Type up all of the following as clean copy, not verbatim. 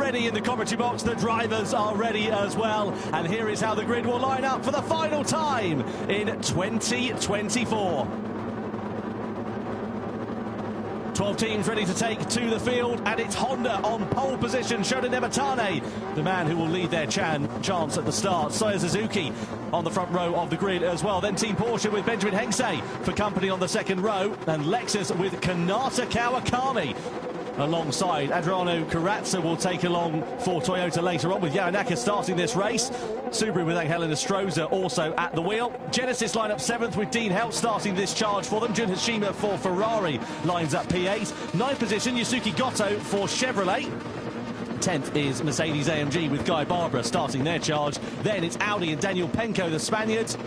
ready in the commentary box. The drivers are ready as well. And here is how the grid will line up for the final time in 2024. 12 teams ready to take to the field, and it's Honda on pole position. Shota Nematane, the man who will lead their chance at the start. Saya Suzuki on the front row of the grid as well. Then Team Porsche with Benjamin Hengsei for company on the second row, and Lexus with Kanata Kawakami alongside. Adriano Corazza will take along for Toyota later on, with Yamanaka starting this race. Subaru with Angel Stroza also at the wheel. Genesis line up 7th with Dean Helt starting this charge for them. Jun Hashima for Ferrari lines up P8. 9th position, Yusuke Goto for Chevrolet. 10th is Mercedes-AMG with Guy Barbara starting their charge. Then it's Audi and Daniel Penko, the Spaniards.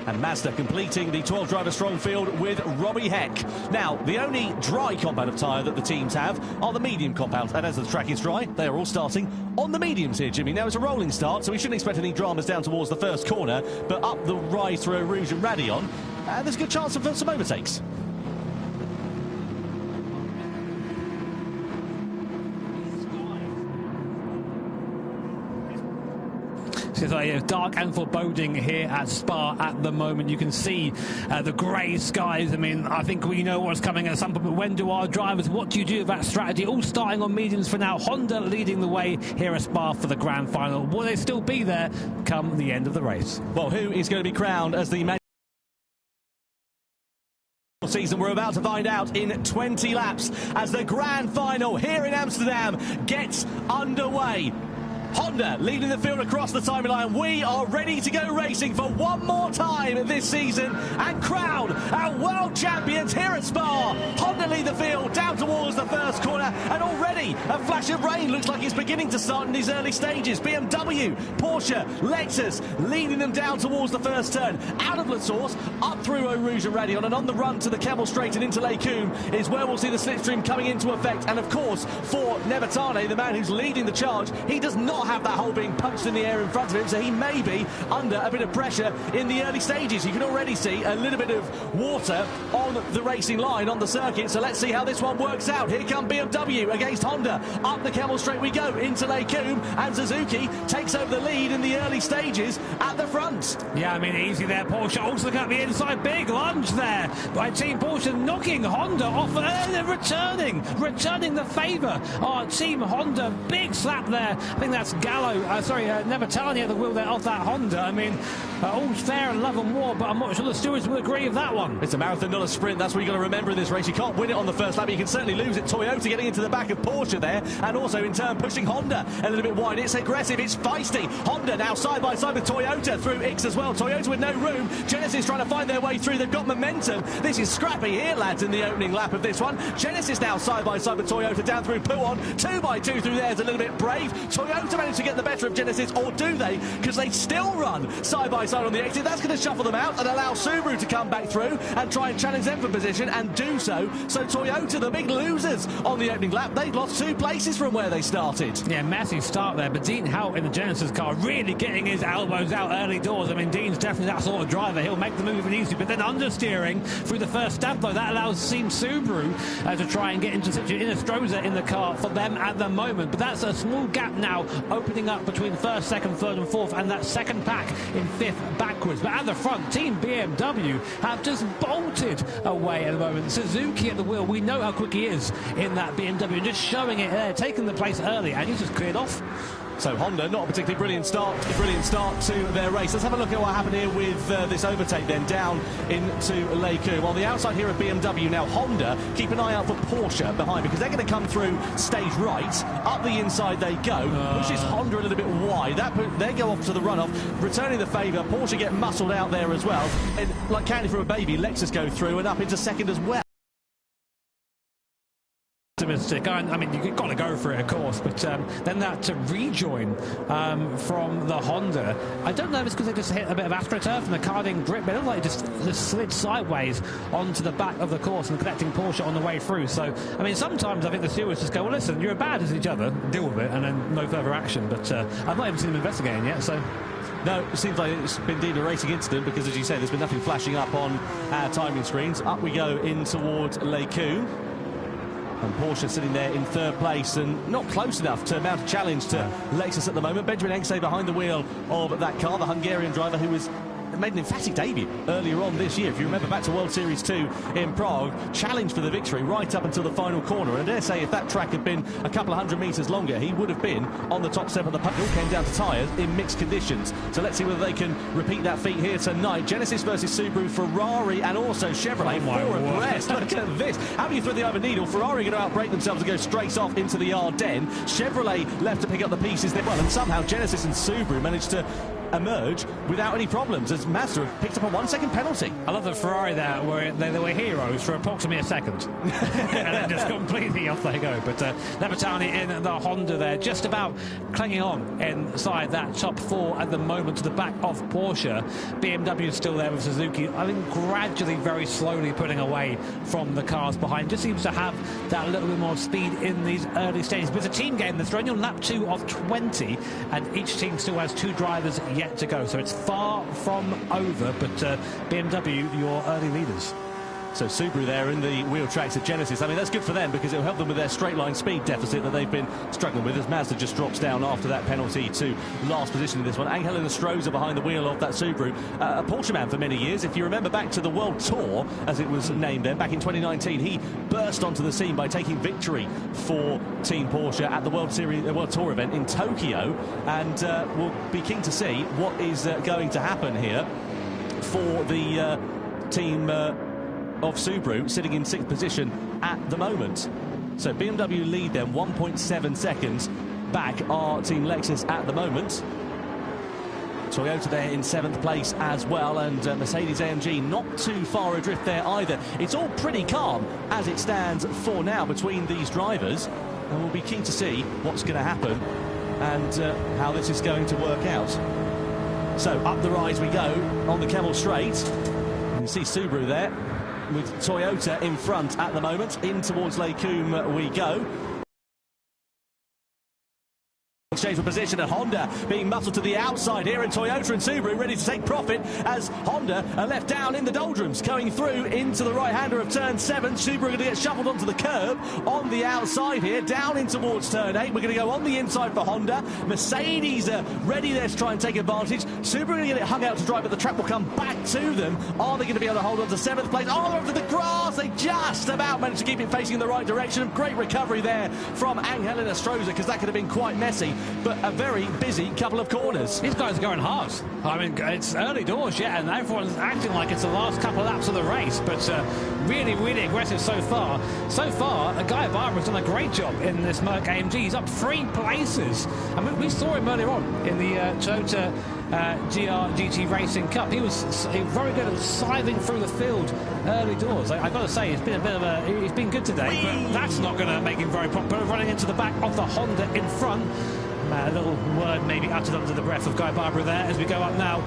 And Mazda completing the 12-driver strong field with Robbie Heck. Now, the only dry compound of tyre that the teams have are the medium compounds. And as the track is dry, they are all starting on the mediums here, Jimmy. Now, it's a rolling start, so we shouldn't expect any dramas down towards the first corner. But up the ride through Rouge and Radion, there's a good chance of some overtakes. It's dark and foreboding here at Spa at the moment. You can see the grey skies. I mean, I think we know what's coming at some point, but when do our drivers, what do you do with that strategy? All starting on mediums for now. Honda leading the way here at Spa for the grand final. Will they still be there come the end of the race? Well, who is going to be crowned as the season? We're about to find out in 20 laps as the grand final here in Amsterdam gets underway. Honda leading the field across the timing line. We are ready to go racing for one more time this season and crown our world champions here at Spa. Honda lead the field down towards the first corner, and already a flash of rain looks like it's beginning to start in these early stages. BMW, Porsche, Lexus leading them down towards the first turn. Out of La Source, up through Eau Rouge and Radion, and on the run to the Kemmel Straight and into Les Combes is where we'll see the slipstream coming into effect. And of course, for Nematane, the man who's leading the charge, he does not have that hole being punched in the air in front of him, so he may be under a bit of pressure in the early stages. You can already see a little bit of water on the racing line on the circuit, so let's see how this one works out. Here come BMW against Honda. Up the Kemmel Straight we go into Les Combes, and Suzuki takes over the lead in the early stages at the front. Yeah, I mean, easy there. Porsche also looking at the inside. Big lunge there by Team Porsche, knocking Honda off, returning the favour. Team Honda, big slap there. I think that's Nematane at the wheel there off that Honda. I mean, all's fair and love and war, but I'm not sure the stewards will agree with that one. It's a marathon, not a sprint. That's what you've got to remember in this race. You can't win it on the first lap, but you can certainly lose it. Toyota getting into the back of Porsche there, and also in turn pushing Honda a little bit wide. It's aggressive, it's feisty. Honda now side by side with Toyota through X as well. Toyota with no room. Genesis trying to find their way through. They've got momentum. This is scrappy here, lads, in the opening lap of this one. Genesis now side by side with Toyota down through Pouon. 2 by 2 through there is a little bit brave. Toyota managed to get the better of Genesis, or do they? Because they still run side by side on the exit. That's going to shuffle them out and allow Subaru to come back through and try and challenge them for position, and do so. So Toyota, the big losers on the opening lap, they've lost 2 places from where they started. Yeah, massive start there, but Dean Helt in the Genesis car really getting his elbows out early doors. I mean, Dean's definitely that sort of driver. He'll make the move if he needs to, but then understeering through the first stab, though, that allows Team Subaru to try and get into Stroza in the car for them at the moment. But that's a small gap now opening up between first, second, third and fourth, and that second pack in fifth backwards. But at the front, Team BMW have just bolted away at the moment. Suzuki at the wheel, we know how quick he is in that BMW, and just showing it there, taking the place early, and he's just cleared off. So Honda, not a particularly brilliant start to their race. Let's have a look at what happened here with this overtake then down into Les Combes. On the outside here of BMW, now Honda, keep an eye out for Porsche behind, because they're going to come through stage right. Up the inside they go, pushes Honda a little bit wide. They go off to the runoff, returning the favour. Porsche get muscled out there as well. And like candy from a baby, Lexus go through and up into second as well. Optimistic. I mean, you've got to go for it, of course, but then that to rejoin from the Honda, I don't know if it's because they just hit a bit of AstroTurf and the car didn't grip, but it looked like it just slid sideways onto the back of the course and connecting Porsche on the way through. So, I mean, sometimes I think the stewards just go, well, listen, you're as bad as each other, deal with it, and then no further action. But I've not even seen them investigating yet, so... No, it seems like it's been deemed a racing incident, because, as you say, there's been nothing flashing up on our timing screens. Up we go in towards Les Combes. And Porsche sitting there in third place and not close enough to mount a challenge to Lexus at the moment. Benjamin Enkse behind the wheel of that car, the Hungarian driver who was made an emphatic debut earlier on this year. If you remember back to World Series 2 in Prague, challenged for the victory right up until the final corner. And I dare say if that track had been a couple of 100 metres longer, he would have been on the top step of the podium. It all came down to tyres in mixed conditions. So let's see whether they can repeat that feat here tonight. Genesis versus Subaru, Ferrari and also Chevrolet. Four abreast. Look at this. How do you thread the over needle? Ferrari going to outbrake themselves and go straight off into the Ardennes. Chevrolet left to pick up the pieces there. Well, and somehow Genesis and Subaru managed to emerge without any problems as Mazda have picked up a 1 second penalty. I love that Ferrari there they were heroes for approximately a second and then just completely off they go. But Navatani in the Honda there, just about clinging on inside that top four at the moment to the back of Porsche. BMW still there with Suzuki, I think gradually, very slowly putting away from the cars behind. Just seems to have that little bit more speed in these early stages. But it's a team game. They're only on lap 2 of 20 and each team still has 2 drivers yet to go, so it's far from over, but BMW, your early leaders. So Subaru there in the wheel tracks of Genesis. I mean, that's good for them because it'll help them with their straight line speed deficit that they've been struggling with as Mazda just drops down after that penalty to last position in this one. Angel Stroza behind the wheel of that Subaru, a Porsche man for many years. If you remember back to the World Tour, as it was named then, back in 2019, he burst onto the scene by taking victory for Team Porsche at the World Tour event in Tokyo, and we'll be keen to see what is going to happen here for the team of Subaru, sitting in 6th position at the moment. So BMW lead them 1.7 seconds. Back are Team Lexus at the moment. Toyota there in 7th place as well, and Mercedes-AMG not too far adrift there either. It's all pretty calm as it stands for now between these drivers, and we'll be keen to see what's going to happen and how this is going to work out. So up the rise we go on the Kemmel Straight. You can see Subaru there with Toyota in front at the moment. In towards Les Combes we go. Exchange for position, and Honda being muscled to the outside here, and Toyota and Subaru ready to take profit as Honda are left down in the doldrums, going through into the right-hander of turn 7. Subaru are going to get shuffled onto the curb on the outside here, down in towards turn 8. We're going to go on the inside for Honda. Mercedes are ready there to try and take advantage. Subaru are going to get it hung out to dry, but the track will come back to them. Are they going to be able to hold on to 7th place? Oh, they're onto the grass. They just about managed to keep it facing in the right direction. Great recovery there from Angel Stroza, because that could have been quite messy. But a very busy couple of corners. These guys are going hard. I mean, it's early doors yet, and everyone's acting like it's the last couple of laps of the race, but really, really aggressive so far. So far, Guy Barber has done a great job in this Merc AMG. He's up 3 places. I mean, we saw him earlier on in the Toyota GT Racing Cup. He was very good at scything through the field early doors. I've got to say, it's been a bit of a... He's been good today, but that's not going to make him very popular. Running into the back of the Honda in front. A little word maybe uttered under the breath of Guy Barber there as we go up now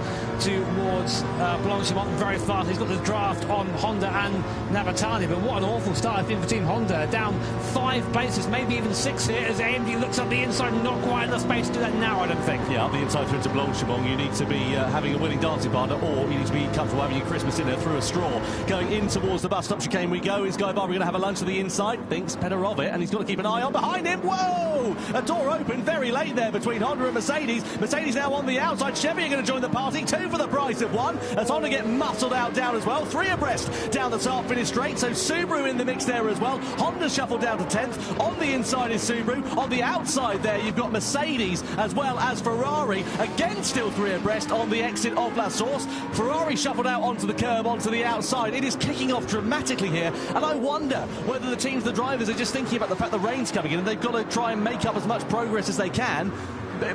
towards Blanchimont very fast. He's got the draft on Honda and Navatani, but what an awful start I think for Team Honda. Down 5 places, maybe even 6 here as AMG looks up the inside. Not quite enough space to do that now, I don't think. Yeah, up the inside through to Blanchimont, you need to be having a willing dancing partner, or you need to be comfortable having your Christmas dinner through a straw. Going in towards the bus stop chicane we go. Is Guy Barber going to have a lunch to the inside? Thinks better of it, and he's got to keep an eye on behind him. Whoa! A door open very late there between Honda and Mercedes. Mercedes now on the outside. Chevy are going to join the party. 2 for the price of 1. As Honda get muscled out down as well. 3 abreast down the start finish straight. So Subaru in the mix there as well. Honda shuffled down to 10th. On the inside is Subaru. On the outside there you've got Mercedes as well as Ferrari. Again still 3 abreast on the exit of La Source. Ferrari shuffled out onto the curb, onto the outside. It is kicking off dramatically here. And I wonder whether the teams, the drivers are just thinking about the fact the rain's coming in and they've got to try and make up as much progress as they can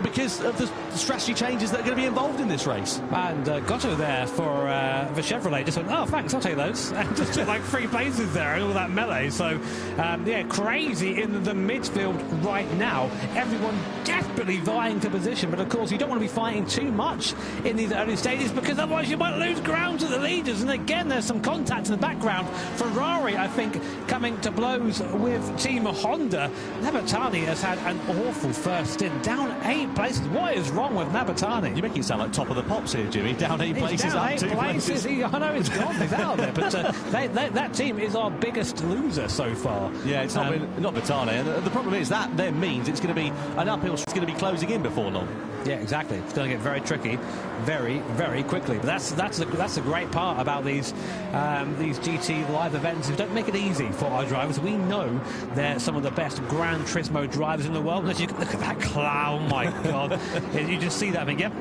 because of the strategy changes that are going to be involved in this race. And Gotto there for Chevrolet just went, oh, thanks, I'll take those. And just took like 3 places there and all that melee. So, yeah, crazy in the midfield right now. Everyone desperately vying for position. But, of course, you don't want to be fighting too much in these early stages because otherwise you might lose ground to the leaders. And, again, there's some contact in the background. Ferrari, I think, coming to blows with Team Honda. Navatani has had an awful first stint. Down 8 8 places. What is wrong with Nabatani? You're making it sound like top of the pops here, Jimmy. Down 8 places, down up 8 2 places. I know it's gone. He's out of there. But that team is our biggest loser so far. Yeah, it's not Batane. And the problem is that then means it's going to be an uphill. It's going to be closing in before long. Yeah, exactly. It's going to get very tricky, very, very quickly. But that's the great part about these GT live events. We don't make it easy for our drivers. We know they're some of the best Gran Turismo drivers in the world. Unless you look at that clown, my God! You just see that. I mean, yep,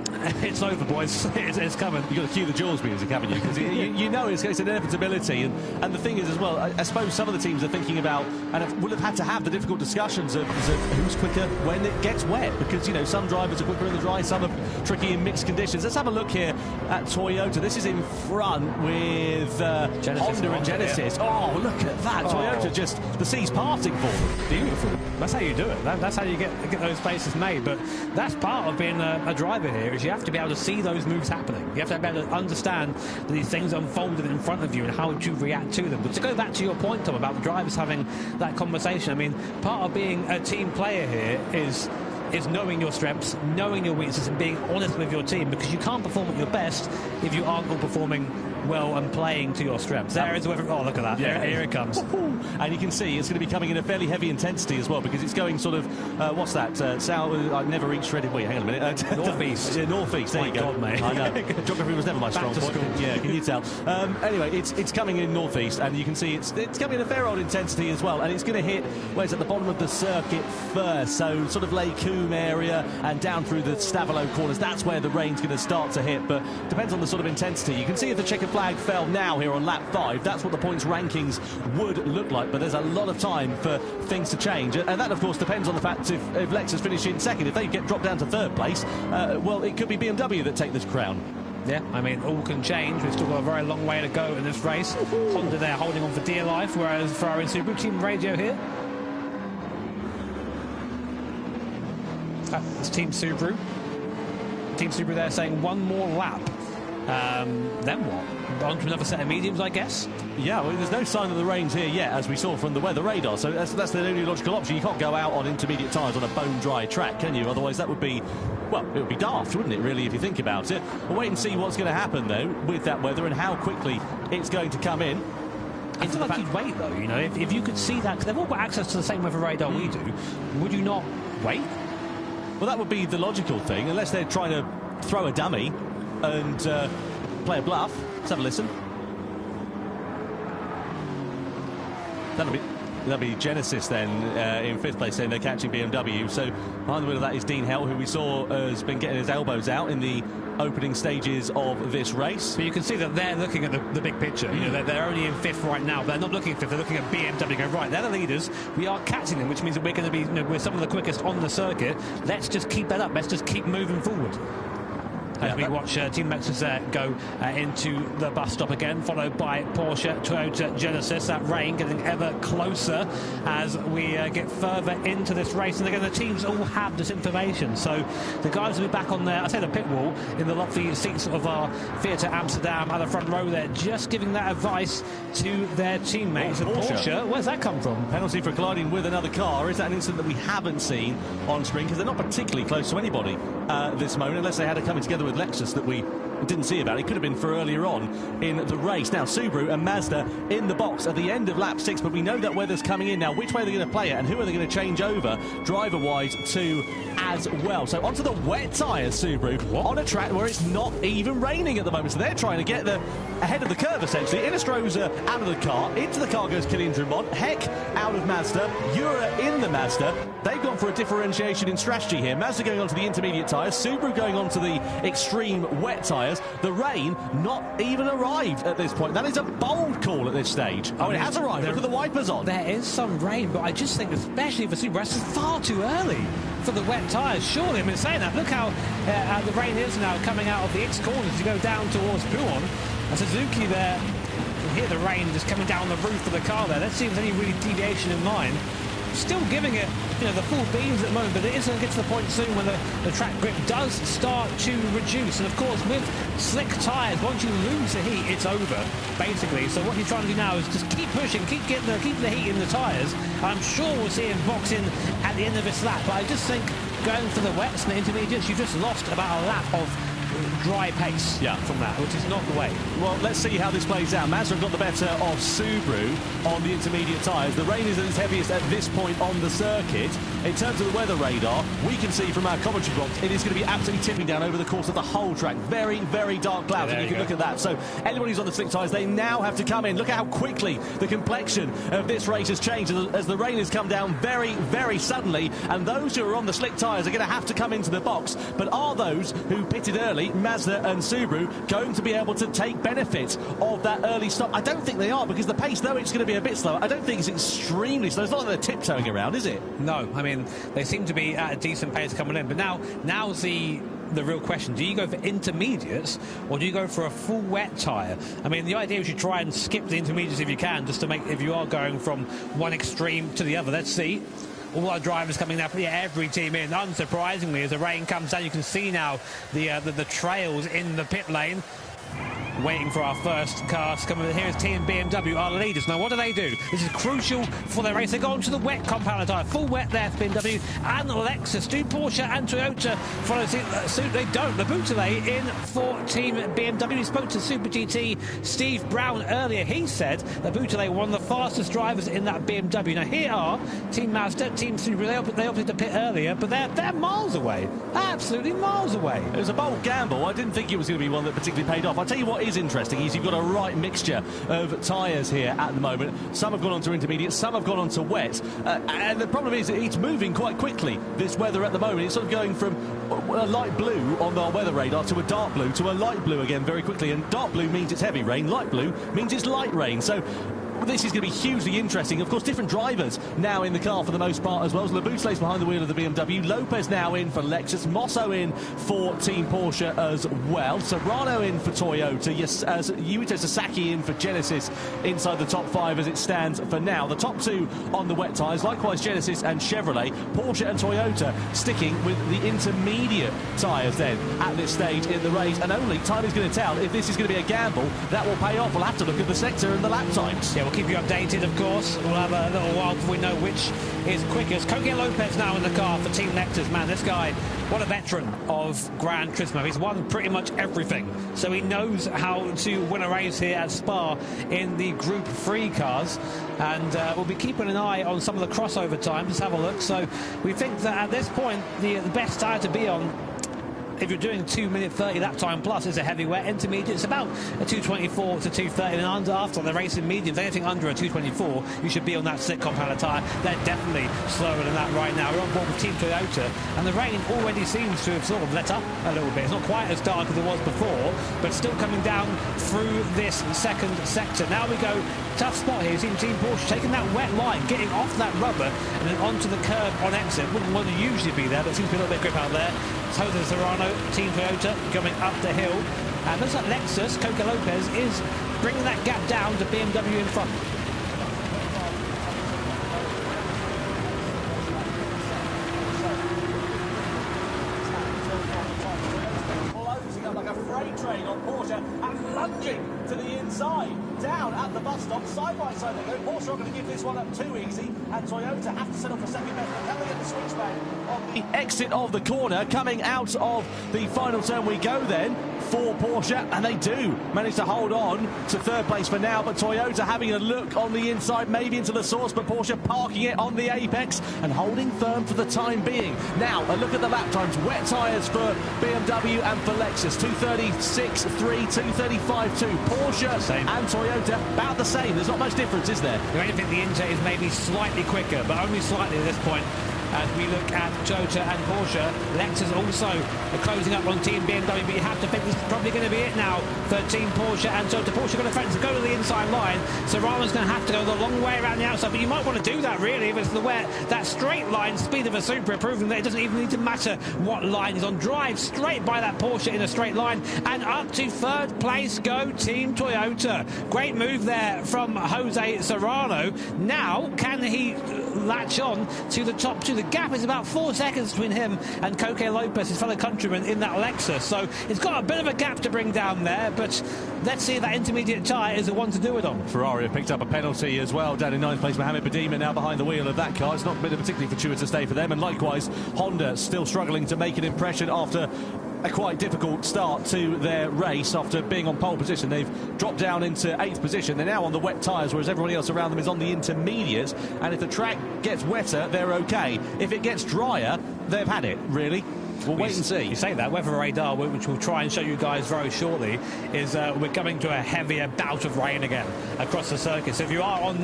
it's over, boys. It's coming. You've got to cue the Jaws music, haven't you? Because you know it's an inevitability. And the thing is, as well, I suppose some of the teams are thinking about and will have had to have the difficult discussions of who's quicker when it gets wet. Because, you know, some drivers are quicker in the dry, some are tricky in mixed conditions. Let's have a look here at Toyota. This is in front with Honda and Genesis. Yeah. Oh, look at that. Toyota just, the sea's parting for them. Beautiful. That's how you do it. That's how you get those places made. But that's part of being a driver here, is you have to be able to see those moves happening. You have to be able to understand that these things unfolded in front of you and how would you react to them. But to go back to your point, Tom, about the drivers having that conversation, I mean, part of being a team player here is knowing your strengths, knowing your weaknesses, and being honest with your team, because you can't perform at your best if you aren't all performing well and playing to your strengths. There is whether. Oh, look at that. Yeah. Here it comes. And you can see it's going to be coming in a fairly heavy intensity as well, because it's going sort of, what's that? South, I never reached shredded. Wait, hang on a minute. Northeast. Northeast, there you go. God, mate. I know. Geography was never my strong point. School. Yeah, can you tell? Anyway, it's coming in northeast, and you can see it's coming in a fair old intensity as well, and it's going to hit, where's at the bottom of the circuit first, so sort of Les Combes area and down through the Stavelo corners. That's where the rain's going to start to hit, but depends on the sort of intensity. You can see if the checkered flag fell now here on lap 5, that's what the points rankings would look like, but there's a lot of time for things to change, and that of course depends on the fact if Lexus finish in second. If they get dropped down to third place, well, it could be BMW that take this crown. Yeah, I mean, all can change. We've still got a very long way to go in this race. Honda there holding on for dear life, whereas Ferrari and Subaru team radio here. It's Team Subaru. Team Subaru there saying one more lap. Then what? On to another set of mediums, I guess? Yeah, well, there's no sign of the rains here yet, as we saw from the weather radar, so that's the only logical option. You can't go out on intermediate tyres on a bone-dry track, can you? Otherwise that would be, well, it would be daft, wouldn't it, really, if you think about it? We'll wait and see what's going to happen, though, with that weather and how quickly it's going to come in. I feel like you'd wait, though, you know, if you could see that, because they've all got access to the same weather radar we do, would you not wait? Well, that would be the logical thing, unless they're trying to throw a dummy and play a bluff. Let's have a listen. That'll be Genesis then in 5th place, saying they're catching BMW. So behind the wheel of that is Dean Hell, who we saw has been getting his elbows out in the opening stages of this race. But you can see that they're looking at the big picture. You know, they're only in 5th right now. They're not looking at 5th. They're looking at BMW. Going, right, they're the leaders. We are catching them, which means that we're going to be, you know, we're some of the quickest on the circuit. Let's just keep that up. Let's just keep moving forward. As we watch Team Lexus go into the bus stop again, followed by Porsche, Toyota, Genesis. That rain getting ever closer as we get further into this race. And again, the teams all have this information. So the guys will be back on I say the pit wall, in the lofty seats of our Theatre Amsterdam at the front row there, just giving that advice to their teammates. Porsche, where's that come from? Penalty for colliding with another car. Is that an incident that we haven't seen on screen? Because they're not particularly close to anybody this moment, unless they had it coming together with Lexus that we didn't see about. It could have been for earlier on in the race. Now Subaru and Mazda in the box at the end of lap 6, but we know that weather's coming in now. Which way are they going to play it, and who are they going to change over driver-wise to as well? So onto the wet tyres, Subaru, on a track where it's not even raining at the moment. So they're trying to get ahead of the curve, essentially. Innestrosa out of the car. Into the car goes Kylian Drummond. Heck out of Mazda. Jura in the Mazda. They've gone for a differentiation in strategy here. Mazda going on to the intermediate tyres. Subaru going on to the extreme wet tyres. The rain not even arrived at this point. That is a bold call at this stage. Oh, it has arrived. Look at the wipers on. There is some rain, but I just think, especially for Subaru, that's far too early for the wet tyres. Surely, I mean, saying that, look how the rain is now coming out of the X corners to go down towards Buon. And Suzuki there, you can hear the rain just coming down the roof of the car there. Let's see if there's any really deviation in line. Still giving it, you know, the full beams at the moment, but it is going to get to the point soon when the track grip does start to reduce. And of course, with slick tyres, once you lose the heat, it's over, basically. So what he's trying to do now is just keep pushing, keep the heat in the tyres. I'm sure we'll see him box in at the end of this lap, but I just think going for the wets and the intermediates, you've just lost about a lap of dry pace from that, which is not the way. Well, let's see how this plays out. Mazda have got the better of Subaru on the intermediate tyres. The rain is at its heaviest at this point on the circuit. In terms of the weather radar, we can see from our commentary box, it is going to be absolutely tipping down over the course of the whole track. Very, very dark clouds, and you can look at that. So anybody who's on the slick tyres, they now have to come in. Look at how quickly the complexion of this race has changed as the rain has come down very, very suddenly, and those who are on the slick tyres are going to have to come into the box. But are those who pitted early, Mazda and Subaru, going to be able to take benefit of that early stop? I don't think they are, because the pace, though it's going to be a bit slower, I don't think it's extremely slow. It's not like they're tiptoeing around, is it? No, I mean, they seem to be at a decent pace coming in. But now's the real question. Do you go for intermediates, or do you go for a full wet tyre? I mean, the idea is you try and skip the intermediates if you can, just to make, if you are going from one extreme to the other. Let's see. All our drivers coming now, every team in. Unsurprisingly, as the rain comes down, you can see now the trails in the pit lane. Waiting for our first cars to come in. Here is Team BMW, our leaders. Now, what do? This is crucial for their race. They go on to the wet compound tyre. Full wet there for BMW and Lexus. Do Porsche and Toyota follow suit? They don't. The Bouteille in for Team BMW. We spoke to Super GT Steve Brown earlier. He said that Bouteille were one of the fastest drivers in that BMW. Now, here are Team Mazda, Team Subaru. They opted to pit earlier, but they're miles away. Absolutely miles away. It was a bold gamble. I didn't think it was going to be one that particularly paid off. I'll tell you what is interesting is you've got a right mixture of tyres here at the moment. Some have gone on to intermediate, some have gone on to wet, and the problem is it's moving quite quickly, this weather at the moment. It's sort of going from a light blue on the weather radar to a dark blue to a light blue again very quickly, and dark blue means it's heavy rain, light blue means it's light rain. So this is going to be hugely interesting. Of course, different drivers now in the car for the most part as well. So Labouteille's behind the wheel of the BMW. Lopez now in for Lexus. Mosso in for Team Porsche as well. Serrano in for Toyota. Yuito Sasaki in for Genesis inside the top 5 as it stands for now. The top 2 on the wet tyres. Likewise, Genesis and Chevrolet. Porsche and Toyota sticking with the intermediate tyres then at this stage in the race. And only time is going to tell if this is going to be a gamble that will pay off. We'll have to look at the sector and the lap times. Yeah, we'll keep you updated, of course. We'll have a little while before we know which is quickest. Coque Lopez now in the car for Team Lexus. Man, this guy, what a veteran of Gran Turismo. He's won pretty much everything. So he knows how to win a race here at Spa in the Group 3 cars. And we'll be keeping an eye on some of the crossover times. Let's have a look. So we think that at this point, the best tyre to be on, if you're doing 2-minute 30 lap time plus, is a heavy wet. Intermediate, it's about a 224 to 230, and after the racing mediums, anything under a 224, you should be on that slick compound tyre. They're definitely slower than that right now. We're on board with Team Toyota, and the rain already seems to have sort of let up a little bit. It's not quite as dark as it was before, but still coming down through this second sector. Now we go, tough spot here. You've seen Team Porsche taking that wet line, getting off that rubber, and then onto the curb on exit. Wouldn't want to usually be there, but seems to be a little bit of grip out there. Jose Serrano, Team Toyota, coming up the hill. And looks like Lexus, Coque Lopez, is bringing that gap down to BMW in front. Closing up like a freight train on Porsche and lunging to the inside. Down at the bus stop, side by side they go. Porsche are going to give this one up too easy, and Toyota have to settle for second best. They're coming at the switchback on the exit of the corner. Coming out of the final turn we go then for Porsche, and they do manage to hold on to third place for now, but Toyota having a look on the inside, maybe into the source, but Porsche parking it on the apex and holding firm for the time being. Now a look at the lap times. Wet tyres for BMW and for Lexus, 236.3, 235.2. Porsche same. And Toyota about the same. There's not much difference, is there? You only think the Inter is maybe slightly quicker, but only slightly at this point. As we look at Toyota and Porsche, Lexus also closing up on Team BMW, but you have to think this is probably going to be it now for Team Porsche and Toyota. Porsche going to threaten to go to the inside line. Serrano's going to have to go the long way around the outside, but you might want to do that really if it's the wet. That straight line speed of a Supra, proving that it doesn't even need to matter what line is on. Drive straight by that Porsche in a straight line, and up to third place go Team Toyota. Great move there from Jose Serrano. Now, can he latch on to the top two. The gap is about 4 seconds between him and Coque Lopez, his fellow countryman, in that Lexus. So it's got a bit of a gap to bring down there, but let's see if that intermediate tyre is the one to do it on. Ferrari have picked up a penalty as well. Down in 9th place, Mohamed Badima now behind the wheel of that car. It's not been a particularly fortuitous day for them, and likewise Honda still struggling to make an impression after a quite difficult start to their race. After being on pole position, they've dropped down into 8th position. They're now on the wet tyres, whereas everybody else around them is on the intermediates, and if the track gets wetter, they're okay. If it gets drier, they've had it, really. We'll wait and see. You say that. Weather radar, which we'll try and show you guys very shortly, is we're coming to a heavier bout of rain again across the circuit. So if you are on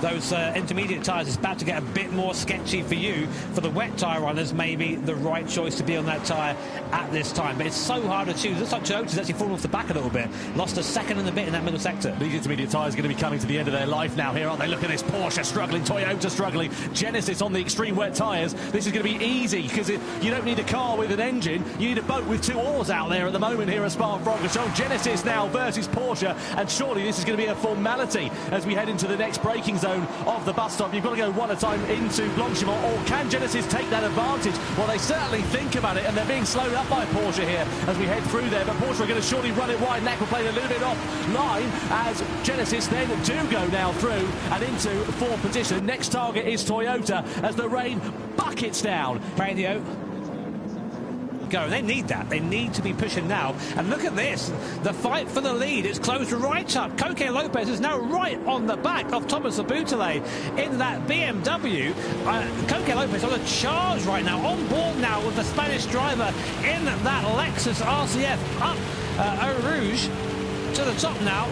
those intermediate tyres, it's about to get a bit more sketchy for you. For the wet tyre runners, maybe the right choice to be on that tyre at this time. But it's so hard to choose. Looks like Toyota's actually fallen off the back a little bit. Lost a second and a bit in that middle sector. These intermediate tyres are going to be coming to the end of their life now here, aren't they? Look at this. Porsche struggling, Toyota struggling, Genesis on the extreme wet tyres. This is going to be easy because you don't need a car with an engine. You need a boat with 2 oars out there at the moment here at Spa-Francorchamps. Genesis now versus Porsche, and surely this is going to be a formality as we head into the next braking zone of the bus stop. You've got to go one at a time into Blanchimont, or can Genesis take that advantage? Well, they certainly think about it, and they're being slowed up by Porsche here as we head through there, but Porsche are going to surely run it wide, and Aquaplane a little bit off line as Genesis then do go now through and into 4th position. Next target is Toyota as the rain buckets down. Radio. Go. They need that. They need to be pushing now. And look at this. The fight for the lead is closed right up. Coque Lopez is now right on the back of Thomas Abutale in that BMW. Coque Lopez on a charge right now, on board now with the Spanish driver in that Lexus RCF up Eau Rouge to the top now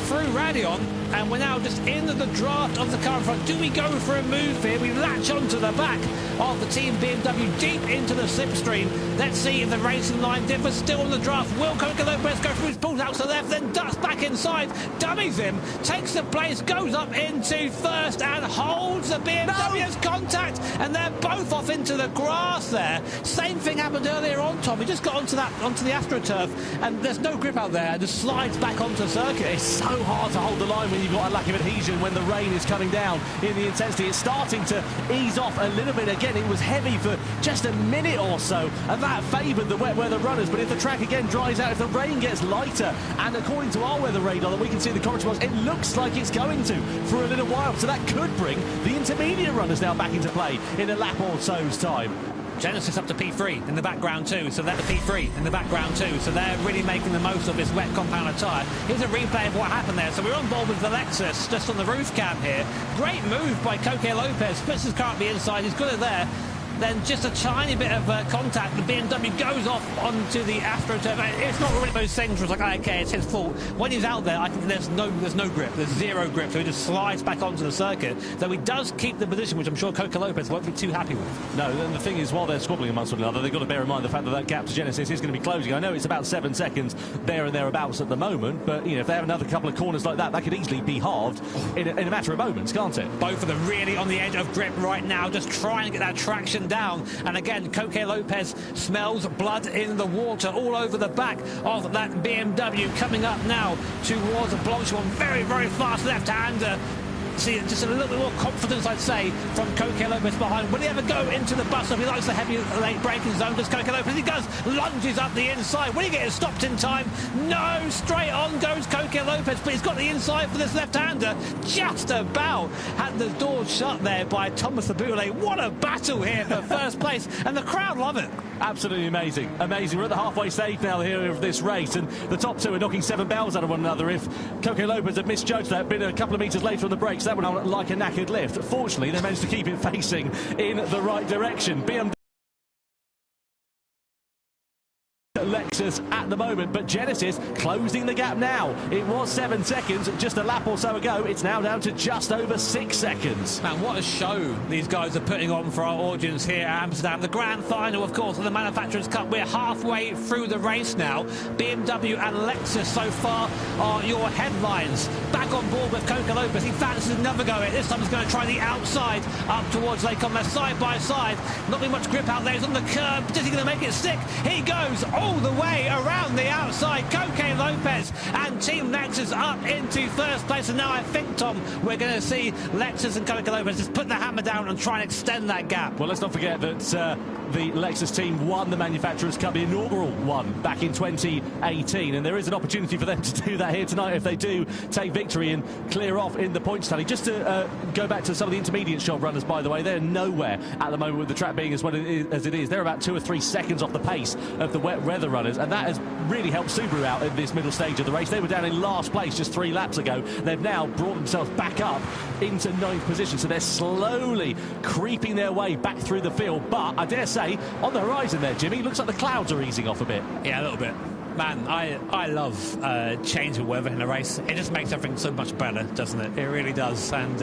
through Radion. And we're now just in the draft of the car in front. Do we go for a move here? We latch onto the back of the team BMW deep into the slipstream. Let's see if the racing line differs. Still on the draft. Will Coque Lopez go through his pulls out to the left, then ducks back inside, dummies him, takes the place, goes up into first and holds the BMW's contact, and they're both off into the grass there. Same thing happened earlier on, Tom. He just got onto the AstroTurf, and there's no grip out there, and just slides back onto the circuit. It's so hard to hold the line when you've got a lack of adhesion when the rain is coming down in the intensity. It's starting to ease off a little bit again. It was heavy for just a minute or so, and that favoured the wet weather runners. But if the track again dries out, if the rain gets lighter, and according to our weather radar that we can see the correspondence, it looks like it's going to for a little while. So that could bring the intermediate runners now back into play in a lap or so's time. Genesis up to P3 in the background too, so they're the P3 in the background too, so they're really making the most of this wet compound tyre. Here's a replay of what happened there. So we're on board with the Lexus, just on the roof cam here. Great move by Coque Lopez, splits his car up the inside, he's good at there. Then just a tiny bit of contact. The BMW goes off onto the AstroTurf. It's not really those things where it's like, okay, it's his fault. When he's out there, I think there's no grip. There's zero grip, so he just slides back onto the circuit. Though he does keep the position, which I'm sure Coque Lopez won't be too happy with. No, and the thing is, while they're squabbling amongst one another, they've got to bear in mind the fact that that gap to Genesis is going to be closing. I know it's about 7 seconds there and thereabouts at the moment, but you know, if they have another couple of corners like that, that could easily be halved in a matter of moments, can't it? Both of them really on the edge of grip right now, just trying to get that traction down. And again, Coque Lopez smells blood in the water all over the back of that BMW, coming up now towards Blanchimont. Very, very fast left-hander. See, just a little bit more confidence, I'd say, from Coque Lopez behind. Will he ever go into the bus stop? He likes the heavy late braking zone. Does Coque Lopez? He does. Lunges up the inside. Will he get it stopped in time? No. Straight on goes Coque Lopez, but he's got the inside for this left-hander. Just about had the door shut there by Thomas Abutale. What a battle here for first place, and the crowd love it. Absolutely amazing. Amazing. We're at the halfway stage now here of this race, and the top two are knocking 7 bells out of one another. If Coque Lopez had misjudged that, been a couple of metres later on the brakes, that would have like a knackered lift. Fortunately, they managed to keep it facing in the right direction. BMW Lexus at the moment, but Genesis closing the gap now. It was 7 seconds just a lap or so ago. It's now down to just over 6 seconds. Man, what a show these guys are putting on for our audience here at Amsterdam. The grand final, of course, of the Manufacturers' Cup. We're halfway through the race now. BMW and Lexus so far are your headlines. Back on board with Coque Lopez. He fancies another go at it. This time he's going to try the outside up towards Lake Commerce, side by side. Not being much grip out there. He's on the curb. Is he going to make it stick? He goes all the way away around the outside. Coque Lopez and Team Lexus up into first place. And now I think, Tom, we're going to see Lexus and Coque Lopez just put the hammer down and try and extend that gap. Well, let's not forget that the Lexus team won the Manufacturers' Cup, the inaugural one, back in 2018. And there is an opportunity for them to do that here tonight if they do take victory and clear off in the points tally. Just to go back to some of the intermediate shot runners, by the way, they're nowhere at the moment with the track being as well as it is. They're about 2 or 3 seconds off the pace of the wet weather runners, and that has really helped Subaru out in this middle stage of the race. They were down in last place just 3 laps ago. They've now brought themselves back up into 9th position, so they're slowly creeping their way back through the field. But I dare say, on the horizon there, Jimmy, looks like the clouds are easing off a bit. Yeah, a little bit. Man, I love change of weather in a race. It just makes everything so much better, doesn't it? It really does. And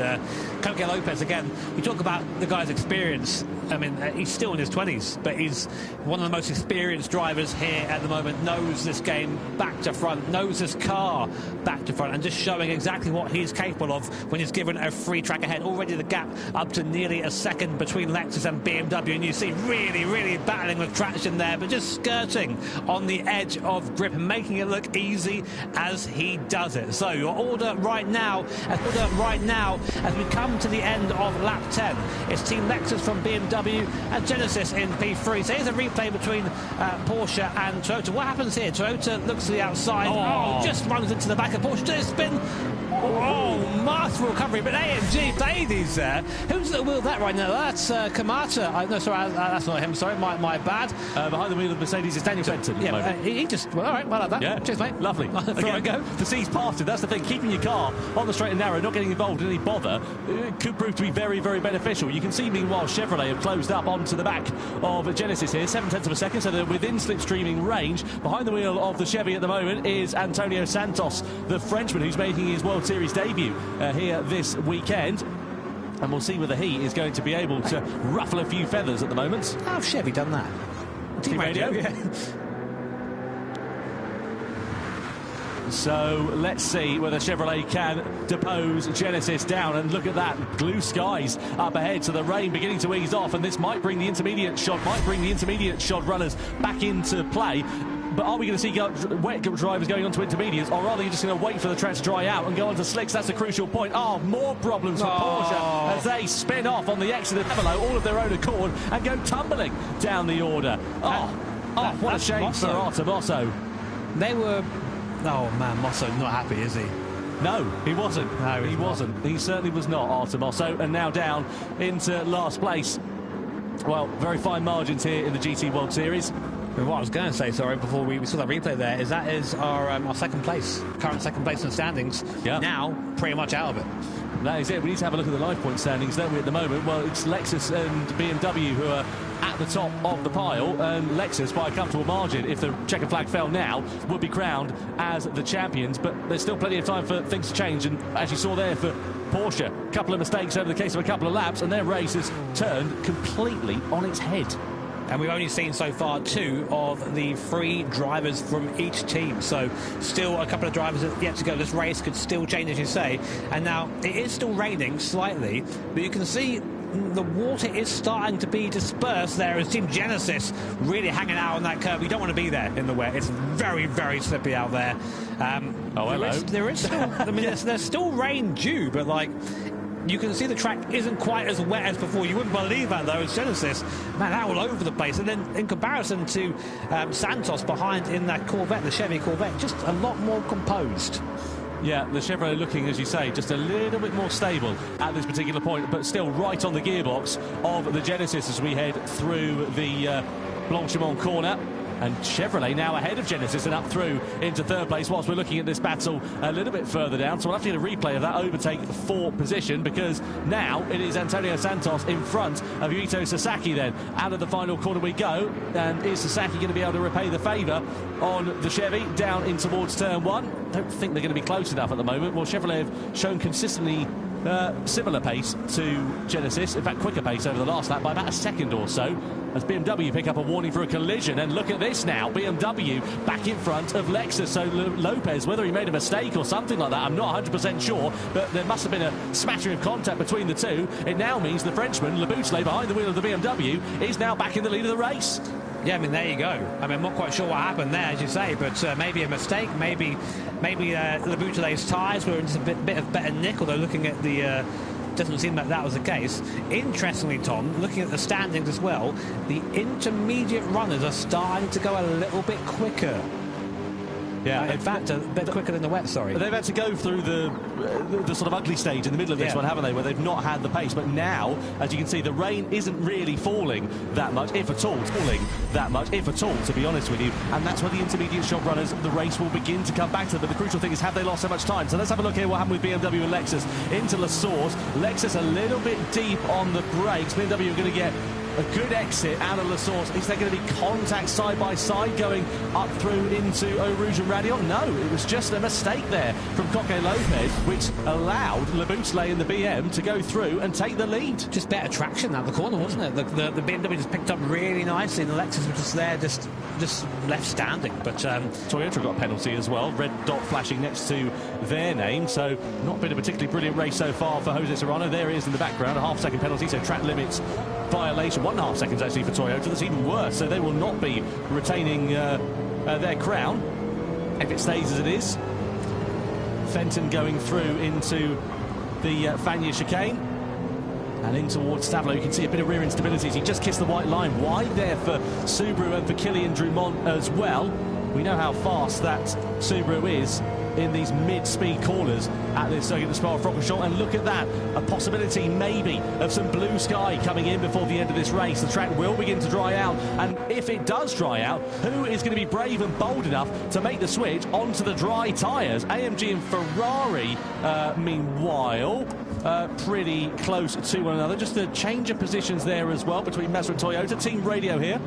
Coque Lopez, again, you talk about the guy's experience. I mean, he's still in his 20s, but he's one of the most experienced drivers here at the moment, knows this game back to front, knows this car back to front, and just showing exactly what he's capable of when he's given a free track ahead. Already the gap up to nearly a second between Lexus and BMW, and you see really battling with traction there, but just skirting on the edge of grip and making it look easy as he does it. So your order right now as we come to the end of lap 10, it's Team Lexus from BMW and Genesis in P3. So here's a replay between Porsche and Toyota. What happens here? Toyota looks to the outside, just runs into the back of Porsche. Does it spin? Masterful recovery, but AMG ladies there. Who's at the wheel of that right now? That's Kamata. No, sorry, that's not him. Sorry, my bad. Behind the wheel of Mercedes is Daniel Benton. Yeah, he just, well, all right, well like that. Yeah. Cheers, mate. Lovely. Before I go. The sea's parted. That's the thing. Keeping your car on the straight and narrow, not getting involved in any bother, could prove to be very beneficial. You can see, meanwhile, Chevrolet have closed up onto the back of Genesis here, 7/10 of a second, so they're within slipstreaming range. Behind the wheel of the Chevy at the moment is Antonio Santos, the Frenchman who's making his World Series debut here this weekend. And we'll see whether he is going to be able to ruffle a few feathers at the moment. How's Chevy done that? Team radio? Yeah. So let's see whether Chevrolet can depose Genesis down. And look at that, blue skies up ahead, so the rain beginning to ease off, and this might bring the intermediate shot runners back into play. But are we going to see wet drivers going on to intermediates, or are they just going to wait for the track to dry out and go on to slicks? That's a crucial point. More problems for Porsche as they spin off on the exit of Below, all of their own accord, and go tumbling down the order. What a shame for Artemosso. They were... Oh, man, Mosso not happy, is he? No, he wasn't. No, he wasn't. He certainly was not, Artemosso, and now down into last place. Well, very fine margins here in the GT World Series. What I was going to say, sorry, before we saw that replay there, is that is our second place, current second place in the standings. Yeah. Now, pretty much out of it. That is it. We need to have a look at the live point standings, don't we, at the moment? Well, it's Lexus and BMW who are at the top of the pile, and Lexus, by a comfortable margin, if the checkered flag fell now, would be crowned as the champions. But there's still plenty of time for things to change, and as you saw there for Porsche, a couple of mistakes over the case of a couple of laps, and their race has turned completely on its head. And we've only seen so far 2 of the 3 drivers from each team. So still a couple of drivers yet to go. This race could still change, as you say. And now it is still raining slightly, but you can see the water is starting to be dispersed there as Team Genesis really hanging out on that curve. You don't want to be there in the wet. It's very slippy out there. Hello. There is still, I mean, there's still rain due, but like... You can see the track isn't quite as wet as before. You wouldn't believe that, though. It's Genesis, man, that all over the place. And then in comparison to Santos behind in that Corvette, the Chevy Corvette, just a lot more composed. Yeah, the Chevrolet looking, as you say, just a little bit more stable at this particular point, but still right on the gearbox of the Genesis as we head through the Blanchimont corner. And Chevrolet now ahead of Genesis and up through into third place whilst we're looking at this battle a little bit further down. So we'll have to get a replay of that overtake for position, because now it is Antonio Santos in front of Yuito Sasaki then. Out of the final corner we go. And is Sasaki going to be able to repay the favour on the Chevy down in towards turn 1? Don't think they're going to be close enough at the moment. Well, Chevrolet have shown consistently similar pace to Genesis, in fact quicker pace over the last lap by about a second or so, as BMW pick up a warning for a collision. And look at this now, BMW back in front of Lexus. So Lopez, whether he made a mistake or something like that, I'm not 100% sure, but there must have been a smattering of contact between the two. It now means the Frenchman, Le Boutelet, behind the wheel of the BMW, is now back in the lead of the race. Yeah, I mean, there you go. I mean, I'm not quite sure what happened there, as you say, but maybe a mistake. Maybe Le Boutele's tyres were in a bit of better nick, although looking at the... doesn't seem like that was the case. Interestingly, Tom, looking at the standings as well, the intermediate runners are starting to go a little bit quicker. Yeah, in fact, a bit quicker than the wet, sorry. They've had to go through the sort of ugly stage in the middle of this one, haven't they, where they've not had the pace. But now, as you can see, the rain isn't really falling that much, if at all. It's falling that much, if at all, to be honest with you. And that's where the intermediate shop runners, the race will begin to come back to them. But the crucial thing is, have they lost so much time? So let's have a look here what happened with BMW and Lexus into La Source. Lexus a little bit deep on the brakes. BMW are going to get a good exit out of La Source. Is there going to be contact side by side going up through into Eau Rouge and Radion? No, it was just a mistake there from Coque Lopez, which allowed Le Boutele and the BM to go through and take the lead. Just better traction out the corner, wasn't it? The BMW just picked up really nicely, and the Lexus was just there, just left standing. But Toyota got a penalty as well, red dot flashing next to their name, so not been a particularly brilliant race so far for Jose Serrano. There he is in the background, a half-second penalty, so track limits violation, 1.5 seconds actually for Toyota. That's even worse, so they will not be retaining their crown if it stays as it is. Fenton going through into the Fagnes chicane and in towards Stavlo. You can see a bit of rear instability as he just kissed the white line. Wide there for Subaru and for Kylian Drumont as well. We know how fast that Subaru is in these mid-speed corners at this circuit, the Spa-Francorchamps, and look at that, a possibility maybe of some blue sky coming in before the end of this race. The track will begin to dry out, and if it does dry out, who is going to be brave and bold enough to make the switch onto the dry tyres? AMG and Ferrari, meanwhile, pretty close to one another. Just a change of positions there as well between Mazda and Toyota. Team radio here.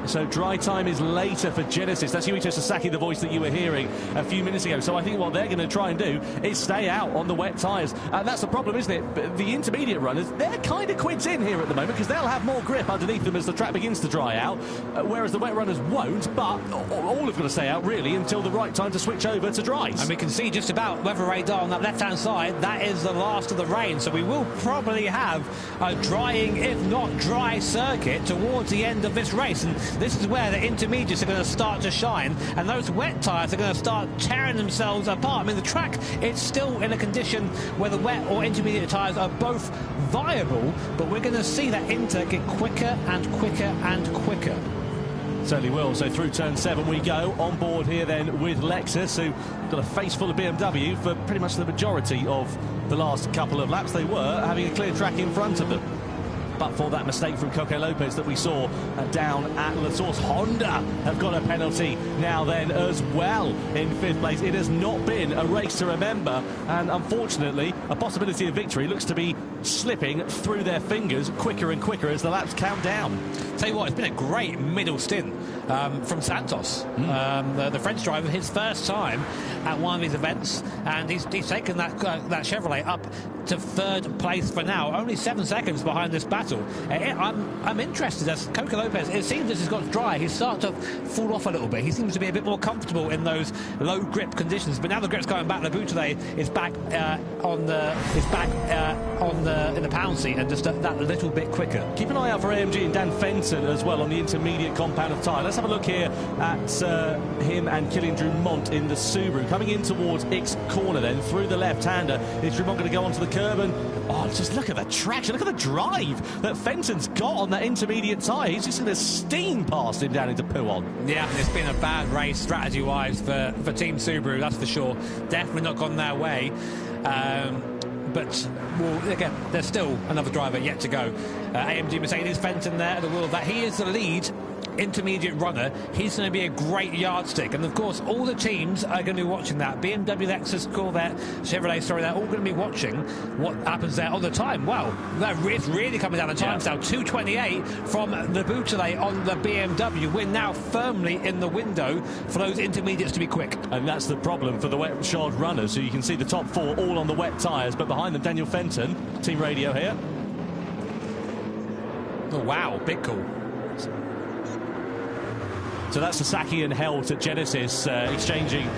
So dry time is later for Genesis. That's Yuito Sasaki, the voice that you were hearing a few minutes ago. So I think what they're going to try and do is stay out on the wet tyres. And that's the problem, isn't it? But the intermediate runners, they're kind of quids in here at the moment because they'll have more grip underneath them as the track begins to dry out, whereas the wet runners won't. But all have got to stay out, really, until the right time to switch over to dries. And we can see just about weather radar on that left-hand side. That is the last of the rain. So we will probably have a drying, if not dry, circuit towards the end of this race. And this is where the intermediates are going to start to shine, and those wet tyres are going to start tearing themselves apart. I mean, the track, it's still in a condition where the wet or intermediate tyres are both viable, but we're going to see that Inter get quicker and quicker and quicker. Certainly will. So through turn 7 we go. On board here then with Lexus, who got a face full of BMW for pretty much the majority of the last couple of laps. They were having a clear track in front of them. But for that mistake from Coque Lopez that we saw down at La Source. Honda have got a penalty now then as well in 5th place. It has not been a race to remember, and unfortunately a possibility of victory looks to be slipping through their fingers quicker and quicker as the laps count down. Tell you what, it's been a great middle stint from Santos, the French driver, his first time at one of these events, and he's taken that Chevrolet up to 3rd place for now, only 7 seconds behind this battle. I'm interested as Coque Lopez, it seems as he's got dry, he's starting to fall off a little bit. He seems to be a bit more comfortable in those low grip conditions, but now the grip's going back. Le Boutele is back in the pound seat and just that little bit quicker. Keep an eye out for AMG and Dan Fenton as well on the intermediate compound of tyre. Let's have a look here at him and Kylian Drumont in the Subaru. Coming in towards X corner then, through the left-hander. Is Drumont going to go onto the curb? And oh, just look at the traction, look at the drive that Fenton's got on that intermediate tyre. He's just going to steam past him down into Pouhon. Yeah, it's been a bad race strategy-wise for Team Subaru, that's for sure. Definitely not gone their way. But, well, again, there's still another driver yet to go. AMG Mercedes, Fenton there at the wheel of that. He is the lead intermediate runner. He's going to be a great yardstick, and of course all the teams are going to be watching that. BMW, Lexus, Corvette, Chevrolet, sorry, they're all going to be watching what happens there on the time. Wow, it's really coming down the times now. 2:28 from Le Boutele on the BMW. We're now firmly in the window for those intermediates to be quick, and that's the problem for the wet shod runners. So you can see the top 4 all on the wet tyres, but behind them Daniel Fenton. Team radio here. Oh wow, big call. So that's Sasaki and Helt at Genesis exchanging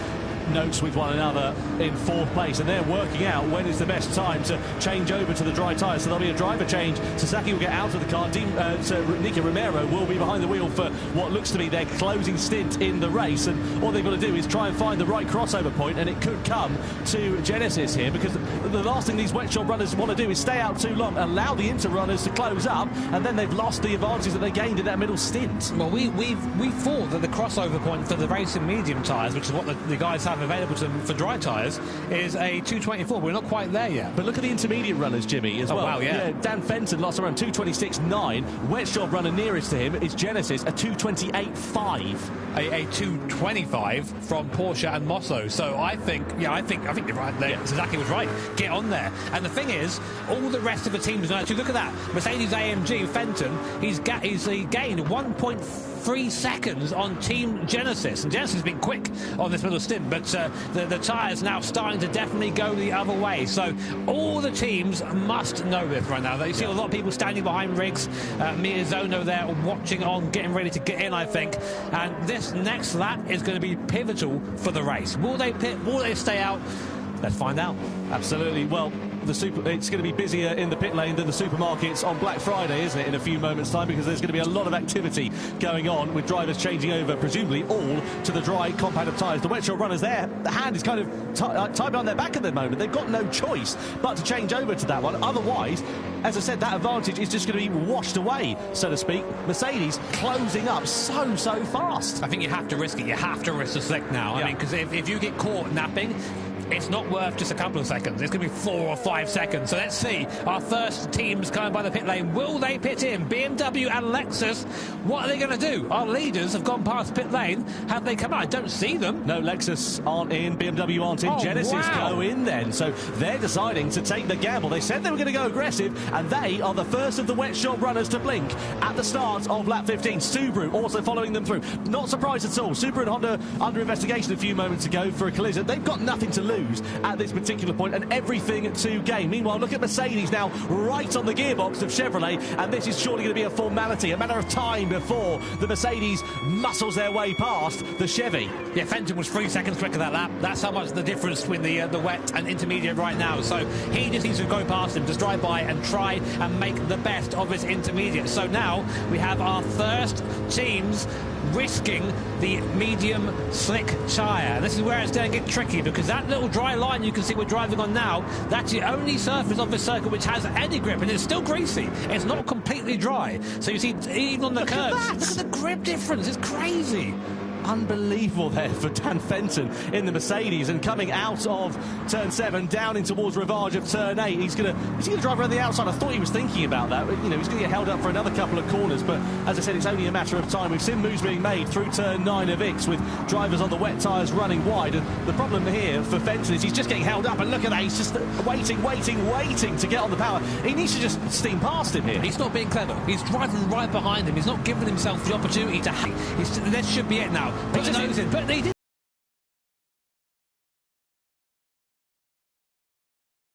notes with one another in fourth place, and they're working out when is the best time to change over to the dry tyres. So there'll be a driver change. Sasaki will get out of the car. Nicky Romero will be behind the wheel for what looks to be their closing stint in the race, and all they've got to do is try and find the right crossover point, and it could come to Genesis here, because the last thing these wet shop runners want to do is stay out too long, allow the Inter runners to close up, and then they've lost the advantages that they gained in that middle stint. Well, we thought that the crossover point for the racing medium tyres, which is what the guys have available to them for dry tyres, is a 224. We're not quite there yet. But look at the intermediate runners, Jimmy, as well. Wow, yeah. Dan Fenton lost around 226.9. Wet shop runner nearest to him is Genesis, a 228.5. A 225 from Porsche and Mosso. So I think you're right there. Yeah. Sasaki was right. Get on there. And the thing is, all the rest of the teams now, actually look at that. Mercedes AMG Fenton, he's gained 1.3 seconds on Team Genesis, and Genesis has been quick on this middle stint, but the tyres now starting to definitely go the other way. So all the teams must know this right now. You see a lot of people standing behind rigs. Miyazono there watching on, getting ready to get in, I think. And this next lap is going to be pivotal for the race. Will they pit? Will they stay out? Let's find out. Absolutely. Well, it's going to be busier in the pit lane than the supermarkets on Black Friday, isn't it, in a few moments' time, because there's going to be a lot of activity going on with drivers changing over, presumably all to the dry compound tyres. The wet shop runners there, the hand is kind of tied behind their back at the moment. They've got no choice but to change over to that one. Otherwise, as I said, that advantage is just going to be washed away, so to speak. Mercedes closing up so fast. I think you have to risk it. You have to risk the slick now. Yeah. I mean, because if you get caught napping, it's not worth just a couple of seconds. It's going to be 4 or 5 seconds. So let's see. Our first teams coming by the pit lane. Will they pit in? BMW and Lexus. What are they going to do? Our leaders have gone past pit lane. Have they come out? I don't see them. No, Lexus aren't in. BMW aren't in. Genesis go in then. So they're deciding to take the gamble. They said they were going to go aggressive, and they are the first of the wet shop runners to blink at the start of lap 15. Subaru also following them through. Not surprised at all. Subaru and Honda under investigation a few moments ago for a collision. They've got nothing to lose at this particular point and everything to gain. Meanwhile, look at Mercedes now right on the gearbox of Chevrolet, and this is surely going to be a formality, a matter of time before the Mercedes muscles their way past the Chevy. Yeah, Fenton was 3 seconds quicker that lap. That's how much the difference between the wet and intermediate right now. So he just needs to go past him, just drive by and try and make the best of his intermediate. So now we have our first teams risking the medium slick tyre. This is where it's going to get tricky, because that little dry line you can see we're driving on now, that's the only surface of the circuit which has any grip, and it's still greasy. It's not completely dry. So you see, even on the curves, look at the grip difference. It's crazy. Unbelievable there for Dan Fenton in the Mercedes, and coming out of turn 7 down in towards Rivage of turn 8. Is he going to drive around the outside? I thought he was thinking about that. But, you know, he's going to get held up for another couple of corners, but as I said, it's only a matter of time. We've seen moves being made through turn 9 of Ix with drivers on the wet tyres running wide, and the problem here for Fenton is he's just getting held up, and look at that, he's just waiting to get on the power. He needs to just steam past him here. He's not being clever. He's driving right behind him. He's not giving himself the opportunity to this should be it now. But they did.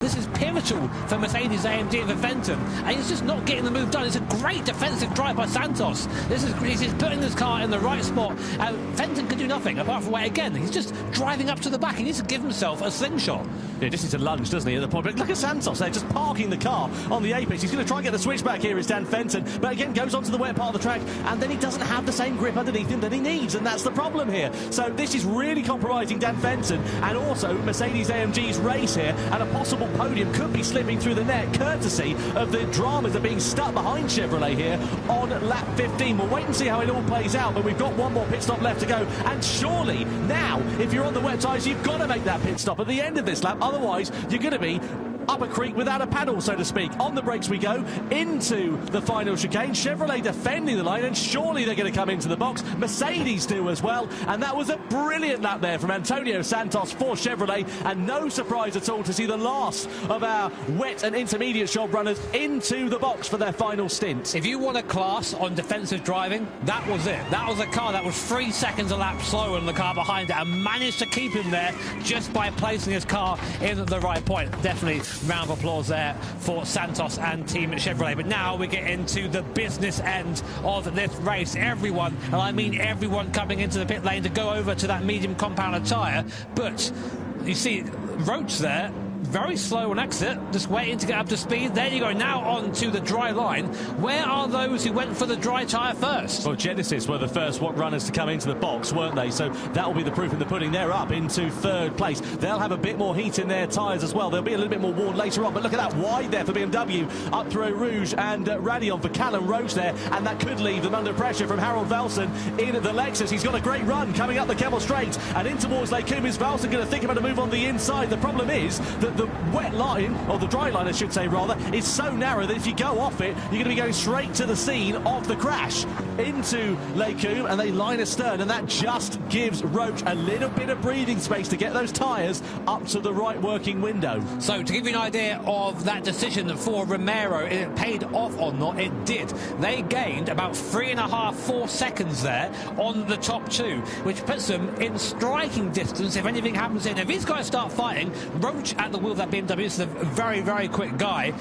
This is pivotal for Mercedes AMG and for Fenton, and he's just not getting the move done. It's a great defensive drive by Santos. He's putting this car in the right spot, and Fenton can do nothing apart from wait again. He's just driving up to the back. He needs to give himself a slingshot. Yeah, just needs to lunge, doesn't he, at the point? But look at Santos there, just parking the car on the apex. He's going to try and get the switchback here, is Dan Fenton, but again goes onto the wet part of the track, and then he doesn't have the same grip underneath him that he needs, and that's the problem here. So this is really compromising Dan Fenton, and also Mercedes AMG's race here, and a possible podium could be slipping through the net, courtesy of the dramas that are being stuck behind Chevrolet here on lap 15. We'll wait and see how it all plays out, but we've got one more pit stop left to go, and surely now, if you're on the wet tyres, you've got to make that pit stop at the end of this lap. Otherwise, you're going to be up a creek without a paddle, so to speak. On the brakes we go into the final chicane. Chevrolet defending the line, and surely they're going to come into the box. Mercedes do as well, and that was a brilliant lap there from Antonio Santos for Chevrolet, and no surprise at all to see the last of our wet and intermediate shop runners into the box for their final stint. If you want a class on defensive driving, that was it. That was a car that was 3 seconds a lap slower than the car behind it, and managed to keep him there just by placing his car in the right point. Definitely round of applause there for Santos and Team Chevrolet. But now we get into the business end of this race. Everyone, and I mean everyone, coming into the pit lane to go over to that medium compound tyre. But you see Roach there, very slow on exit, just waiting to get up to speed. There you go, now on to the dry line. Where are those who went for the dry tyre first? Well, Genesis were the first runners to come into the box, weren't they? So that will be the proof in the pudding. They're up into third place. They'll have a bit more heat in their tyres as well. They'll be a little bit more worn later on. But look at that wide there for BMW, up through Rouge and Radion for Callum Roach there. And that could leave them under pressure from Harold Velsen in the Lexus. He's got a great run coming up the Kemmel Straight and in towards Lake Coombe. Is Velsen going to think about a move on the inside? The problem is that the wet line, or the dry line I should say rather, is so narrow that if you go off it, you're going to be going straight to the scene of the crash into Lake Coombe, and they line astern, and that just gives Roach a little bit of breathing space to get those tyres up to the right working window. So to give you an idea of that decision for Romero, it paid off or not, it did. They gained about 3.5, 4 seconds there on the top two, which puts them in striking distance if anything happens in. If these guys start fighting, Roach at the wheel of that BMW is a very, very quick guy.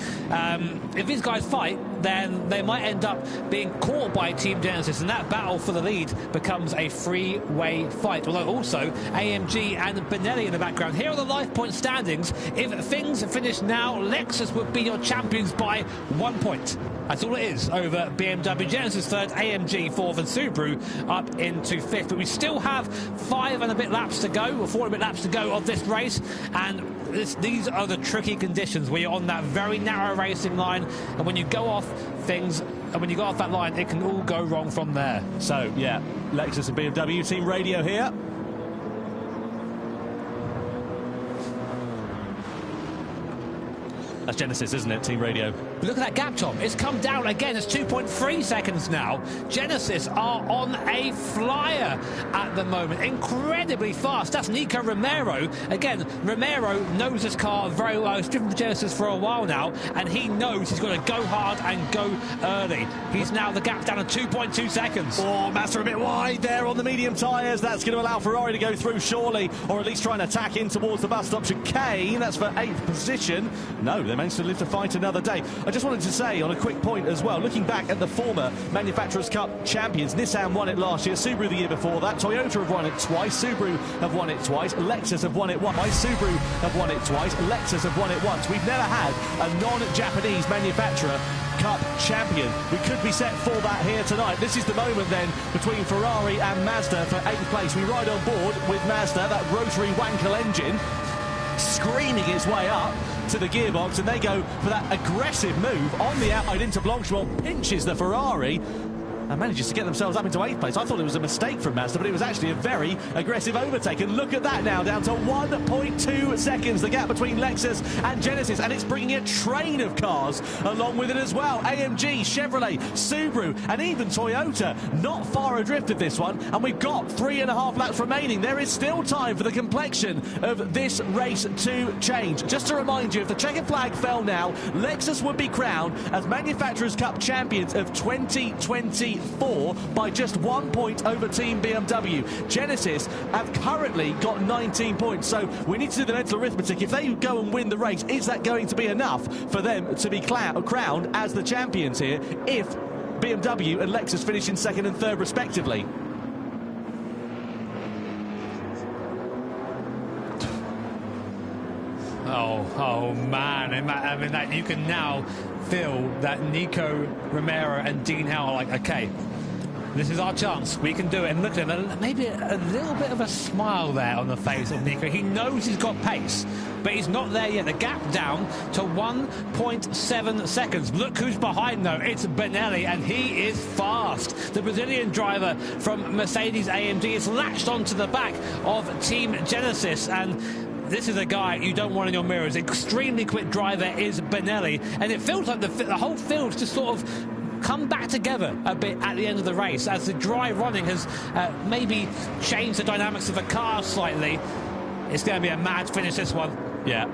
If these guys fight, then they might end up being caught by Team Genesis, and that battle for the lead becomes a three-way fight. Although also AMG and Benelli in the background. Here are the life point standings. If things finish now, Lexus would be your champions by 1 point. That's all it is over BMW. Genesis third, AMG fourth, and Subaru up into fifth. But we still have 5 and a bit laps to go, or 4 and a bit laps to go of this race, and these are the tricky conditions where you're on that very narrow racing line, and when you go off things, and when you go off that line, it can all go wrong from there. So, yeah, Lexus and BMW team radio here. That's Genesis, isn't it, team radio? Look at that gap, Tom. It's come down again. It's 2.3 seconds now. Genesis are on a flyer at the moment. Incredibly fast. That's Nico Romero. Again, Romero knows his car very well. He's driven for Genesis for a while now, and he knows he's got to go hard and go early. He's now the gap down to 2.2 seconds. Oh, Massa a bit wide there on the medium tyres. That's going to allow Ferrari to go through surely, or at least try and attack in towards the bus stop chicane. That's for 8th position. No, they managed to live to fight another day. I just wanted to say on a quick point as well, looking back at the former Manufacturers' Cup champions, Nissan won it last year, Subaru the year before that, Toyota have won it twice, Subaru have won it twice, Lexus have won it once, Subaru have won it twice, Lexus have won it once. We've never had a non-Japanese manufacturer Cup champion. We could be set for that here tonight. This is the moment then between Ferrari and Mazda for 8th place. We ride on board with Mazda, that rotary Wankel engine screaming its way up to the gearbox, and they go for that aggressive move on the outside into Blanchemont, pinches the Ferrari and manages to get themselves up into 8th place. I thought it was a mistake from Mazda, but it was actually a very aggressive overtake. And look at that now, down to 1.2 seconds, the gap between Lexus and Genesis, and it's bringing a train of cars along with it as well. AMG, Chevrolet, Subaru, and even Toyota not far adrift of this one, and we've got 3.5 laps remaining. There is still time for the complexion of this race to change. Just to remind you, if the checkered flag fell now, Lexus would be crowned as Manufacturers' Cup champions of 2024 by just 1 point over Team BMW. Genesis have currently got 19 points, so we need to do the mental arithmetic. If they go and win the race, is that going to be enough for them to be crowned as the champions here if BMW and Lexus finish in 2nd and 3rd respectively? Oh man, I mean, that you can now feel that Nico Romero and Dean Howe are like, okay, this is our chance, we can do it. And look at him, maybe a little bit of a smile there on the face of Nico. He knows he's got pace, but he's not there yet. The gap down to 1.7 seconds. Look who's behind though, it's Benelli, and he is fast. The Brazilian driver from Mercedes AMG is latched onto the back of Team Genesis, and this is a guy you don't want in your mirrors. Extremely quick driver is Benelli, and it feels like the whole field just sort of come back together a bit at the end of the race as the dry running has maybe changed the dynamics of the car slightly. It's going to be a mad finish, this one. Yeah.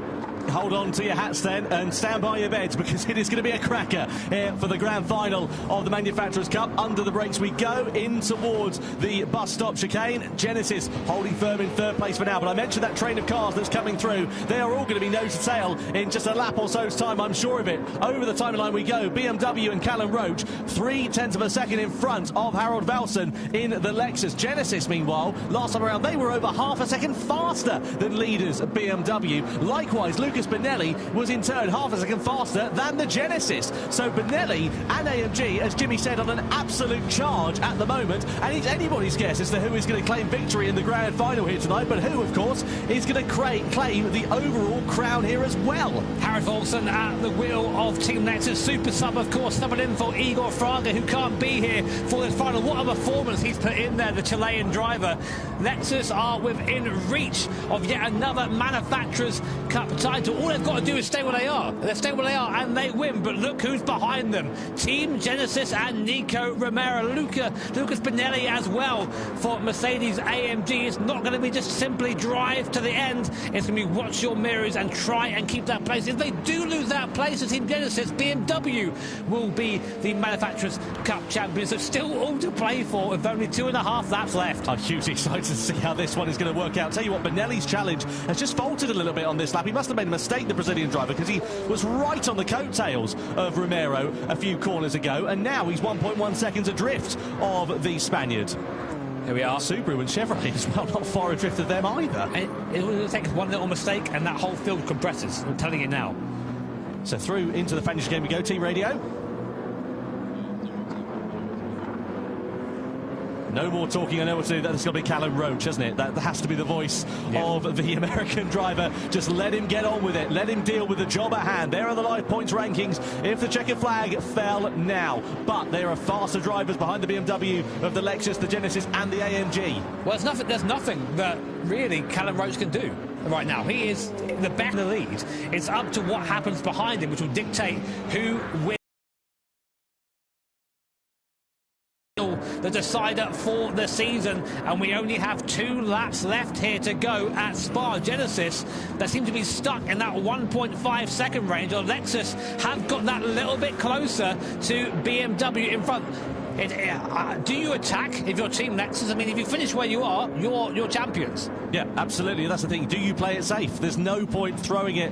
hold on to your hats then and stand by your beds, because it is going to be a cracker here for the grand final of the Manufacturers' Cup. Under the brakes we go, in towards the bus stop chicane. Genesis holding firm in third place for now, but I mentioned that train of cars that's coming through. They are all going to be nose to tail in just a lap or so's time, I'm sure of it. Over the timeline we go. BMW and Callum Roach 0.3 of a second in front of Harold Valson in the Lexus. Genesis, meanwhile, last time around they were over half a second faster than leaders BMW. Likewise, Lucas Benelli was in turn half a second faster than the Genesis. So Benelli and AMG, as Jimmy said, on an absolute charge at the moment, and it's anybody's guess as to who is going to claim victory in the grand final here tonight, but who, of course, is going to claim the overall crown here as well. Harold Valson at the wheel of Team Lexus. Super sub, of course, subbing in for Igor Fraga, who can't be here for this final. What a performance he's put in there, the Chilean driver. Lexus are within reach of yet another Manufacturers' Cup title. All they've got to do is stay where they are. They stay where they are and they win. But look who's behind them. Team Genesis and Nico Romero. Lucas Benelli as well for Mercedes AMG. It's not going to be just simply drive to the end. It's going to be watch your mirrors and try and keep that place. If they do lose that place to Team Genesis, BMW will be the Manufacturers' Cup champions. So still all to play for with only 2.5 laps left. I'm hugely excited to see how this one is going to work out. Tell you what, Benelli's challenge has just faltered a little bit on this lap. He must have made a mistake, the Brazilian driver, because he was right on the coattails of Romero a few corners ago, and now he's 1.1 seconds adrift of the Spaniard. Here we are. Subaru and Chevrolet as well, not far adrift of them either. It will take one little mistake and that whole field compresses. I'm telling you now. So through into the finish game we go, Team Radio. No more talking, I know what to do. That's got to be Callum Roach, hasn't it? That has to be the voice of the American driver. Just let him get on with it. Let him deal with the job at hand. There are the live points rankings if the checkered flag fell now. But there are faster drivers behind the BMW of the Lexus, the Genesis and the AMG. Well, there's nothing that really Callum Roach can do right now. He is the best in the lead. It's up to what happens behind him, which will dictate who wins the decider for the season, and we only have 2 laps left here to go at Spa. Genesis, they seem to be stuck in that 1.5 second range, or Lexus have got that little bit closer to BMW in front. Do you attack if you're Team Lexus? I mean, if you finish where you are, you're champions. Yeah, absolutely. That's the thing. Do you play it safe? There's no point throwing it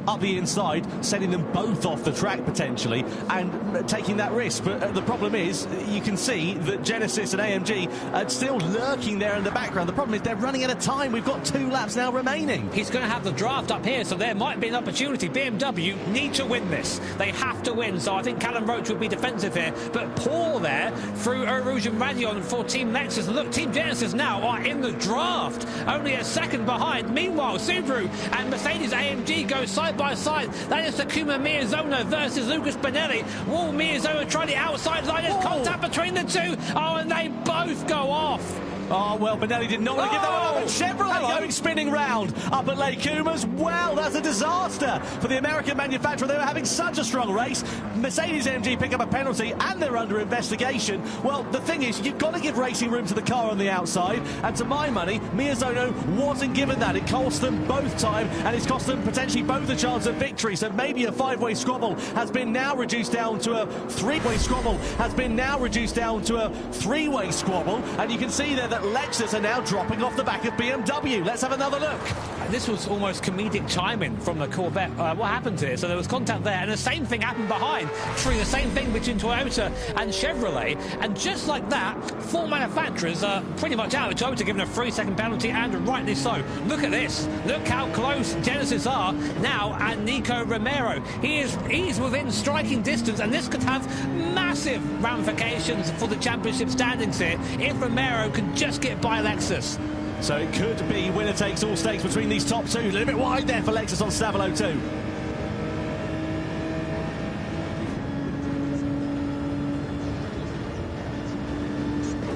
up the inside, sending them both off the track potentially and taking that risk. But the problem is, you can see that Genesis and AMG are still lurking there in the background. The problem is they're running out of time. We've got 2 laps now remaining. He's going to have the draft up here, so there might be an opportunity. BMW need to win this. They have to win, so I think Callum Roach will be defensive here. But Paul there through Eau Rouge and Radion for Team Lexus. And look, Team Genesis now are in the draft, only a second behind. Meanwhile, Subaru and Mercedes AMG go side by side. That is Takuma Miyazono versus Lucas Benelli. Will Miyazono try the outside line? There's contact between the two. Oh, and they both go off. Oh, well, Benelli did not want to give that one up. And Chevrolet going spinning round up at Lake Comas. Well, that's a disaster for the American manufacturer. They were having such a strong race. Mercedes AMG pick up a penalty and they're under investigation. Well, the thing is, you've got to give racing room to the car on the outside. And to my money, Miyazono wasn't given that. It cost them both time and it's cost them potentially both a chance of victory. So maybe a 5-way squabble has been now reduced down to a 3-way squabble, has been now reduced down to a 3-way squabble. And you can see there that Lexus are now dropping off the back of BMW. Let's have another look. This was almost comedic timing from the Corvette. What happened here? So there was contact there, and the same thing happened behind. True, the same thing between Toyota and Chevrolet. And just like that, 4 manufacturers are pretty much out. Toyota given a 3-second penalty, and rightly so. Look at this. Look how close Genesis are now and Nico Romero. He's within striking distance, and this could have massive ramifications for the championship standings here if Romero can just get by Lexus. So it could be winner takes all stakes between these top 2. A little bit wide there for Lexus on Stavolo 2.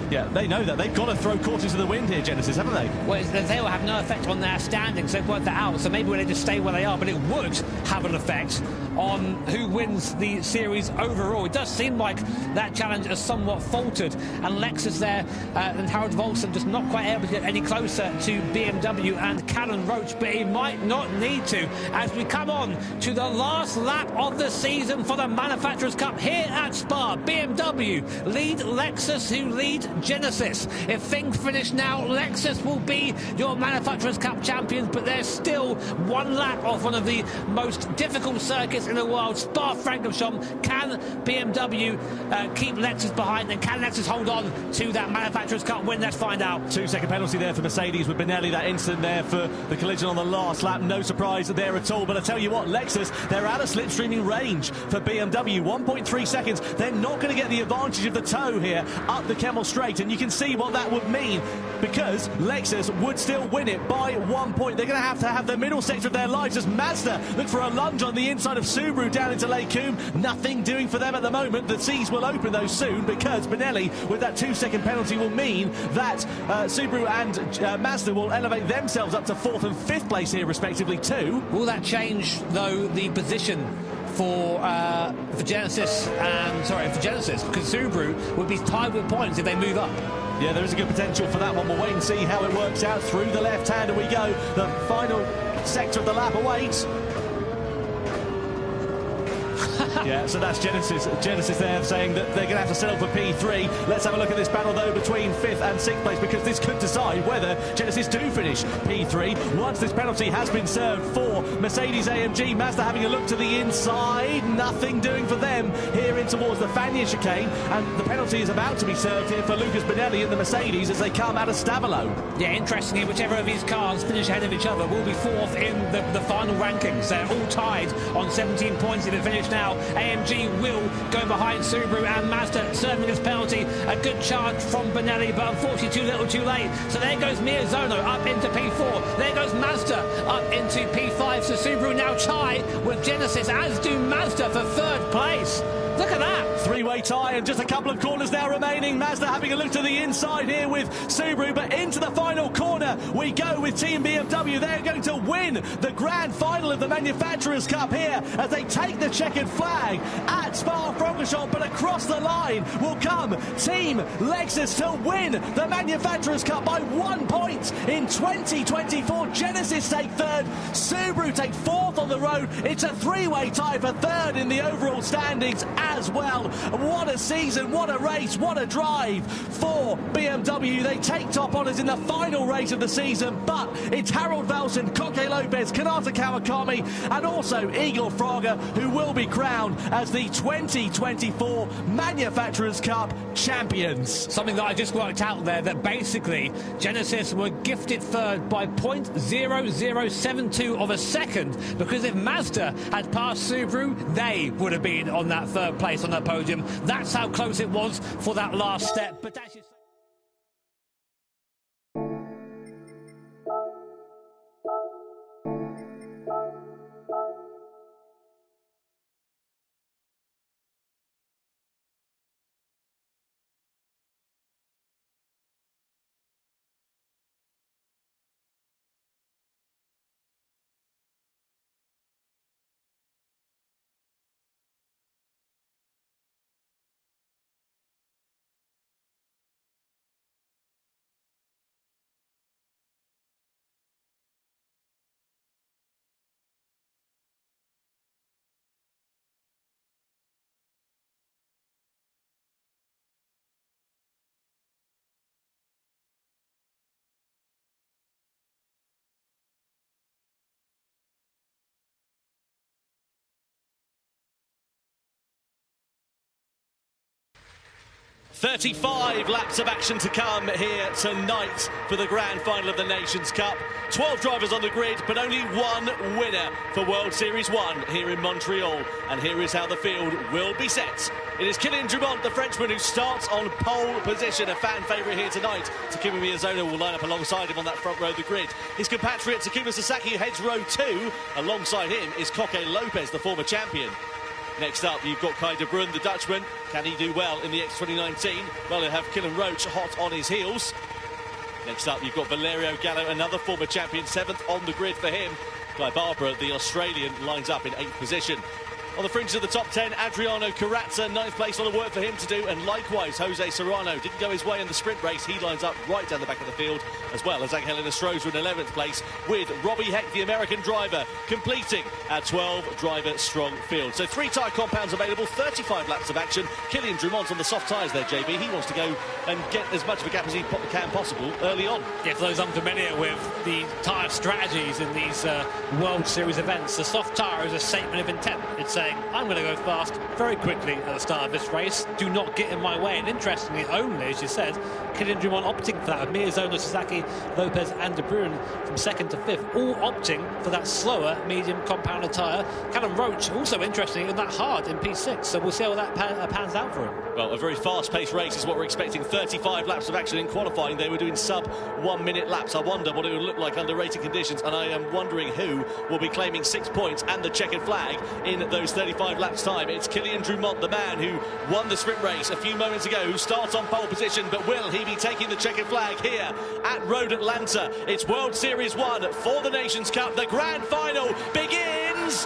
Yeah, they know that. They've got to throw caution to the wind here, Genesis, haven't they? Well, they will have no effect on their standings. They've worked that out, so maybe they just stay where they are, but it would have an effect on who wins the series overall. It does seem like that challenge has somewhat faltered, and Lexus there and Harold Volson just not quite able to get any closer to BMW and Callum Roach, but he might not need to as we come on to the last lap of the season for the Manufacturers' Cup here at Spa. BMW lead Lexus, who lead Genesis. If things finish now, Lexus will be your Manufacturers' Cup champions, but there's still one lap off one of the most difficult circuits in the world, Spa-Francorchamps. Can BMW keep Lexus behind, and can Lexus hold on to that Manufacturers' Cup win? Let's find out. 2-second penalty there for Mercedes with Benelli. That incident there for the collision on the last lap. No surprise there at all. But I tell you what, Lexus, they're out of slipstreaming range for BMW. 1.3 seconds. They're not going to get the advantage of the toe here up the Kemmel Straight. And you can see what that would mean, because Lexus would still win it by 1 point. They're going to have the middle sector of their lives as Mazda look for a lunge on the inside of Subaru down into Lake Coombe. Nothing doing for them at the moment. The seas will open though soon, because Benelli with that 2-second penalty will mean that Subaru and Mazda will elevate themselves up to 4th and 5th place here respectively too. Will that change though the position for Genesis, because Subaru would be tied with points if they move up? Yeah, there is a good potential for that one. We'll wait and see how it works out. Through the left hand and we go. The final sector of the lap awaits. Yeah, so that's Genesis there saying that they're going to have to settle for P3. Let's have a look at this battle, though, between 5th and 6th place, because this could decide whether Genesis do finish P3 once this penalty has been served for Mercedes-AMG. Mazda having a look to the inside. Nothing doing for them here in towards the Fagnes chicane. And the penalty is about to be served here for Lucas Benelli and the Mercedes as they come out of Stavelot. Yeah, interestingly, whichever of these cars finish ahead of each other will be 4th in the final rankings. They're all tied on 17 points if they finish now. AMG will go behind Subaru and Mazda serving this penalty. A good charge from Benelli, but unfortunately too little too late. So there goes Miyazono up into P4. There goes Mazda up into P5. So Subaru now tie with Genesis, as do Mazda for 3rd place. Look at that. Three-way tie and just a couple of corners now remaining. Mazda having a look to the inside here with Subaru, but into the final corner we go with Team BMW. They're going to win the grand final of the Manufacturers' Cup here as they take the checkered flag at Spa-Francorchamps, but across the line will come Team Lexus to win the Manufacturers' Cup by 1 point in 2024. Genesis take 3rd, Subaru take 4th on the road. It's a three-way tie for 3rd in the overall standings as well. What a season, what a race, what a drive for BMW. They take top honours in the final race of the season, but it's Harold Velson, Koke Lopez, Kanata Kawakami and also Igor Fraga who will be crowned as the 2024 Manufacturers' Cup champions. Something that I just worked out there, that basically Genesis were gifted 3rd by 0.0072 of a second, because if Mazda had passed Subaru, they would have been on that 3rd place on that podium. That's how close it was for that last step. But as you say, 35 laps of action to come here tonight for the grand final of the Nations Cup. 12 drivers on the grid, but only one winner for World Series 1 here in Montreal. And here is how the field will be set. It is Kylian Drumont, the Frenchman, who starts on pole position, a fan favourite here tonight. Takuma Miyazono will line up alongside him on that front row of the grid. His compatriot Takuma Sasaki heads row 2. Alongside him is Koke Lopez, the former champion. Next up, you've got Kai de Bruyne, the Dutchman. Can he do well in the X 2019? Well, he'll have Kylian Roach hot on his heels. Next up, you've got Valerio Gallo, another former champion, 7th on the grid for him. Guy Barbara, the Australian, lines up in 8th position. On the fringes of the top 10, Adriano Carrazza, 9th place, a lot of work for him to do, and likewise Jose Serrano didn't go his way in the sprint race. He lines up right down the back of the field, as well as Angel Enestrosa in 11th place, with Robbie Heck, the American driver, completing a 12-driver strong field. So 3 tyre compounds available, 35 laps of action. Kylian Drumont on the soft tyres there, JB. He wants to go and get as much of a gap as he can possible early on. Yeah, for those unfamiliar with the tyre strategies in these World Series events, the soft tyre is a statement of intent. It's saying, I'm going to go fast very quickly at the start of this race. Do not get in my way. And interestingly, only, as you said, Kylian Drumont opting for that, with Miyazono, Sasaki, Lopez and De Bruyne from 2nd to 5th, all opting for that slower medium compounder tyre. Callum Roach, also interesting, in that hard in P6, so we'll see how that pans out for him. Well, a very fast-paced race is what we're expecting. 35 laps of action in qualifying. They were doing sub-1-minute laps. I wonder what it would look like under rating conditions, and I am wondering who will be claiming 6 points and the checkered flag in those 35 laps time. It's Kylian Drumont, the man who won the sprint race a few moments ago, who starts on pole position, but will he be taking the checkered flag here at Road Atlanta? It's World Series 1 for the Nations Cup. The grand final begins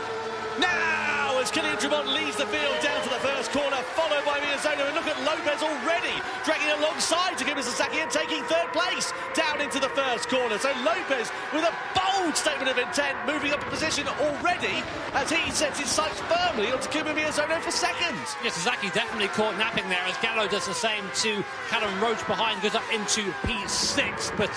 now as Kylian Drumont leads the field down to the first corner, followed by Miyazono. And look at Lopez already dragging alongside Takuma Sasaki and taking 3rd place down into the first corner. So Lopez with a bold statement of intent, moving up a position already as he sets his sights firmly on Takuma Miyazono for 2nd. Yeah, Sasaki definitely caught napping there as Gallo does the same to Callum Roach behind, goes up into P6, but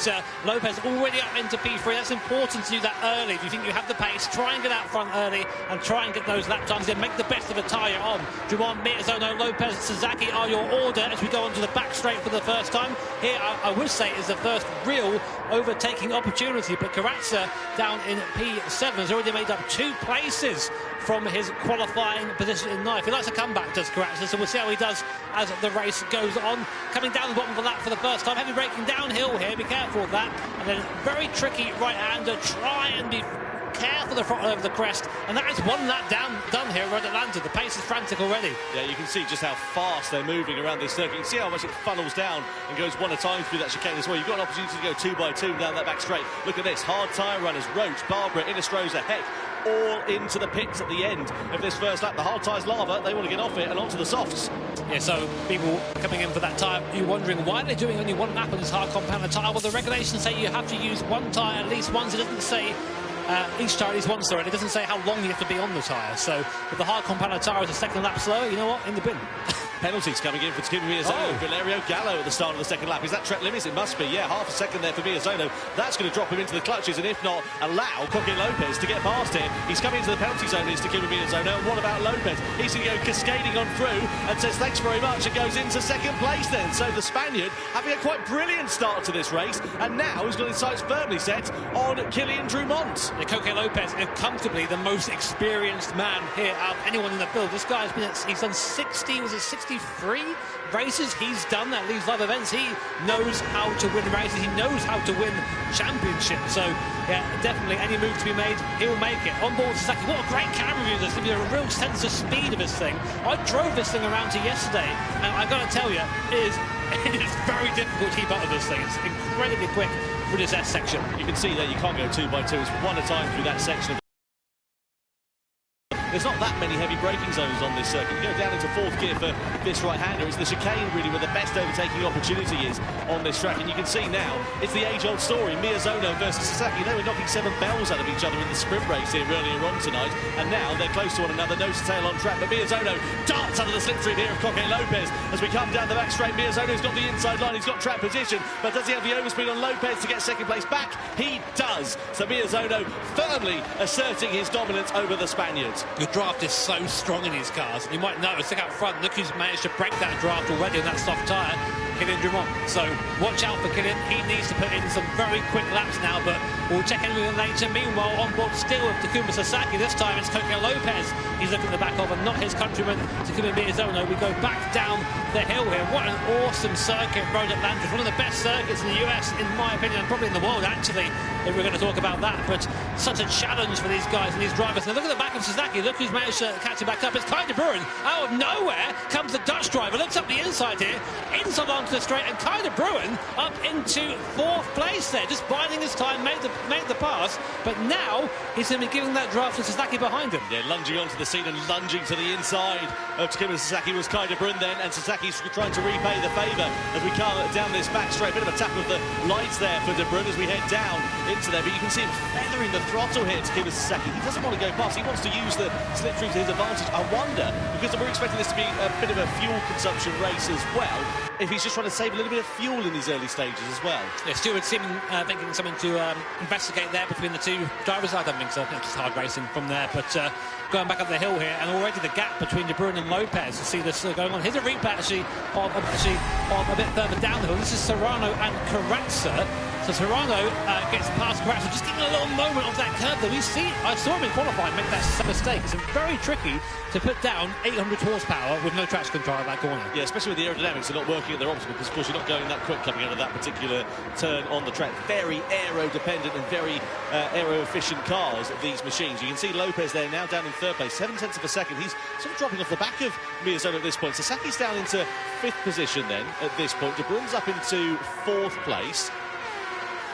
Lopez already up into P3. That's important to do that early. If you think you have the pace, try and get out front early and try and get those lap times in, make the best of a tyre on. Drumont, Miyazono, Lopez, Sasaki are your order as we go onto the back straight for the first time. Here, I would say, is the first real overtaking opportunity, but Carrazza down in P7 has already made up 2 places from his qualifying position in 9th. He likes to come back, does Carrazza, so we'll see how he does as the race goes on. Coming down the bottom of the lap for the first time, heavy braking downhill here, be careful of that, and then very tricky right-hander, try and be careful the front over the crest, and that is 1 lap done here at Atlanta. The pace is frantic already. Yeah, you can see just how fast they're moving around this circuit. You can see how much it funnels down and goes 1 at a time through that chicane as well. You've got an opportunity to go 2 by 2 down that back straight. Look at this, hard tyre runners, Roach, Barbara, Enestrosa, Heck, all into the pits at the end of this first lap. The hard tyre's lava, they want to get off it and onto the softs. Yeah, so people coming in for that tyre, you're wondering why they're doing only 1 lap on this hard compounder tyre. Well, the regulations say you have to use 1 tyre at least once. It doesn't say each tyre is once, and it doesn't say how long you have to be on the tyre. So if the hard compounder tyre is a 2nd lap slower, you know what, in the bin. Penalties coming in for Takuma Miyazono. Valerio Gallo at the start of the 2nd lap. Is that track limits? It must be. Yeah, half a second there for Miyazono. That's going to drop him into the clutches, and if not, allow Coque Lopez to get past him. He's coming into the penalty zone, is Takuma Miyazono. And what about Lopez? He's going to go cascading on through and says thanks very much and goes into 2nd place then. So the Spaniard having a quite brilliant start to this race, and now he's got his sights firmly set on Kylian Drumont. Yeah, Coque Lopez is comfortably the most experienced man here out of anyone in the field. This guy's he's done 60, was it 63 races he's done at these live events. He knows how to win races. He knows how to win championships. So, yeah, definitely any move to be made, he'll make it. On board Sasaki, what a great camera view. There's going to be a real sense of speed of this thing. I drove this thing around here yesterday, and I've got to tell you, it is very difficult to keep up with this thing. It's incredibly quick for this S section. You can see that you can't go 2 by 2. It's 1 at a time through that section. There's not that many heavy braking zones on this circuit. You go down into 4th gear for this right-hander. It's the chicane, really, where the best overtaking opportunity is on this track. And you can see now, it's the age-old story. Miyazono versus Sasaki. They were knocking 7 bells out of each other in the sprint race here earlier on tonight. And now they're close to one another, nose to tail on track. But Miyazono darts under the slipstream here of Coque Lopez. As we come down the back straight, Miyazono's got the inside line. He's got track position. But does he have the overspeed on Lopez to get 2nd place back? He does. So Miyazono firmly asserting his dominance over the Spaniards. The draft is so strong in these cars. You might notice, look out front, look who's managed to break that draft already on that soft tyre, Kylian Drumont. So watch out for Kylian. He needs to put in some very quick laps now, but we'll check in with him later. Meanwhile, on board still with Takuma Sasaki. This time it's Coque Lopez he's looking at the back of, and not his countryman Takuma Miyazono. We go back down the hill here. What an awesome circuit, Road Atlanta. One of the best circuits in the US, in my opinion, and probably in the world, actually. if we're going to talk about that. But such a challenge for these guys and these drivers. Now look at the back of Sasaki. Look who's managed to catch him back up. It's Kai de Bruin. Out of nowhere comes the Dutch driver. Looks up the inside here, inside onto the straight, and Kai de Bruin up into 4th place there, just biding his time, made the pass. But now he's going to be giving that draft to Sasaki behind him. Yeah, lunging onto the scene and lunging to the inside of Takuma Sasaki was Kai de Bruin then, and Sasaki's trying to repay the favour as we come down this back straight. Bit of a tap of the lights there for de Bruin as we head down into there, but you can see him feathering the throttle here, Takuma Sasaki. He doesn't want to go past, he wants to use the slipstream to his advantage. I wonder, because we're expecting this to be a bit of a fuel consumption race as well, if he's just trying to save a little bit of fuel in these early stages as well. Yeah, Stewart seeming thinking something to investigate there between the two drivers. I don't think so. It's just hard racing from there. But going back up the hill here, and already the gap between de Bruin and Lopez. You see this going on. Here's a replay actually of a bit further down the hill. This is Serrano and Carrazza. So Serrano gets past Carrazza, just giving a little moment of that curve that I saw him in qualifying make that mistake. It's very tricky to put down 800 horsepower with no traction control at that corner. Yeah, especially with the aerodynamics are not working at their optimal, because of course you're not going that quick coming out of that particular turn on the track. Very aero dependent and very aero efficient cars, these machines. You can see Lopez there now down in 3rd place, 7/10 of a second. He's sort of dropping off the back of Miyazono at this point. Sasaki's down into 5th position then at this point. De Bruin's up into 4th place.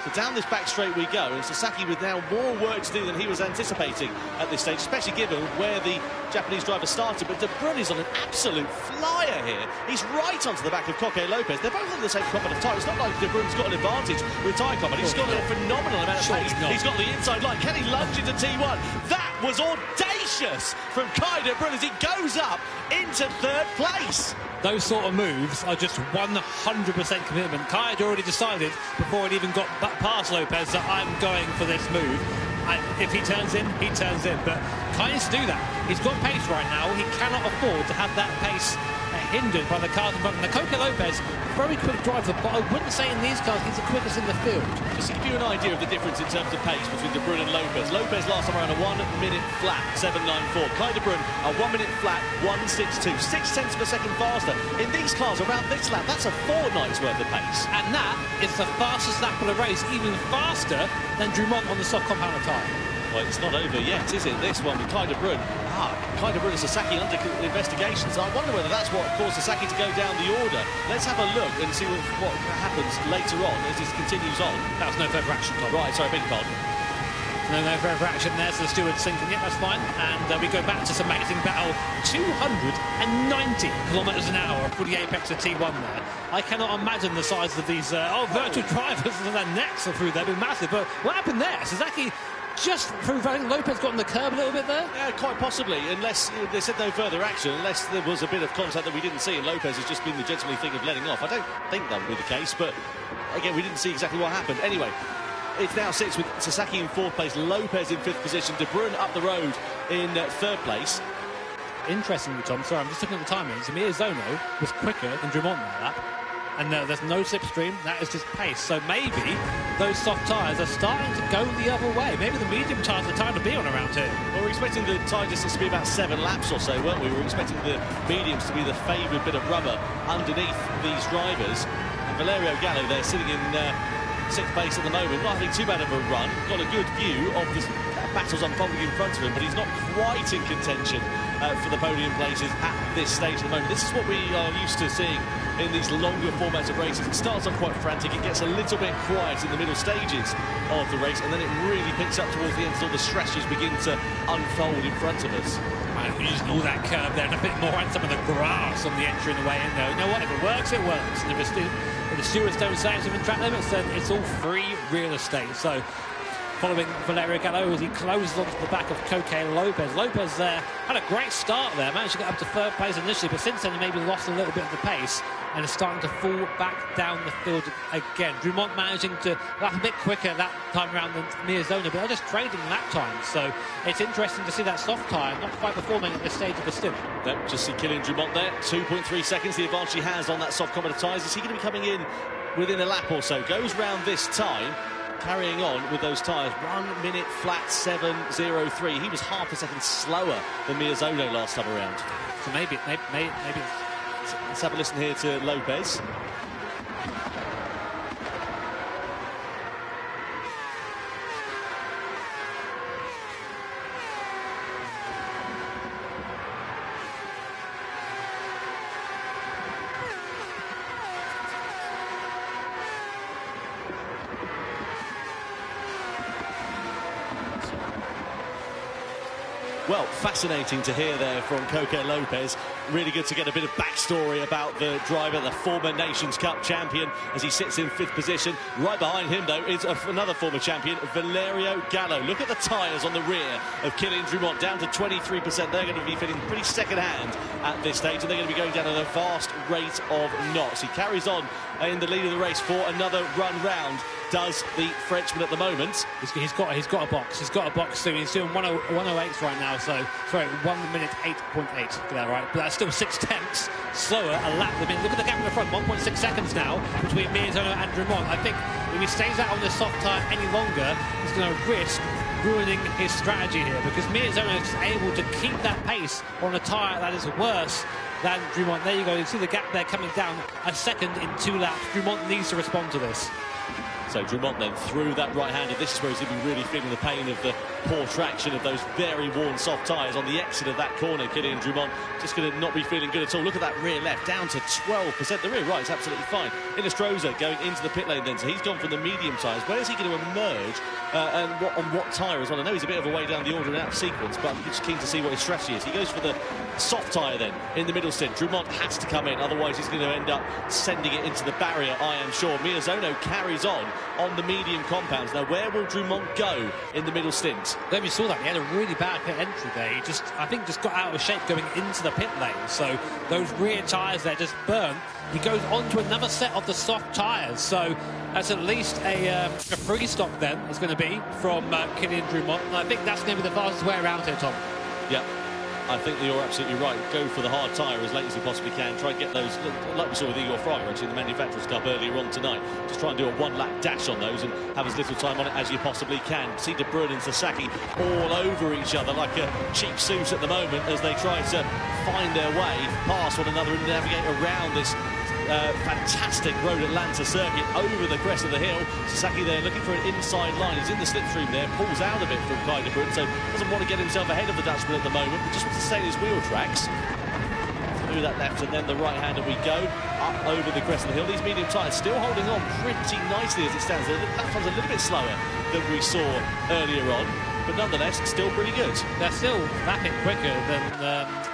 So down this back straight we go, and Sasaki with now more work to do than he was anticipating at this stage, especially given where the Japanese driver started. But de Bruin is on an absolute flyer here. He's right onto the back of Koke Lopez. They're both on the same competent tyre. It's not like de Bruin's got an advantage with tyre comfort. He's got a phenomenal amount of pace. He's got the inside line. Can he lunge into T1? That was audacious from Kai de Bruin as he goes up into 3rd place. Those sort of moves are just 100% commitment. Kai had already decided before it even got past Lopez that I'm going for this move. If he turns in, he turns in. But Kai needs to do that. He's got pace right now. He cannot afford to have that pace hindered by the cars in front. Now, Koke Lopez, very quick driver, but I wouldn't say in these cars he's the quickest in the field. Just to give you an idea of the difference in terms of pace between de Bruin and Lopez. Lopez last time around a 1 minute flat, 7.94. Kai de Bruin a 1 minute flat, 1.62. 6/10 of a second faster. In these cars around this lap, that's a fortnight's worth of pace. And that is the fastest lap of the race, even faster than Dumont on the soft compound tyre. Well, it's not over yet, is it? This one with Kai de Bruin. Kai de Bruin and Sasaki under investigation. So I wonder whether that's what caused Sasaki to go down the order. Let's have a look and see what happens later on as this continues on. That was no further action, Tom. Right, sorry, beg your pardon. No further action there, so the steward's thinking, yeah, that's fine. And we go back to this amazing battle. 290 kilometres an hour for the apex of T1 there. I cannot imagine the size of these virtual drivers and their necks are through there. They're massive. But what happened there? Sasaki just proved, I think Lopez got on the curb a little bit there. Yeah, quite possibly, unless they said no further action, unless there was a bit of contact that we didn't see, and Lopez has just been the gentlemanly thing of letting off. I don't think that would be the case, but again, we didn't see exactly what happened. Anyway, it now sits with Sasaki in 4th place, Lopez in 5th position, de Bruin up the road in 3rd place. Interestingly, Tom, sorry, I'm just looking at the timings. Miyazono was quicker than Dumont on that. And there's no slipstream, that is just pace. So maybe those soft tyres are starting to go the other way. Maybe the medium tyres are time to be on around here. Well, we're expecting the tyre distance to be about 7 laps or so, weren't we? We were expecting the mediums to be the favoured bit of rubber underneath these drivers. And Valerio Gallo there sitting in 6th place at the moment, not having too bad of a run. Got a good view of the battles unfolding in front of him, but he's not quite in contention for the podium places at this stage at the moment. This is what we are used to seeing in these longer formats of races. It starts off quite frantic, it gets a little bit quiet in the middle stages of the race, and then it really picks up towards the end until the stretches begin to unfold in front of us. We're using all that curve there and a bit more and some of the grass on the entry and the way in there. You know what, if it works, it works. And if the stewards don't say it's within track limits, then it's all free real estate. So following Valerio Gallo as he closes onto the back of Koke Lopez. Lopez there had a great start there, managed to get up to 3rd place initially, but since then he maybe lost a little bit of the pace and is starting to fall back down the field again. Dumont managing to lap a bit quicker that time around than Miyazono, but they're just trading lap time. So it's interesting to see that soft tyre not quite performing at this stage of the stint. Nope, just see Kylian Dumont there, 2.3 seconds the advantage he has on that soft compound tyres. Is he going to be coming in within a lap or so? Goes round this time, carrying on with those tyres. 1 minute flat 7.03. He was half a second slower than Miyazono last time around. So maybe. Let's have a listen here to Lopez. Well, fascinating to hear there from Coque Lopez. Really good to get a bit of backstory about the driver, the former Nations Cup champion, as he sits in 5th position. Right behind him, though, is another former champion, Valerio Gallo. Look at the tyres on the rear of Kylian Drumont, down to 23%. They're going to be feeling pretty second-hand at this stage, and they're going to be going down at a fast rate of knots. He carries on in the lead of the race for another run round, does the Frenchman at the moment. He's got a box. He's got a box soon. He's doing 108 right now. So, sorry, 1 minute 8.8. Get that right. But that's still 6/10 slower a lap than him. Look at the gap in the front. 1.6 seconds now between Miyazono and Drumont. I think if he stays out on this soft tyre any longer, he's going to risk ruining his strategy here, because Miyazono is able to keep that pace on a tyre that is worse than Drumont. There you go. You see the gap there coming down a second in 2 laps. Drumont needs to respond to this. So Drumont then through that right-hander. This is where he's going to be really feeling the pain of the poor traction of those very worn soft tyres on the exit of that corner. Kylian Drumont just going to not be feeling good at all. Look at that rear left, down to 12%. The rear right is absolutely fine. Inestrosa going into the pit lane then, so he's gone from the medium tyres. Where is he going to emerge and on what tyre as well? I know he's a bit of a way down the order and out sequence, but I'm just keen to see what his strategy is. He goes for the soft tyre then in the middle stint. Drumont has to come in, otherwise he's going to end up sending it into the barrier, I am sure. Miyazono carries on the medium compounds. Now, where will Drumont go in the middle stint? There we saw that. He had a really bad pit entry there. He just, I think, just got out of shape going into the pit lane. So those rear tyres there just burnt. He goes on to another set of the soft tyres. So that's at least a free stop then, is going to be from Kylian Drumont. And I think that's going to be the fastest way around here, Tom. Yeah. I think that you're absolutely right. Go for the hard tyre as late as you possibly can. Try and get those, like we saw with Igor Fraga actually in the Manufacturers' Cup earlier on tonight. Just try and do a 1-lap dash on those and have as little time on it as you possibly can. See De Bruyne and Sasaki all over each other like a cheap suit at the moment as they try to find their way past one another and navigate around this fantastic Road Atlanta circuit over the crest of the hill. Sasaki there looking for an inside line. He's in the slipstream there, pulls out a bit from Kai De Bruyne, so doesn't want to get himself ahead of the Dutchman at the moment, but just wants to stay in his wheel tracks. Through that left and then the right hander we go, up over the crest of the hill. These medium tyres still holding on pretty nicely as it stands. That one's a little bit slower than we saw earlier on, but nonetheless still pretty good. They're still lapping quicker than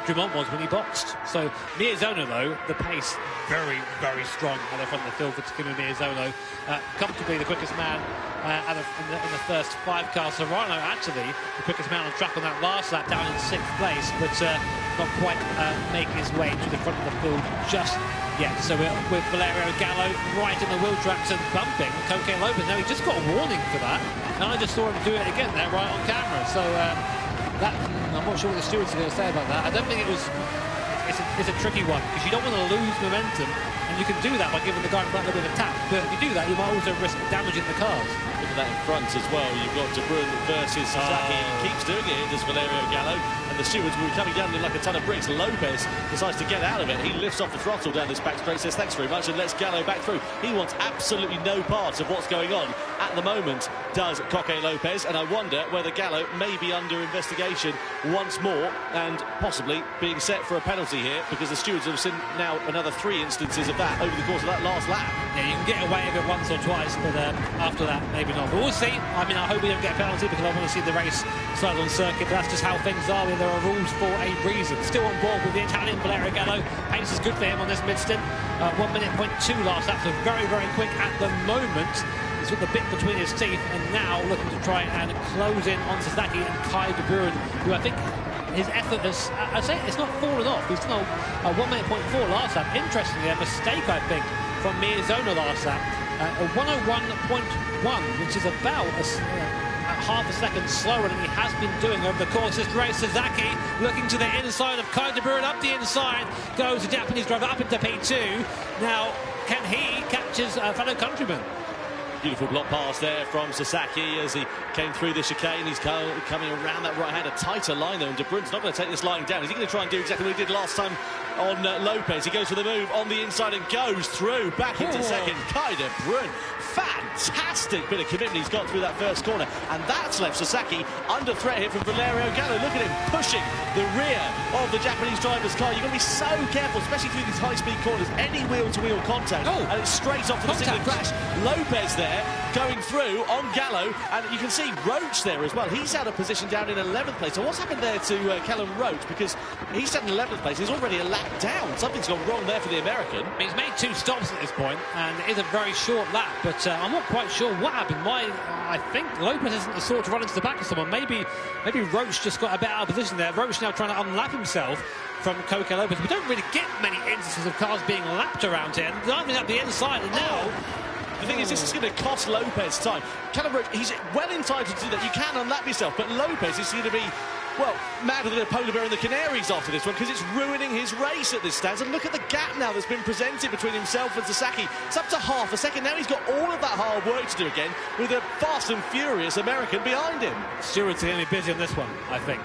Drumont was when he boxed. So Miyazono, though, the pace very, very strong at the front of the field for Takuma Miyazono. Comfortably the quickest man in the first 5 cars. Serrano actually the quickest man on track on that last lap, down in 6th place, but not quite making his way to the front of the field just yet. So we're with Valerio Gallo right in the wheel tracks and bumping Coque Lopez. Now he just got a warning for that, and I just saw him do it again there right on camera. So that, I'm not sure what the stewards are going to say about that. I don't think it was. It's a tricky one because you don't want to lose momentum, and you can do that by giving the guy in front a little bit of a tap. But if you do that, you might also risk damaging the cars. Look at that in front as well. You've got De Bruyne versus Sasaki. He keeps doing it, does Valerio Gallo. And the stewards will be coming down like a ton of bricks. Lopez decides to get out of it. He lifts off the throttle down this back straight, says thanks very much, and lets Gallo back through. He wants absolutely no part of what's going on at the moment, does Coque Lopez. And I wonder whether Gallo may be under investigation once more and possibly being set for a penalty here, because the stewards have seen now another 3 instances of that over the course of that last lap. Yeah, you can get away with it once or twice, but after that, maybe not. But we'll see. I mean, I hope we don't get a penalty because I want to see the race start on circuit. But that's just how things are. There are rules for a reason. Still on board with the Italian Valerio Gallo. Pace is good for him on this mid-stint. 1 minute 0.2 last lap, so very, very quick at the moment. He's got the bit between his teeth and now looking to try and close in on Sasaki and Kai De Bruyne, who I think his effort has, I'd say it's not fallen off. He's done a 1 minute 0.4 last lap. Interestingly, a mistake, I think, from Miyazono last lap. A 101.1, which is about half a second slower than he has been doing over the course of this race. Sasaki looking to the inside of Kai De Bruyne, up the inside goes the Japanese driver up into P2. Now, can he catch his fellow countryman? Beautiful block pass there from Sasaki as he came through the chicane. He's coming around that right hand, a tighter line though, and De Bruyne's not going to take this line down. Is he going to try and do exactly what he did last time on Lopez? He goes for the move on the inside and goes through, back into second. Kai De Bruyne, fantastic bit of commitment he's got through that first corner, and that's left Sasaki under threat here from Valerio Gallo. Look at him pushing the rear of the Japanese driver's car. You've got to be so careful, especially through these high-speed corners. Any wheel-to-wheel contact, and it's straight off for the single crash. Lopez there there, going through on Gallo, and you can see Roach there as well. He's out of position down in 11th place. So what's happened there to Callum Roach? Because he's down in 11th place. He's already a lap down. Something's gone wrong there for the American. He's made 2 stops at this point, and it is a very short lap, but I'm not quite sure what happened. I think Lopez isn't the sort to run into the back of someone. Maybe Roach just got a bit out of position there. Roach now trying to unlap himself from Coca Lopez. We don't really get many instances of cars being lapped around here, and driving up the inside, and now... The thing is, this is going to cost Lopez time. Callum Roach, he's well entitled to do that. You can unlap yourself, but Lopez is going to be, well, madder than a polar bear in the Canaries after this one, because it's ruining his race at this stage. And look at the gap now that's been presented between himself and Sasaki. It's up to half a second. Now he's got all of that hard work to do again, with a fast and furious American behind him. Stewards are going to be busy on this one, I think.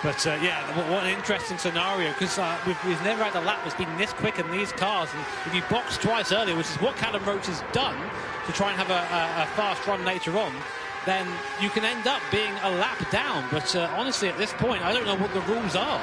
But yeah, what an interesting scenario, because we've never had a lap that's been this quick in these cars. And if you box twice earlier, which is what Callum Roach has done to try and have a fast run later on, then you can end up being a lap down. But honestly, at this point, I don't know what the rules are.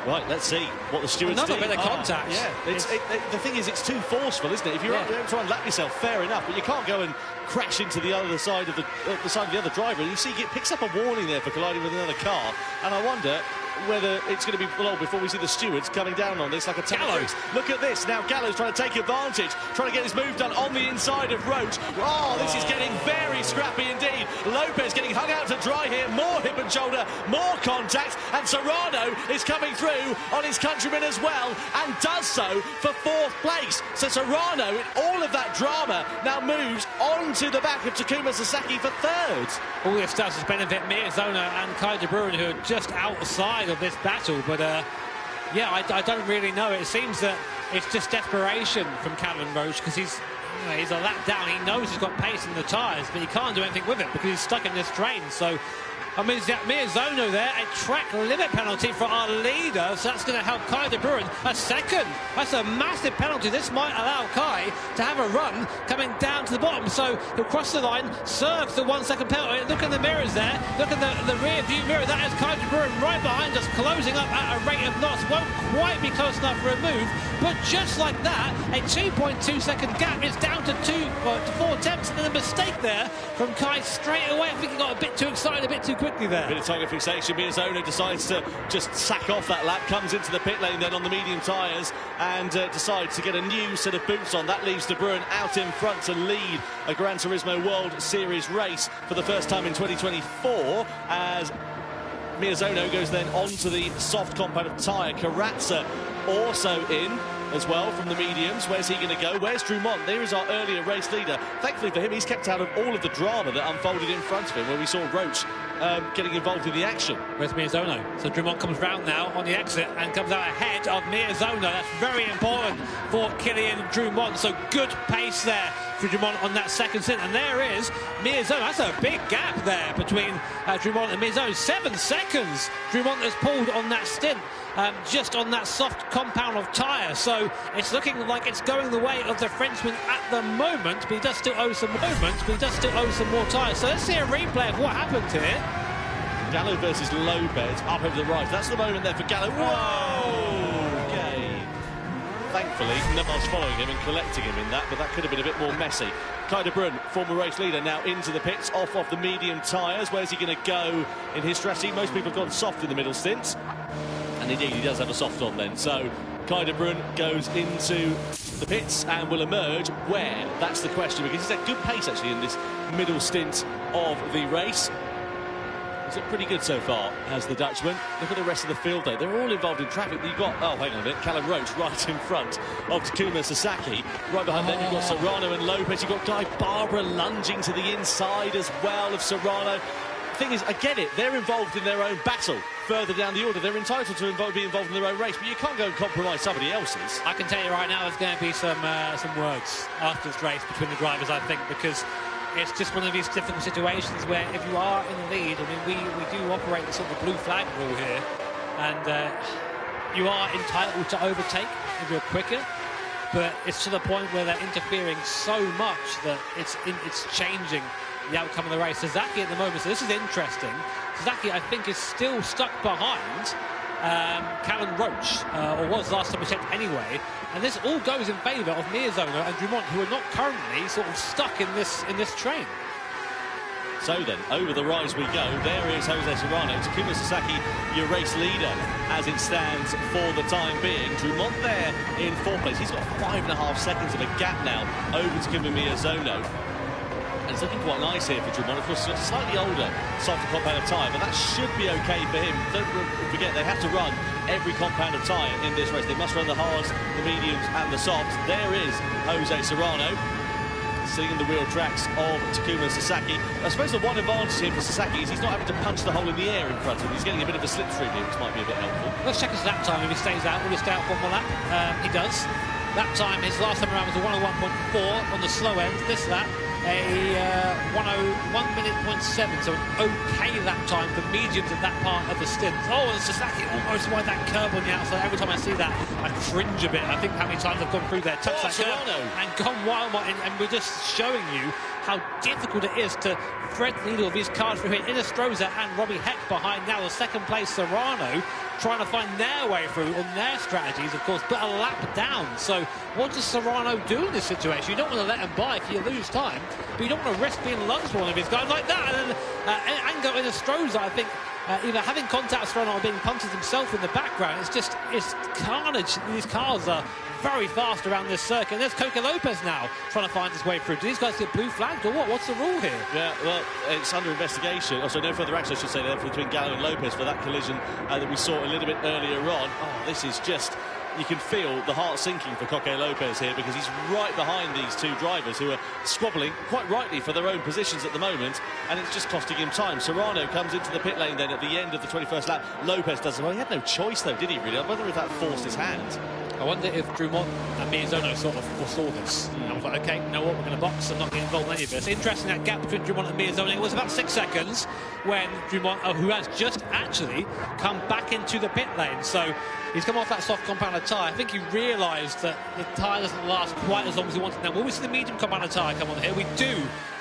Right, let's see what the stewards do. Another bit of contact. Yeah, the thing is, it's too forceful, isn't it? If you're able to unlap yourself, fair enough, but you can't go and crash into the other side of the side of the other driver. And you see, it picks up a warning there for colliding with another car, and I wonder whether it's going to be long before we see the stewards coming down on this like a Gallo. Look at this. Now Gallo's trying to take advantage, trying to get his move done on the inside of Roach. Oh, this is getting very scrappy indeed. Lopez getting hung out to dry here. More hip and shoulder, more contact, and Serrano is coming through on his countryman as well, and does so for 4th place. So Serrano, in all of that drama, now moves onto the back of Takuma Sasaki for 3rd. All this does is benefit Miyazono and Kai de Bruin, who are just outside of this battle. But yeah, I don't really know. It seems that it's just desperation from Callum Roach, because he's a lap down. He knows he's got pace in the tyres, but he can't do anything with it because he's stuck in this train. So I mean, Miyazono there, a track limit penalty for our leader, so that's going to help Kai de Bruin a second. That's a massive penalty. This might allow Kai to have a run coming down to the bottom, so he'll cross the line, serves the 1 second penalty. Look at the mirrors there, look at the rear view mirror. That is Kai de Bruin right behind us, closing up at a rate of knots. Won't quite be close enough for a move, but just like that, a 2.2 second gap is down to 4 tenths, and a mistake there from Kai straight away. I think he got a bit too excited, a bit too quickly there. Bit of target fixation. Miyazono decides to just sack off that lap, comes into the pit lane then on the medium tyres, and decides to get a new set of boots on. That leaves De Bruin out in front to lead a Gran Turismo World Series race for the first time in 2024, as Miyazono goes then onto the soft compound of tyre. Karatza also in as well from the mediums. Where's he going to go? Where's Drumont? There is our earlier race leader. Thankfully for him, he's kept out of all of the drama that unfolded in front of him, where we saw Roach getting involved in the action. Where's Miyazono? So Drumont comes round now on the exit and comes out ahead of Miyazono. That's very important for Kilian Drumont. So good pace there for Drumont on that second stint. And there is Miyazono. That's a big gap there between Drumont and Miyazono. 7 seconds Drumont has pulled on that stint. Just on that soft compound of tyre. So it's looking like it's going the way of the Frenchman at the moment, but he does still owe some more tyre. So let's see a replay of what happened here. Gallo versus Lopez up over the right. That's the moment there for Gallo. Whoa! Okay. Thankfully, Namar's following him and collecting him in that, but that could have been a bit more messy. Kai de Bruin, former race leader, now into the pits, off the medium tyres. Where's he going to go in his strategy? Most people have gone soft in the middle stint. And indeed, he does have a soft on then. So Kai de Bruin goes into the pits and will emerge where? That's the question, because he's at good pace actually in this middle stint of the race. He's looked pretty good so far, has the Dutchman. Look at the rest of the field though. They're all involved in traffic. You've got, oh, hang on a minute, Callum Roach right in front of Takuma Sasaki. Right behind them, you've got Serrano and Lopez. You've got Guy Barbara lunging to the inside as well of Serrano. The thing is, I get it, they're involved in their own battle further down the order. They're entitled to be involved in their own race, but you can't go and compromise somebody else's. I can tell you right now, there's going to be some words after this race between the drivers, I think, because it's just one of these difficult situations where if you are in the lead, I mean, we do operate the sort of blue flag rule here, and you are entitled to overtake if you're quicker, but it's to the point where they're interfering so much that it's changing the outcome of the race. Sasaki at the moment, so this is interesting. Sasaki, I think, is still stuck behind Callum Roach, or was last time we checked anyway. And this all goes in favour of Miyazono and Dumont, who are not currently sort of stuck in this train. So then, over the rise we go. There is Jose Serrano. Takuma Sasaki, your race leader, as it stands for the time being. Dumont there in 4th place. He's got 5.5 seconds of a gap now over Takuma Miyazono. And it's looking quite nice here for Dumont. Of course, he's got a slightly older, softer compound of tyre, but that should be okay for him. Don't forget, they have to run every compound of tyre in this race. They must run the hards, the mediums, and the softs. There is Jose Serrano, sitting in the wheel tracks of Takuma Sasaki. I suppose the one advantage here for Sasaki is he's not having to punch the hole in the air in front of him. He's getting a bit of a slipstream here, which might be a bit helpful. Let's check his lap time if he stays out. Will he stay out one more lap? He does. Lap time, his last time around was a 1:01.4 on the slow end. This lap, a 1:01.7, so an okay lap time for mediums at that part of the stint. Oh, and Sasaki almost wide that curb on the outside. Every time I see that, I cringe a bit. I think how many times I've gone through there, touched that curb and gone wild, and we're just showing you how difficult it is to thread the needle of these cars through here. Inestrosa and Robbie Heck behind now. The second place Serrano trying to find their way through on their strategies, of course, but a lap down. So what does Serrano do in this situation? You don't want to let him by if you lose time, but you don't want to risk being lunged for one of his guys like that. And then Ango Inestrosa, I think, either having contact with Serrano or being punted himself in the background. It's carnage. These cars are very fast around this circuit. And there's Coque Lopez now trying to find his way through. Do these guys get blue flagged or what? What's the rule here? Yeah, well, it's under investigation. Oh, so no further action, I should say, there between Gallo and Lopez for that collision that we saw a little bit earlier on. Oh, this is just... You can feel the heart sinking for Coque Lopez here because he's right behind these two drivers who are squabbling, quite rightly, for their own positions at the moment, and it's just costing him time. Serrano comes into the pit lane then at the end of the 21st lap. Lopez does well. He had no choice, though, did he, really? I wonder if that forced his hand. I wonder if Dumont and Miyazono sort of foresaw this. And I was like, OK, you know what, we're going to box and not get involved in any of this. Interesting, that gap between Dumont and Miyazono. It was about 6 seconds when Dumont, who has just actually come back into the pit lane. So he's come off that soft compounded tyre. I think he realised that the tyre doesn't last quite as long as he wanted. Now, will we see the medium compounded tyre come on here? We do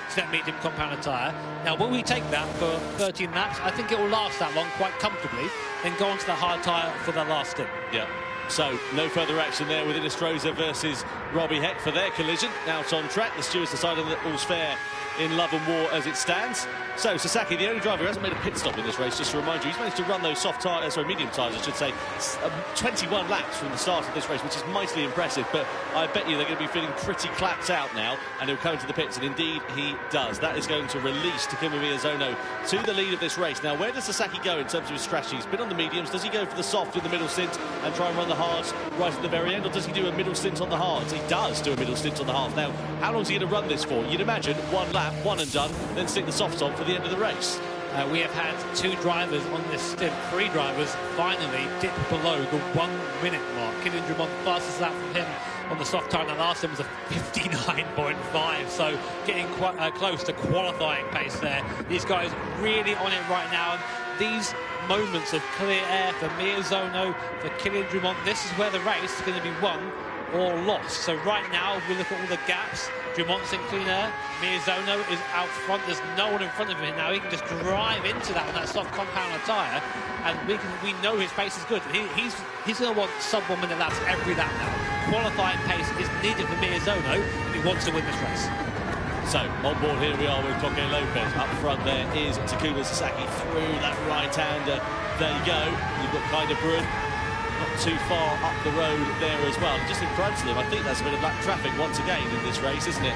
see that medium compounded tyre. Now, will we take that for 13 laps? I think it will last that long quite comfortably, then go on to the hard tyre for the last stint. Yeah. So, no further action there with Inestrosa versus Robbie Heck for their collision. Out on track, the stewards decided that all's fair in love and war as it stands. So, Sasaki, the only driver who hasn't made a pit stop in this race, just to remind you, he's managed to run those medium tyres, I should say, 21 laps from the start of this race, which is mightily impressive, but I bet you they're going to be feeling pretty clapped out now, and he'll come into the pits, and indeed he does. That is going to release Takuma Miyazono to the lead of this race. Now, where does Sasaki go in terms of his strategy? He's been on the mediums. Does he go for the soft in the middle stint and try and run the hards right at the very end, or does he do a middle stint on the hards? He does do a middle stint on the hards. Now, how long is he going to run this for? You'd imagine one lap, one and done, then stick the softs on for the end of the race. We have had 2 drivers on this stint, 3 drivers finally dip below the 1 minute mark. Kylian Dumont, fastest lap from him on the soft tyre, and the last time was a 59.5, so getting quite close to qualifying pace there. These guys really on it right now, and these moments of clear air for Miyazono, for Kylian Dumont, this is where the race is going to be won or lost. So right now, if we look at all the gaps, Dumont's in clean air, Miyazono is out front, there's no one in front of him now. He can just drive into that on that soft compounder tyre, and we know his pace is good. He's going to want sub 1 minute laps every lap now. Qualifying pace is needed for Miyazono if he wants to win this race. So, on board here we are with Coque Lopez. Up front there is Takuma Sasaki through that right-hander. There you go. You've got kind of Brun not too far up the road there as well. Just in front of them, I think that's a bit of black traffic once again in this race, isn't it?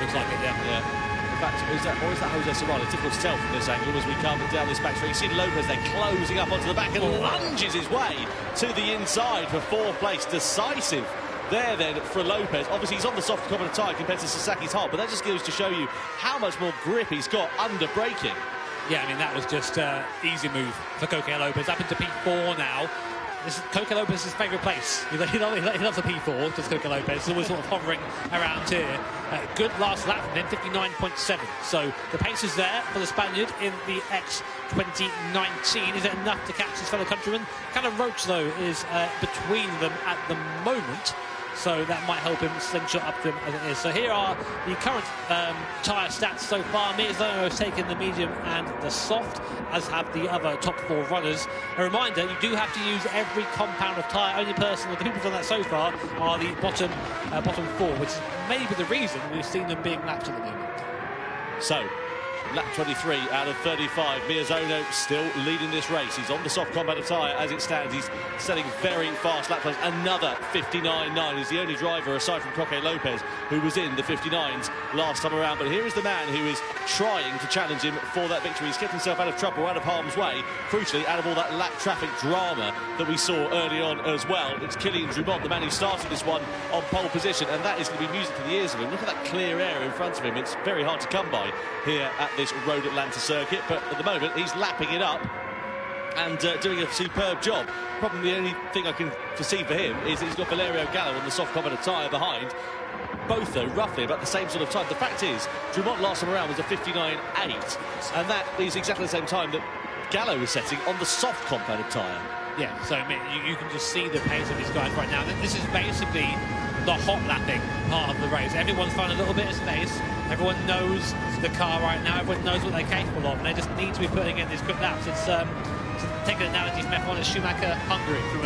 Looks like it, yeah. In fact, is that Jose Serrano? It's difficult to tell from this angle as we come down this back straight. You see Lopez there closing up onto the back and lunges his way to the inside for 4th place. Decisive there then for Lopez. Obviously he's on the soft compound tyre compared to Sasaki's hard, but that just goes to show you how much more grip he's got under braking. Yeah, I mean, that was just easy move for Coque Lopez. Up into P4 now. This is Coque Lopez's favourite place. He loves a P4, just Coque Lopez. He's always sort of hovering around here. Good last lap from him, 59.7. So the pace is there for the Spaniard in the X 2019. Is it enough to catch his fellow countryman? Callum Roach, though, is between them at the moment. so that might help him slingshot up to him as it is. So here are the current tyre stats so far. Miyazono has taken the medium and the soft, as have the other top 4 runners. A reminder, you do have to use every compound of tyre. Only person, the people who've done that so far, are the bottom 4, which is maybe the reason we've seen them being lapped at the moment. So, lap 23 out of 35. Miyazono still leading this race. He's on the soft compound of tyre as it stands. He's setting very fast lap times. Another 59.9. He's the only driver, aside from Coque Lopez, who was in the 59s last time around. But here is the man who is trying to challenge him for that victory. He's kept himself out of trouble, out of harm's way. Crucially, out of all that lap traffic drama that we saw early on as well. It's Kylian Drumont, the man who started this one on pole position, and that is going to be music to the ears of him. Look at that clear air in front of him. It's very hard to come by here at this Road Atlanta circuit, but at the moment he's lapping it up and doing a superb job. Probably the only thing I can foresee for him is that he's got Valerio Gallo on the soft compound tyre behind. Both, though, roughly about the same sort of time. The fact is, Drumont last time around was a 59.8, and that is exactly the same time that Gallo was setting on the soft compound tyre. Yeah, so I mean, you can just see the pace of these guys right now. This is basically the hot lapping part of the race. Everyone's finding a little bit of space. Everyone knows the car right now. Everyone knows what they're capable of, and they just need to be putting in these quick laps. It's to take an analogy from F1, it's Schumacher Hungary from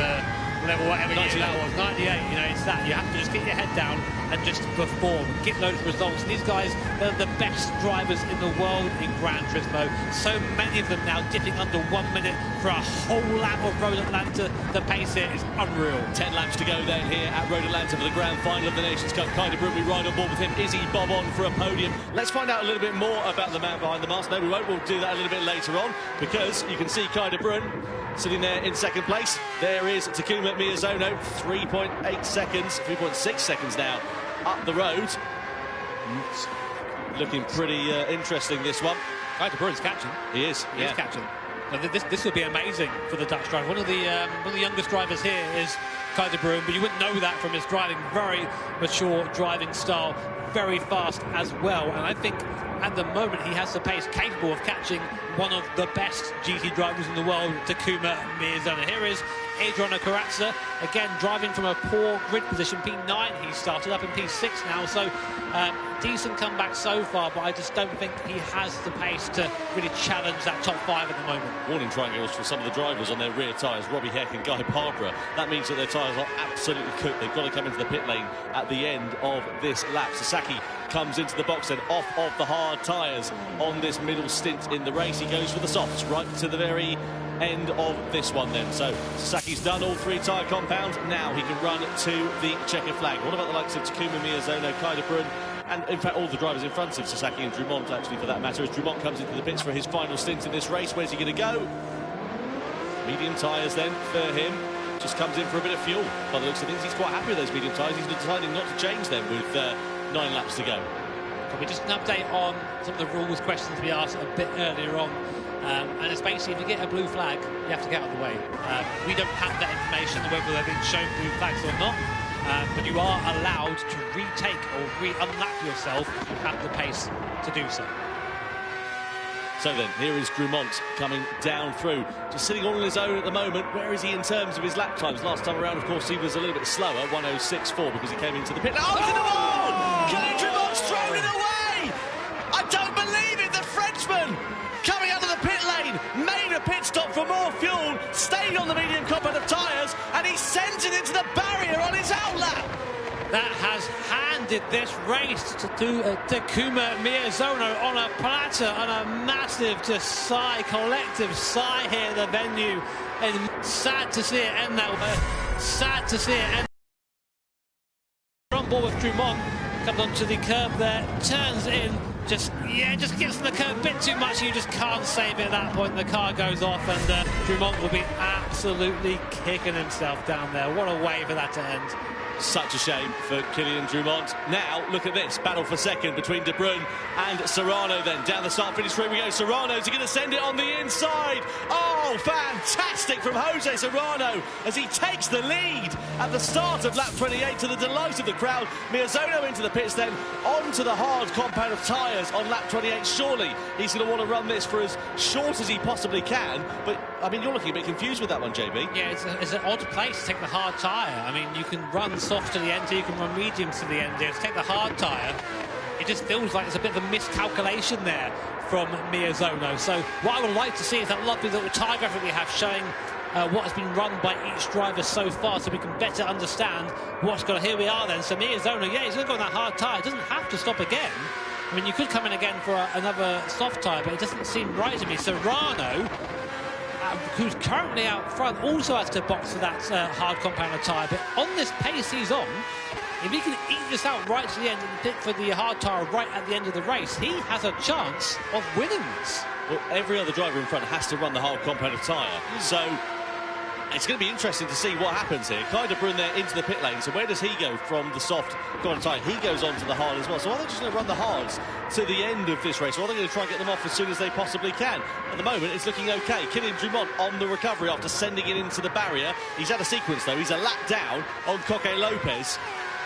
whatever year that was, 98. You know, it's that. You have to just get your head down and just perform, get those results. And these guys, they're the best drivers in the world in Gran Turismo. So many of them now dipping under 1 minute for a whole lap of Road Atlanta. The pace here is unreal. 10 laps to go then here at Road Atlanta for the grand final of the Nations Cup. Kai de Bruyne, we ride on board with him. Is he bob on for a podium? Let's find out a little bit more about the man behind the mask. No, we won't. We'll do that a little bit later on, because you can see Kai de Bruyne sitting there in second place. There is Takuma Miyazono, 3.8 seconds, 3.6 seconds now up the road. Looking pretty interesting, this one. Kai de Bruyne's catching. He is. He's catching. This will be amazing for the Dutch driver. One of the youngest drivers here is Kai de Bruyne, but you wouldn't know that from his driving. Very mature driving style, very fast as well. And I think at the moment he has the pace capable of catching one of the best GT drivers in the world, Takuma Miyazono. Here is Adriano Corazza, again driving from a poor grid position, P9. He started up in P6 now, so decent comeback so far, but I just don't think he has the pace to really challenge that top 5 at the moment. Warning triangles for some of the drivers on their rear tyres, Robbie Heck and Guy Barbara. That means that their tyres are absolutely cooked. They've got to come into the pit lane at the end of this lap. Sasaki comes into the box then, off of the hard tyres on this middle stint in the race. He goes for the softs right to the very end of this one then. So Sasaki's done all 3 tyre compounds. Now he can run to the checkered flag. What about the likes of Takuma Miyazono, Kai de Bruyne, and in fact all the drivers in front of Sasaki and Drumont, actually, for that matter, as Drumont comes into the pits for his final stint in this race. Where's he going to go? Medium tyres then for him. Just comes in for a bit of fuel. By the looks of things, he's quite happy with those medium tyres. He's deciding not to change them with 9 laps to go. Probably just an update on some of the rules questions we asked a bit earlier on. And it's basically, if you get a blue flag, you have to get out of the way. We don't have that information, whether they've been shown blue flags or not, but you are allowed to retake or re-unlap yourself if you have the pace to do so. So then, here is Drumont coming down through, just sitting all on his own at the moment. Where is he in terms of his lap times? Last time around, of course, he was a little bit slower, 1:06.4, because he came into the pit. Oh, he's in the wall! Kylian Drumont's thrown it away! I don't believe it! The Frenchman, coming out of the pit lane, made a pit stop for more fuel, stayed on the medium compound of tyres, and he sent it into the barrier on his outlap. That has handed this race to Takuma Miyazono on a platter, on a massive just sigh, collective sigh here at the venue. And sad to see it end that way. Sad to see it end. On board with Drumont, comes onto the curb there, turns in, just gets in the curb a bit too much. You just can't save it at that point. The car goes off, and Drumont will be absolutely kicking himself down there. What a way for that to end. Such a shame for Kylian Drumont. Now, look at this. Battle for second between De Bruyne and Serrano then. Down the start-finish straight we go. Serrano's going to send it on the inside. Oh, fantastic from Jose Serrano as he takes the lead at the start of lap 28 to the delight of the crowd. Miyazono into the pits then, onto the hard compound of tyres on lap 28. Surely he's going to want to run this for as short as he possibly can. But, I mean, you're looking a bit confused with that one, JB. Yeah, it's an odd place to take the hard tyre. I mean, you can run soft to the end here, you can run mediums to the end here. To take the hard tyre, it just feels like there's a bit of a miscalculation there from Miyazaki. So what I would like to see is that lovely little tyre graphic we have showing what has been run by each driver so far, so we can better understand what's going on. Here we are then. So Miyazaki, yeah, he's going to go on that hard tyre. Doesn't have to stop again. I mean, you could come in again for another soft tyre, but it doesn't seem right to me. Serrano, who's currently out front, also has to box for that hard compounder tyre. But on this pace he's on, if he can eat this out right to the end and pick for the hard tyre right at the end of the race, he has a chance of winning this. Well, every other driver in front has to run the hard compounder tyre. So it's going to be interesting to see what happens here. Kai de Bruyne there into the pit lane. So where does he go from the soft compounder tyre? He goes on to the hard as well. So are they just going to run the hards to the end of this race, or are they going to try and get them off as soon as they possibly can? At the moment, it's looking OK. Kylian Drumont on the recovery after sending it into the barrier. He's had a sequence, though. He's a lap down on Coque Lopez.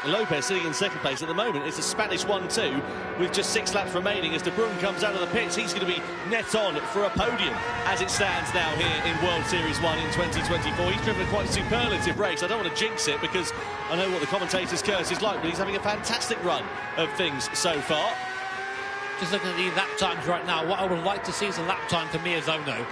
Lopez sitting in second place at the moment. It's a Spanish 1-2 with just 6 laps remaining. As De Bruyne comes out of the pits, he's going to be net on for a podium as it stands now here in World Series 1 in 2024. He's driven a quite superlative race. I don't want to jinx it because I know what the commentator's curse is like, but he's having a fantastic run of things so far. Just looking at the lap times right now, what I would like to see is a lap time for Miyazaki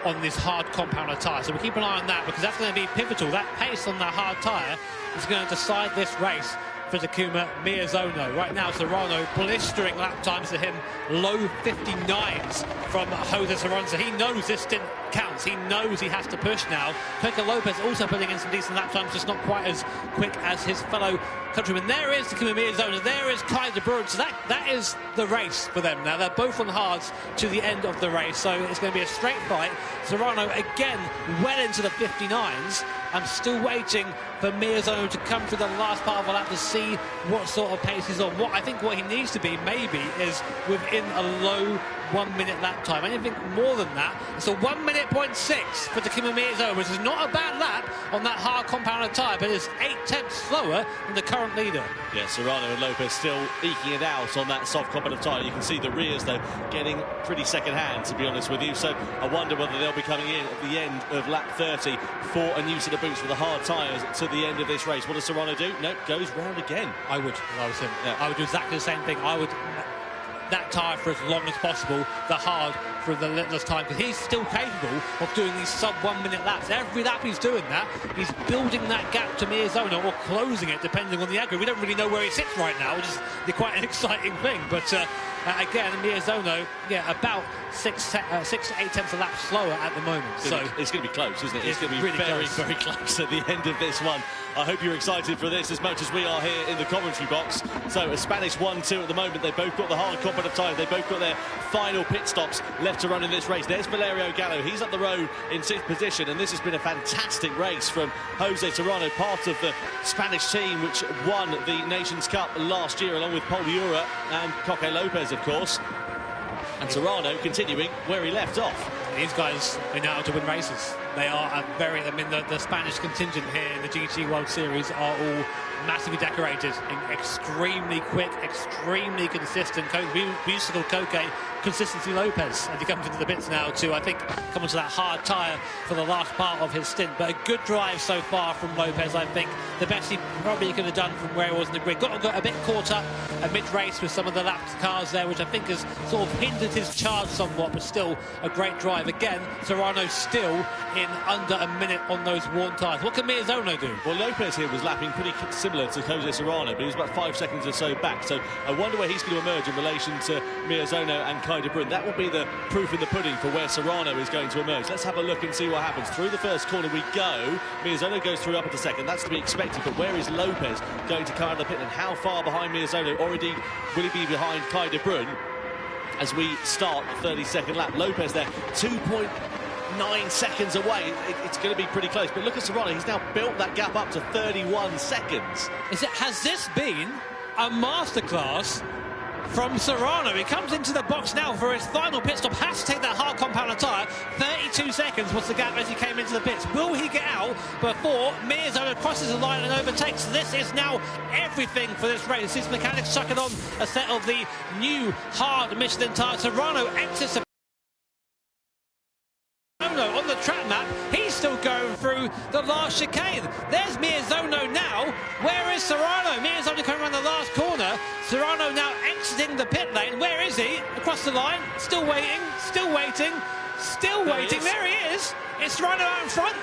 on this hard compounder tyre. So we'll keep an eye on that because that's going to be pivotal. That pace on that hard tyre is going to decide this race for Takuma Miyazaki. Right now, Serrano blistering lap times to him, low 59s from Jose Serrano. So he knows this stint counts. He knows he has to push now. Coque Lopez also putting in some decent lap times, just not quite as quick as his fellow countrymen. There is Takuma Miyazaki. There is Kai de Bruyne. So that is the race for them now. They're both on hards to the end of the race. So it's going to be a straight fight. Serrano again well into the 59s. I'm still waiting for Miyazaki to come through the last part of the lap to see what sort of pace he's on. I think what he needs to be maybe is within a low 1 minute lap time. Anything more than that, it's a 1 minute .6 for Takuma Miyazaki, which is not a bad lap on that hard compounder tyre, but it's 8/10 slower than the current leader. Yeah, Serrano and Lopez still eking it out on that soft compounder tyre. You can see the rears, though, getting pretty second-hand, to be honest with you. So I wonder whether they'll be coming in at the end of lap 30 for a new set of boots for the hard tyres to the end of this race. What does Serrano do? No, goes round again. I would, if I was him. Yeah. I would do exactly the same thing. I would that tyre for as long as possible, the hard for the littlest time, because he's still capable of doing these sub-1 minute laps. Every lap he's doing that, he's building that gap to Miyazaki or closing it depending on the aggro. We don't really know where he sits right now, which is quite an exciting thing, but again, Miyazaki, yeah, about 6 to 8 tenths a lap slower at the moment. So it's going to be close, isn't it? It's going to be really very close at the end of this one. I hope you're excited for this as much as we are here in the commentary box. So a Spanish 1-2 at the moment. They've both got the hard compounder tyre. They've both got their final pit stops left to run in this race. There's Valerio Gallo. He's up the road in 6th position, and this has been a fantastic race from Jose Serrano, part of the Spanish team which won the Nations Cup last year, along with Paul Ura and Coque Lopez, of course. And Serrano continuing where he left off. These guys are now to win races. They are I mean, the Spanish contingent here in the GT World Series are all massively decorated, extremely quick, extremely consistent. We used to call Coque Consistency Lopez, and he comes into the pits now to, I think, come onto that hard tyre for the last part of his stint. But a good drive so far from Lopez, I think. The best he probably could have done from where he was in the grid. Got a bit caught up mid-race with some of the lapped cars there, which I think has sort of hindered his charge somewhat, but still a great drive. Again, Serrano still in under a minute on those worn tyres. What can Miyazaki do? Well, Lopez here was lapping pretty similar to Jose Serrano, but he was about 5 seconds or so back. So I wonder where he's going to emerge in relation to Miyazaki and Kai de Bruyne. That will be the proof in the pudding for where Serrano is going to emerge. Let's have a look and see what happens. Through the first corner we go. Miyazaki goes through up into second. That's to be expected, but where is Lopez going to come out of the pit, and how far behind Miyazaki, or indeed will he be behind Kai de Bruyne as we start the 32nd lap? Lopez there, 2.9 seconds away. It's going to be pretty close, but look at Serrano. He's now built that gap up to 31 seconds. Has this been a masterclass from Serrano? He comes into the box now for his final pit stop, has to take that hard compounder tyre. 32 seconds was the gap as he came into the pits. Will he get out before Miyazaki crosses the line and overtakes? This is now everything for this race. His mechanics chucking on a set of the new hard Michelin tyres. Serrano exits On the track map, he's still going through the last chicane. There's Miezono now. Where is Serrano? Miezono coming around the last corner. Serrano now exiting the pit lane. Where is he? Across the line. Still waiting. Still waiting. Still waiting. There he is. Is Serrano out in front?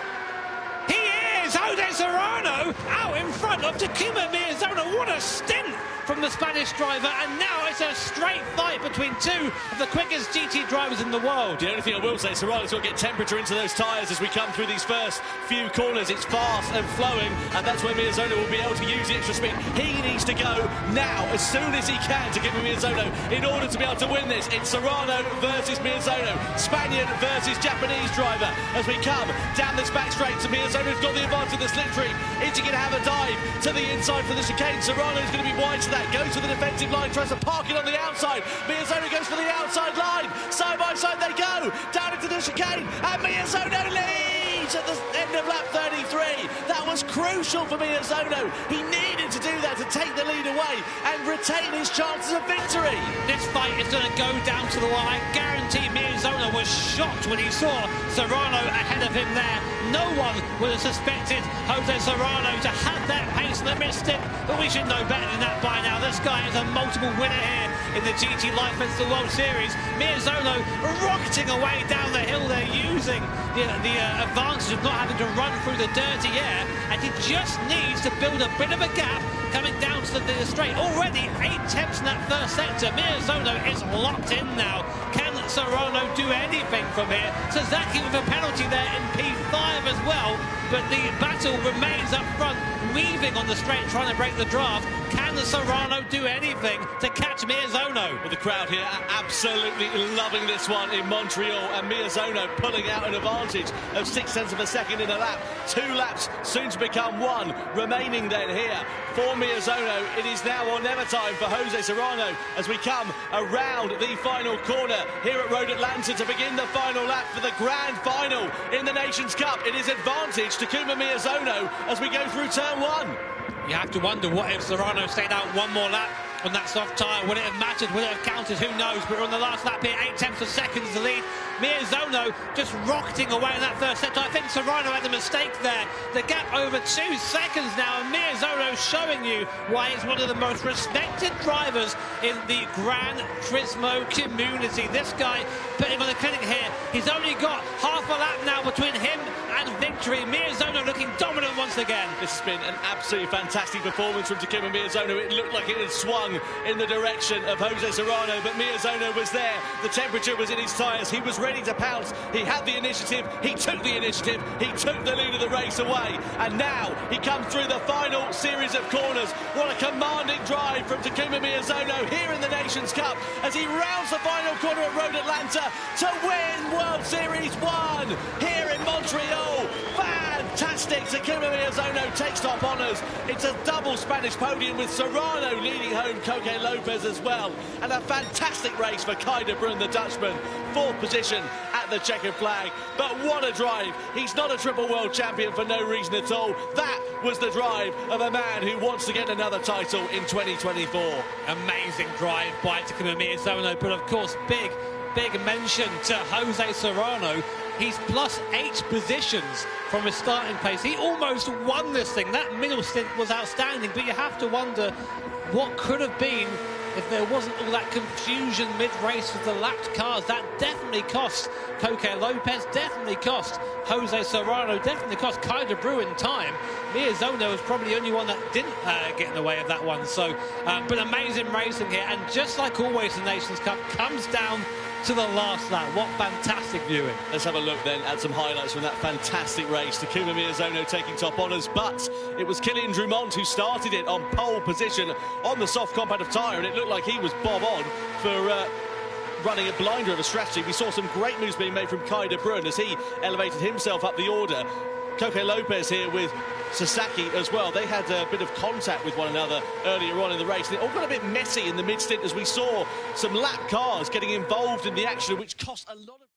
He is! Jose Serrano out in front of Takuma Miezono. What a stint from the Spanish driver, and now it's a straight fight between two of the quickest GT drivers in the world. The only thing I will say, Serrano's got to get temperature into those tyres as we come through these first few corners. It's fast and flowing, and that's where Miezono will be able to use the extra speed. He needs to go now, as soon as he can, to give Miezono in order to be able to win this. It's Serrano versus Miezono, Spaniard versus Japanese driver, as we come down this back straight. So Miezono's got the advantage of the slipstream. Is he going to have a dive to the inside for the chicane? Serrano's going to be wide to that, goes to the defensive line, tries to park it on the outside. Miezono goes for the outside line. Side by side they go, down into the chicane, and Miezono leads at the end of lap 33. That was crucial for Miezono. He needed to do that to take the lead away and retain his chances of victory. This fight is going to go down to the wire. I guarantee Miezono was shocked when he saw Serrano ahead of him there. No one would have suspected Jose Serrano to have that pace in the mid-stint, but we should know better than that by now. This guy is a multiple winner here in the GT Life and the World Series. Miezono rocketing away down the hill there, using the advantage of not having to run through the dirty air, and he just needs to build a bit of a gap coming down to the straight. Already 8 tenths in that first sector. Miezono is locked in now. Can Serrano do anything from here? Sasaki with a penalty there in P5 as well, but the battle remains up front, weaving on the straight, trying to break the draft. Can Serrano do anything to catch Miezono? Well, the crowd here are absolutely loving this one in Montreal, and Miezono pulling out an advantage of 0.6 of a second in a lap. 2 laps soon to become 1 remaining then here for Miezono. It is now or never time for Jose Serrano as we come around the final corner here at Road Atlanta to begin the final lap for the grand final in the Nations Cup. It is advantage Takuma Miezono as we go through turn 1. You have to wonder, what if Serrano stayed out one more lap on that soft tyre? Would it have mattered? Would it have counted? Who knows? But we're on the last lap here, 8 tenths of seconds to lead. Miezono just rocketing away in that first sector. I think Serrano had a mistake there. The gap over 2 seconds now, and Miezono showing you why he's one of the most respected drivers in the Gran Turismo community. This guy putting on the clinic here. He's only got half a lap now between him and victory. Miezono looking dominant once again. This has been an absolutely fantastic performance from Takuma Miezono. It looked like it had swung in the direction of Jose Serrano, but Miezono was there. The temperature was in his tyres. He was ready to pounce. He had the initiative. He took the initiative. He took the lead of the race away. And now he comes through the final series of corners. What a commanding drive from Takuma Miezono here in the Nations Cup as he rounds the final corner at Road Atlanta to win World Series 1 here in Montreal. Fantastic. Takuma Miezono takes top honours. It's a double Spanish podium with Serrano leading home Coque Lopez as well. And a fantastic race for Kai de Bruyne, the Dutchman. 4th position at the checkered flag. But what a drive. He's not a triple world champion for no reason at all. That was the drive of a man who wants to get another title in 2024. Amazing drive by Takuma Miezono, but of course big mention to Jose Serrano. He's plus 8 positions from his starting place. He almost won this thing. That middle stint was outstanding, but you have to wonder what could have been if there wasn't all that confusion mid-race with the lapped cars. That definitely cost Coque Lopez, definitely cost Jose Serrano, definitely cost Kai de Bruyne time. Miezono was probably the only one that didn't get in the way of that one. So, but amazing racing here, and just like always, the Nations Cup comes down to the last lap. What fantastic viewing. Let's have a look then at some highlights from that fantastic race. Takuma Miezono taking top honours, but it was Kylian Drumont who started it on pole position on the soft compactive tyre, and it looked like he was bob on for running a blinder of a strategy. We saw some great moves being made from Kai de Bruyne as he elevated himself up the order. Coque Lopez here with Sasaki as well. They had a bit of contact with one another earlier on in the race. It all got a bit messy in the mid-stint as we saw some lap cars getting involved in the action, which cost a lot of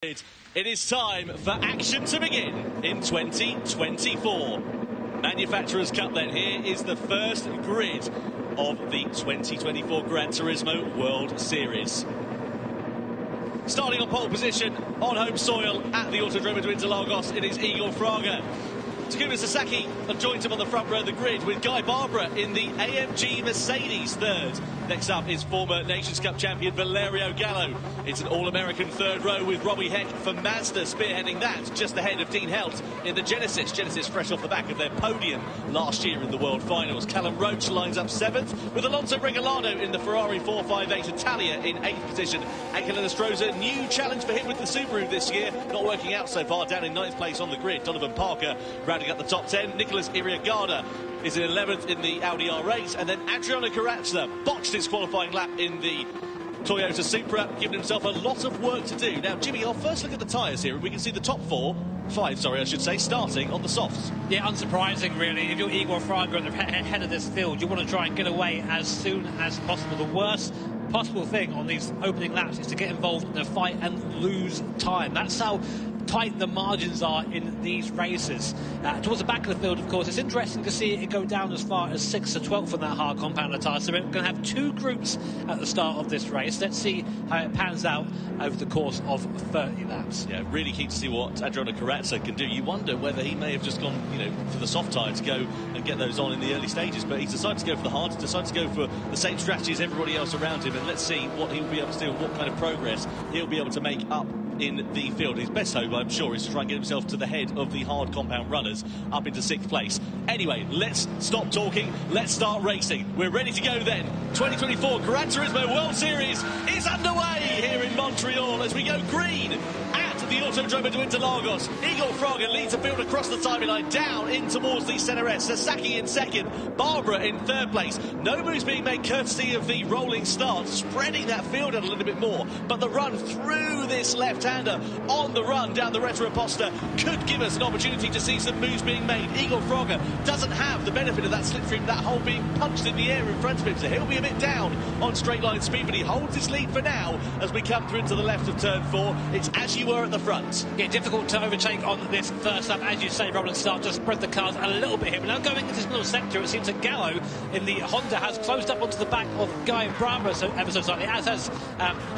It is time for action to begin in 2024. Manufacturers' Cup then. Here is the first grid of the 2024 Gran Turismo World Series. Starting on pole position on home soil at the Autodromo de Interlagos, it is Igor Fraga. Takuma Sasaki joins him on the front row of the grid with Guy Barbara in the AMG Mercedes third. Next up is former Nations Cup champion Valerio Gallo. It's an all-American third row with Robbie Heck for Mazda spearheading that, just ahead of Dean Helt in the Genesis. Genesis fresh off the back of their podium last year in the World Finals. Callum Roach lines up 7th with Alonso Regalado in the Ferrari 458. Italia in 8th position. Angelina Stroza, new challenge for him with the Subaru this year. Not working out so far, down in 9th place on the grid. Donovan Parker rounding up the top 10. Nicholas Iriagada is in 11th in the Audi R8, and then Adriano Carrazza botched his qualifying lap in the Toyota Supra, giving himself a lot of work to do. Now, Jimmy, I'll first look at the tyres here, and we can see the top five, starting on the softs. Yeah, unsurprising, really. If you're Igor Fraga at the head of this field, you want to try and get away as soon as possible. The worst possible thing on these opening laps is to get involved in a fight and lose time. That's how tight the margins are in these races. Towards the back of the field, of course, it's interesting to see it go down as far as 6th to 12th on that hard compound tyre. So we're going to have two groups at the start of this race. Let's see how it pans out over the course of 30 laps. Yeah, really keen to see what Adriano Carrazza can do. You wonder whether he may have just gone, for the soft tyre to go and get those on in the early stages, but he's decided to go for the hard, decided to go for the same strategy as everybody else around him, and let's see what he'll be able to do and what kind of progress he'll be able to make up in the field. His best hope, I'm sure, is to try and get himself to the head of the hard compound runners up into 6th place. Anyway, let's stop talking, let's start racing. We're ready to go then. 2024 Gran Turismo World Series is underway here in Montreal as we go green at the Autodromo de Interlagos. Igor Fraga leads the field across the timing line, down in towards the centre S. Sasaki in 2nd, Barbara in 3rd place. No moves being made courtesy of the rolling start, spreading that field out a little bit more. But the run through this left-hander on the run down the Retroposta could give us an opportunity to see some moves being made. Igor Fraga doesn't have the benefit of that slipstream, that hole being punched in the air in front of him, so he'll be a bit down on straight line speed, but he holds his lead for now as we come through to the left of turn 4. It's as you were at the front. Yeah, difficult to overtake on this first lap, as you say. Rolling start just spread the cars a little bit here. But now going into this middle sector, it seems that Gallo in the Honda has closed up onto the back of Guy Barbara ever so slightly, as has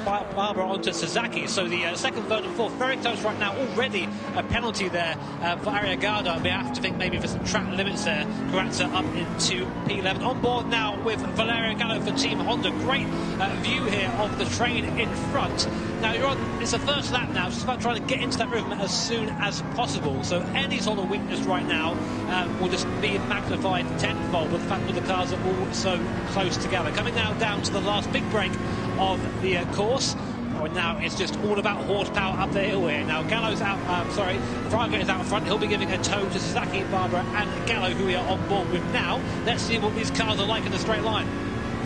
Barbara onto Sasaki. So the 2nd, 3rd and 4th very close right now. Already a penalty there for Arriagada. We have to think maybe for some track limits there. Carrazza up into P11. On board now with Valerio Gallo for Team Honda. Great view here of the train in front. Now you're on, it's the first lap now. It's just about trying to get into that rhythm as soon as possible. So any sort of weakness right now will just be magnified tenfold with the fact that the cars are all so close together. Coming now down to the last big break of the course. Now it's just all about horsepower up the hill here. Now Gallo's out, Fraga is out front. He'll be giving a tow to Sasaki, Barbara and Gallo, who we are on board with now. Let's see what these cars are like in the straight line.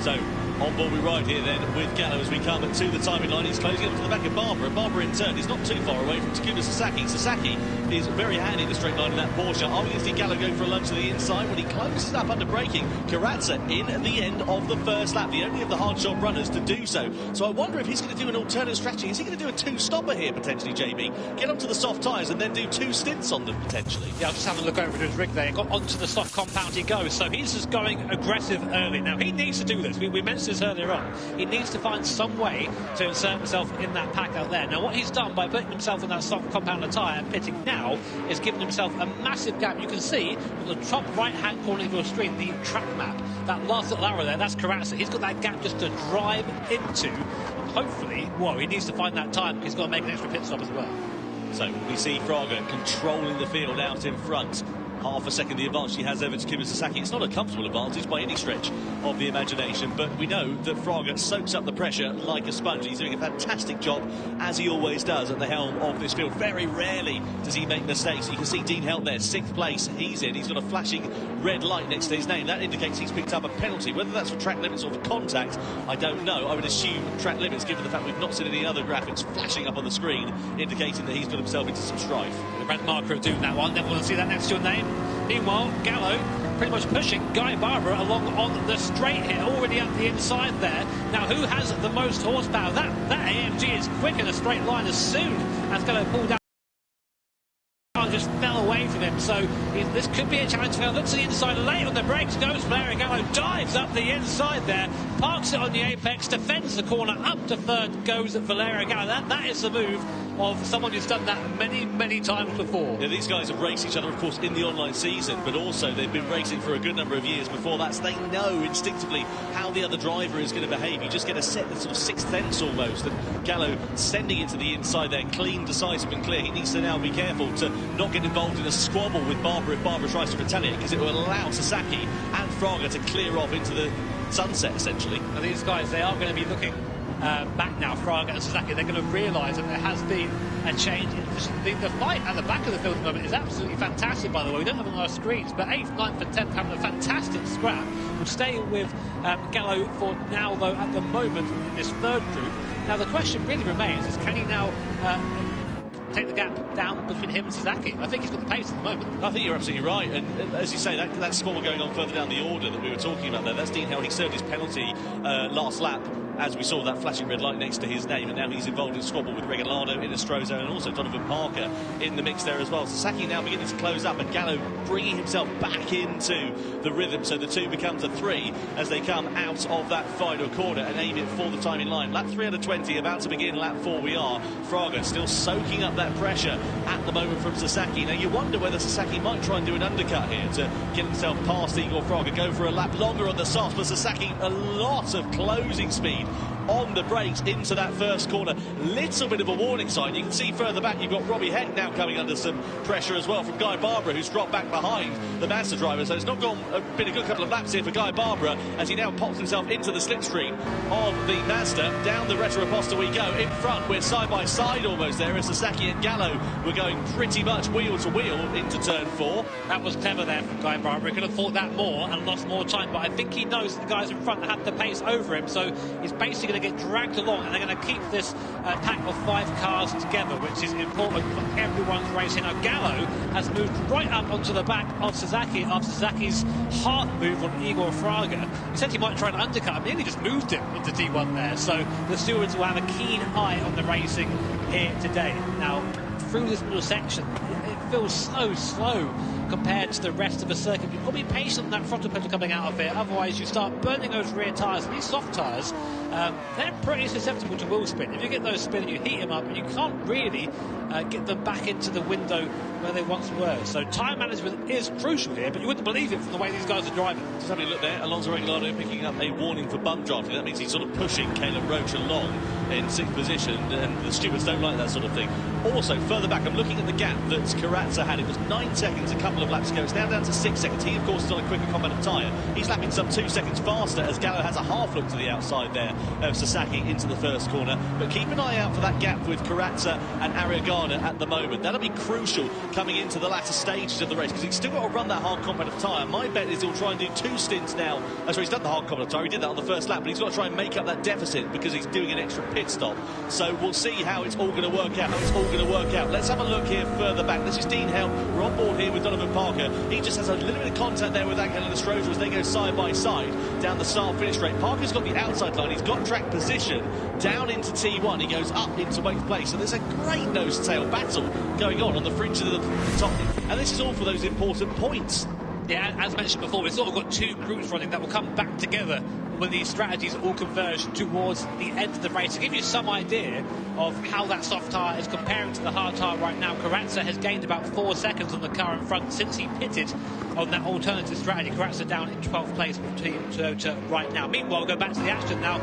So On board we ride here then with Gallo as we come to the timing line. He's closing up to the back of Barbara. Barbara in turn is not too far away from Takuma Sasaki. Sasaki is very handy in the straight line in that Porsche. Are we going to see Gallo go for a lunge to the inside when he closes up under braking? Karatza in at the end of the first lap, the only of the hard shot runners to do so. So I wonder if he's going to do an alternate strategy. Is he going to do a two-stopper here potentially, JB? Get onto the soft tyres and then do two stints on them potentially? Yeah, I'll just have a look over to his rig there. Got onto the soft compound he goes, so he's just going aggressive early. Now he needs to do this. We mentioned this earlier on. He needs to find some way to insert himself in that pack out there. Now what he's done by putting himself on that soft compound tyre and pitting now is giving himself a massive gap. You can see on the top right-hand corner of your screen the track map. That last little arrow there, that's Karatza. He's got that gap just to drive into. Hopefully, well, he needs to find that time. He's got to make an extra pit stop as well. So we see Fraga controlling the field out in front. Half a second the advantage he has over Takuma Sasaki. It's not a comfortable advantage by any stretch of the imagination, but we know that Fraga soaks up the pressure like a sponge. He's doing a fantastic job, as he always does, at the helm of this field. Very rarely does he make mistakes. You can see Dean Helt there, 6th place. He's in. He's got a flashing red light next to his name. That indicates he's picked up a penalty. Whether that's for track limits or for contact, I don't know. I would assume track limits, given the fact we've not seen any other graphics flashing up on the screen, indicating that he's got himself into some strife. The red marker of doing that one. Never want to see that next to your name. Meanwhile, Gallo pretty much pushing Guy Barbara along on the straight here, already up the inside there. Now, who has the most horsepower? That AMG is quick in a straight line as soon as Gallo pulled down. Just fell away from him, so this could be a challenge for him. Looks to the inside, late on the brakes, goes Valerio Gallo, dives up the inside there, parks it on the apex, defends the corner, up to third goes Valerio Gallo. That is the move of someone who's done that many times before. Yeah, these guys have raced each other, of course, in the online season, but also they've been racing for a good number of years before that, so they know instinctively how the other driver is going to behave. You just get a set that's sort of sixth sense almost, and Gallo sending it to the inside there, clean, decisive and clear. He needs to now be careful to not get involved in a squabble with Barbara if Barbara tries to retaliate, because it will allow Sasaki and Fraga to clear off into the sunset, essentially. And these guys, they are going to be looking back now, Fraga and Sasaki. They're going to realise that there has been a change in the fight at the back of the field at the moment is absolutely fantastic, by the way. We don't have it on our screens, but 8th, 9th and 10th having a fantastic scrap. We'll stay with Gallo for now, though, at the moment in this third group. Now the question really remains is, can he now take the gap down between him and Sasaki? I think he's got the pace at the moment. I think you're absolutely right, and as you say, that score going on further down the order that we were talking about there, that's Dean Helt. He served his penalty last lap, as we saw that flashing red light next to his name, and now he's involved in a squabble with Regalado, Inestrosa, and also Donovan Parker in the mix there as well. Sasaki now beginning to close up, and Gallo bringing himself back into the rhythm, so the 2 becomes a 3 as they come out of that final corner and aim it for the timing line. Lap 3 out of 20, about to begin lap 4 we are. Fraga still soaking up that pressure at the moment from Sasaki. Now you wonder whether Sasaki might try and do an undercut here to get himself past Igor Fraga, go for a lap longer on the softs, but Sasaki a lot of closing speed on the brakes into that first corner. Little bit of a warning sign. You can see further back you've got Robbie Heck now coming under some pressure as well from Guy Barbara, who's dropped back behind the Mazda driver. So it's not been a good couple of laps here for Guy Barbara as he now pops himself into the slipstream of the Mazda. Down the Retroposta we go. In front, we're side by side almost there as Sasaki and Gallo were going pretty much wheel to wheel into turn 4. That was clever there from Guy Barbara. He could have thought that more and lost more time, but I think he knows the guys in front had the pace over him, so he's basically going to get dragged along, and they're going to keep this pack of 5 cars together, which is important for everyone's racing. Now Gallo has moved right up onto the back of Sasaki after Sasaki's hard move on Igor Fraga. He said he might try and undercut him, nearly just moved him into T1 there, so the stewards will have a keen eye on the racing here today. Now through this middle section, it feels so slow compared to the rest of the circuit. You've got to be patient on that throttle pedal coming out of here, otherwise you start burning those rear tyres. And these soft tyres, they're pretty susceptible to wheel spin. If you get those spinning, you heat them up, and you can't really get them back into the window where they once were. So tyre management is crucial here, but you wouldn't believe it from the way these guys are driving. Just having a look there, Alonso Regalado picking up a warning for bump drafting. That means he's sort of pushing Caleb Roach along in 6th position, and the stewards don't like that sort of thing. Also, further back, I'm looking at the gap that Karatsa had. It was 9 seconds a couple of laps ago. It's now down to 6 seconds. He, of course, is on a quicker compound tyre. He's lapping some 2 seconds faster as Gallo has a half look to the outside there of Sasaki into the first corner. But keep an eye out for that gap with Karatsa and Ariagana at the moment. That'll be crucial coming into the latter stages of the race because he's still got to run that hard compound tyre. My bet is he'll try and do 2 stints now. Oh, sorry, he's done the hard compound tyre. He did that on the first lap, but he's got to try and make up that deficit because he's doing an extra pit stop. So we'll see how it's all going to work out. Let's have a look here further back. This is Dean Helm. We're on board here with Donovan Parker. He just has a little bit of contact there with Angel Estrada as they go side by side down the start-finish straight. Parker's got the outside line. He's got track position down into T1. He goes up into 8th place. So there's a great nose-to-tail battle going on the fringe of the top. And this is all for those important points. Yeah, as mentioned before, we've sort of got 2 groups running that will come back together when these strategies all converge towards the end of the race. To give you some idea of how that soft tyre is comparing to the hard tyre right now, Karatsa has gained about 4 seconds on the car in front since he pitted on that alternative strategy. Karatsa down in 12th place for Team Toyota right now. Meanwhile, we'll go back to the action now.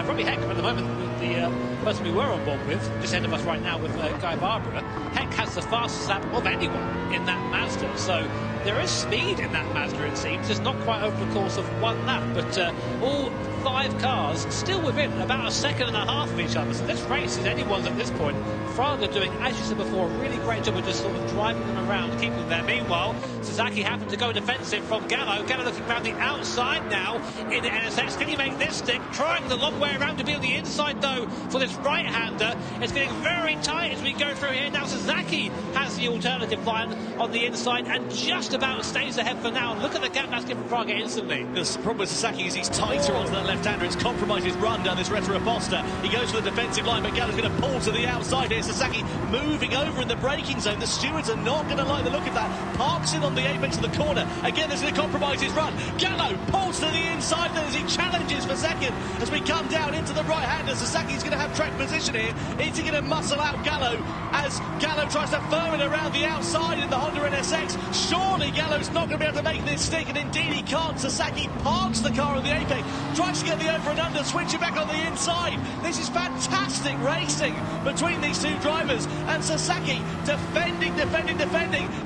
Robbie Heck at the moment, the person we were on board with, just ahead of us right now with Guy Barbara. Heck has the fastest lap of anyone in that Mazda, so there is speed in that Mazda, it seems. It's not quite over the course of 1 lap, but all 5 cars still within about 1.5 seconds of each other. So this race is anyone's at this point. Fraga doing, as you said before, a really great job of just sort of driving them around and keeping them there. Meanwhile, Sasaki happened to go defensive from Gallo. Gallo looking around the outside now in the NSX. Can he make this stick? Trying the long way around to be on the inside, though, for this right-hander. It's getting very tight as we go through here. Now Sasaki has the alternative line on the inside and just about stays ahead for now. Look at the gap that's given Fraga instantly. The problem with Sasaki is he's tighter onto that left-hander. It's compromised his run down this Retro Aposta. He goes for the defensive line, but Gallo's going to pull to the outside here. Sasaki moving over in the braking zone. The stewards are not going to like the look of that. Parks in on the apex of the corner. Again, this is going to compromise his run. Gallo pulls to the inside there as he challenges for second. As we come down into the right-hander, Sasaki's going to have track position here. Is he going to muscle out Gallo as Gallo tries to firm it around the outside in the Honda NSX? Surely Gallo's not going to be able to make this stick, and indeed he can't. Sasaki parks the car on the apex, tries to get the over and under, switching back on the inside. This is fantastic racing between these 2 drivers, and Sasaki defending.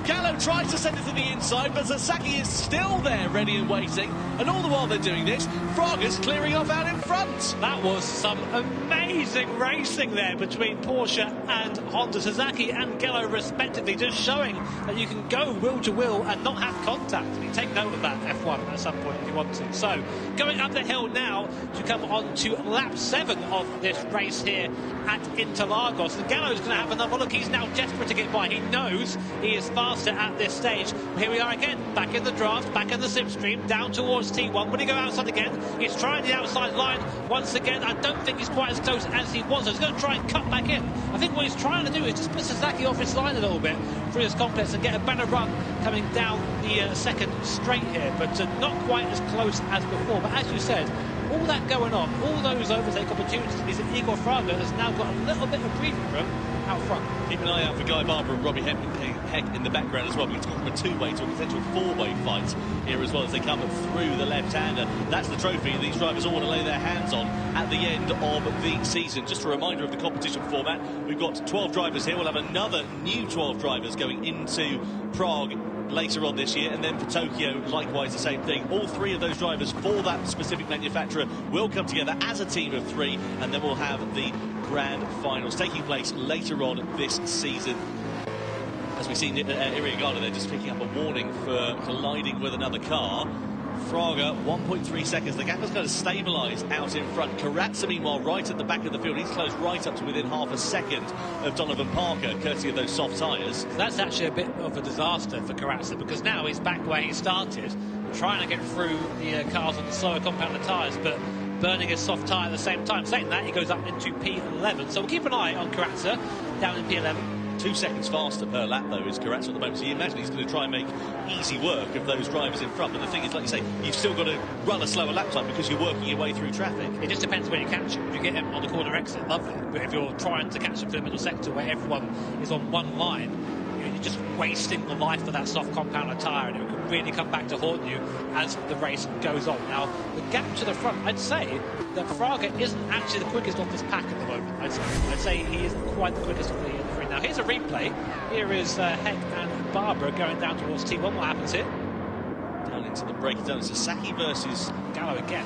Gallo tries to send it to the inside, but Sasaki is still there, ready and waiting. And all the while they're doing this, Fraga's clearing off out in front. That was some amazing racing there between Porsche and Honda. Sasaki and Gallo respectively, just showing that you can go wheel to wheel and not have contact. And you take note of that, F1, at some point if you want to. So, going up the hill now to come on to lap 7 of this race here at Interlagos. And Gallo's going to have another look. He's now desperate to get by. He knows he is faster at this stage. Here we are again, back in the draft, back in the slipstream, down towards T1. When he go outside again, he's trying the outside line once again. I don't think he's quite as close as he was. So he's going to try and cut back in. I think what he's trying to do is just put Sasaki off his line a little bit through this complex and get a better run coming down the second straight here, but not quite as close as before. But as you said, all that going on, all those overtake opportunities, means that Igor Fraga has now got a little bit of breathing room out front. Keep an eye out for Guy Barber and Robbie Heck in the background as well. We're talking from a 2-way to a potential 4-way fight here as well as they come through the left-hander. That's the trophy these drivers all want to lay their hands on at the end of the season. Just a reminder of the competition format. We've got 12 drivers here. We'll have another new 12 drivers going into Prague later on this year, and then for Tokyo likewise the same thing. All 3 of those drivers for that specific manufacturer will come together as a team of 3, and then we'll have the grand finals taking place later on this season. As we see Iriagana there just picking up a warning for colliding with another car. Fraga 1.3 seconds. The gap has kind of stabilised out in front. Karatsa meanwhile right at the back of the field. He's close right up to within half a second of Donovan Parker, courtesy of those soft tyres. That's actually a bit of a disaster for Karatsa, because now he's back where he started, trying to get through the cars on the slower compounded tyres, but burning his soft tyre at the same time. Saying that, he goes up into P11. So we'll keep an eye on Karatsa down in P11. 2 seconds faster per lap, though, is Karatsa at the moment. So you imagine he's going to try and make easy work of those drivers in front. But the thing is, like you say, you've still got to run a slower lap time because you're working your way through traffic. It just depends where you catch him. If you get him on the corner exit, lovely. But if you're trying to catch him through the middle sector where everyone is on one line, you're just wasting the life of that soft compounder tyre, and it can really come back to haunt you as the race goes on. Now, the gap to the front, I'd say that Fraga isn't actually the quickest of this pack at the moment. I'd say he isn't quite the quickest of the Sasaki. Now here's a replay. Here is Heck and Barbara going down towards T1. What happens here? Down into the breakdown. Sasaki versus Gallo again.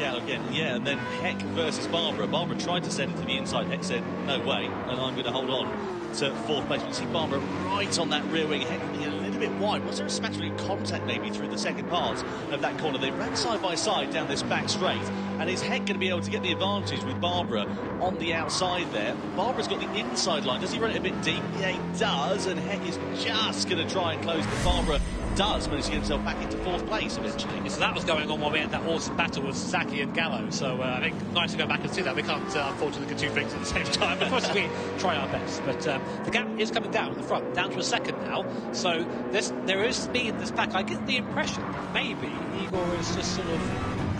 Yeah, and then Heck versus Barbara. Barbara tried to send it to the inside. Heck said, no way, and I'm going to hold on to fourth place. You see Barbara right on that rear wing. Heck being a little bit wide. Was there a smattering contact maybe through the second part of that corner? They ran side by side down this back straight, and is Heck going to be able to get the advantage with Barbara on the outside there? Barbara's got the inside line. Does he run it a bit deep? Yeah, he does, and Heck is just going to try and close, but Barbara does manage to get himself back into fourth place eventually. So that was going on while we had that awesome battle with Sasaki and Gallo. So I think nice to go back and see that. We can't unfortunately do two things at the same time. Of course, we try our best. But the gap is coming down at the front, down to a second now. So there is speed in this pack. I get the impression that maybe Igor is just sort of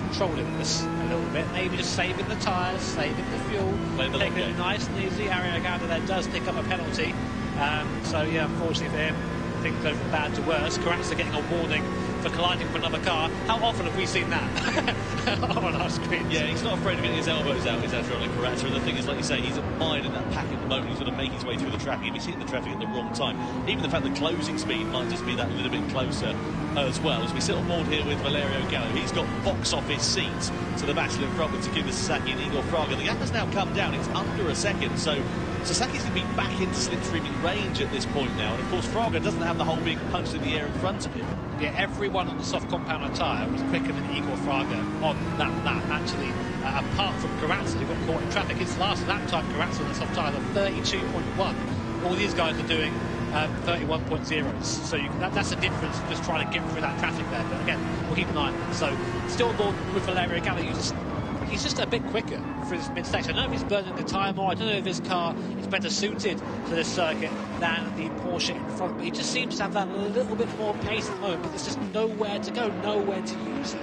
controlling this a little bit. Maybe just saving the tyres, saving the fuel, taking it nice and easy. Ariagaga there does pick up a penalty. So yeah, unfortunately for him, things go from bad to worse. Karatsa getting a warning for colliding with another car. How often have we seen that on our screens? Yeah, he's not afraid of getting his elbows out, is Adriano Karatsa. And the thing is, like you say, he's admired in that pack at the moment. He's going to make his way through the traffic. If he's hitting the traffic at the wrong time, even the fact that closing speed might just be that little bit closer as well. As we sit on board here with Valerio Gallo, he's got box office seats to the battle in front with Takuma Sasaki and Igor Fraga. The gap has now come down. It's under a second, so Sasaki's going to be back into slipstreaming range at this point now, and of course Fraga doesn't have the whole being punched in the air in front of him. Yeah, everyone on the soft compound tyre was quicker than Igor Fraga on that lap, actually, apart from Karatsa, who got caught in traffic. His last lap time, Karatsa on the soft tyre, of 32.1. All these guys are doing 31.0s, so that's the difference, just trying to get through that traffic there. But again, we'll keep an eye on that. So still on board with Valerio Gallo. He's just a bit quicker for his mid-section. I don't know if he's burning the tyre more. I don't know if his car is better suited for this circuit than the Porsche in front. But he just seems to have that little bit more pace at the moment. But there's just nowhere to go, nowhere to use it.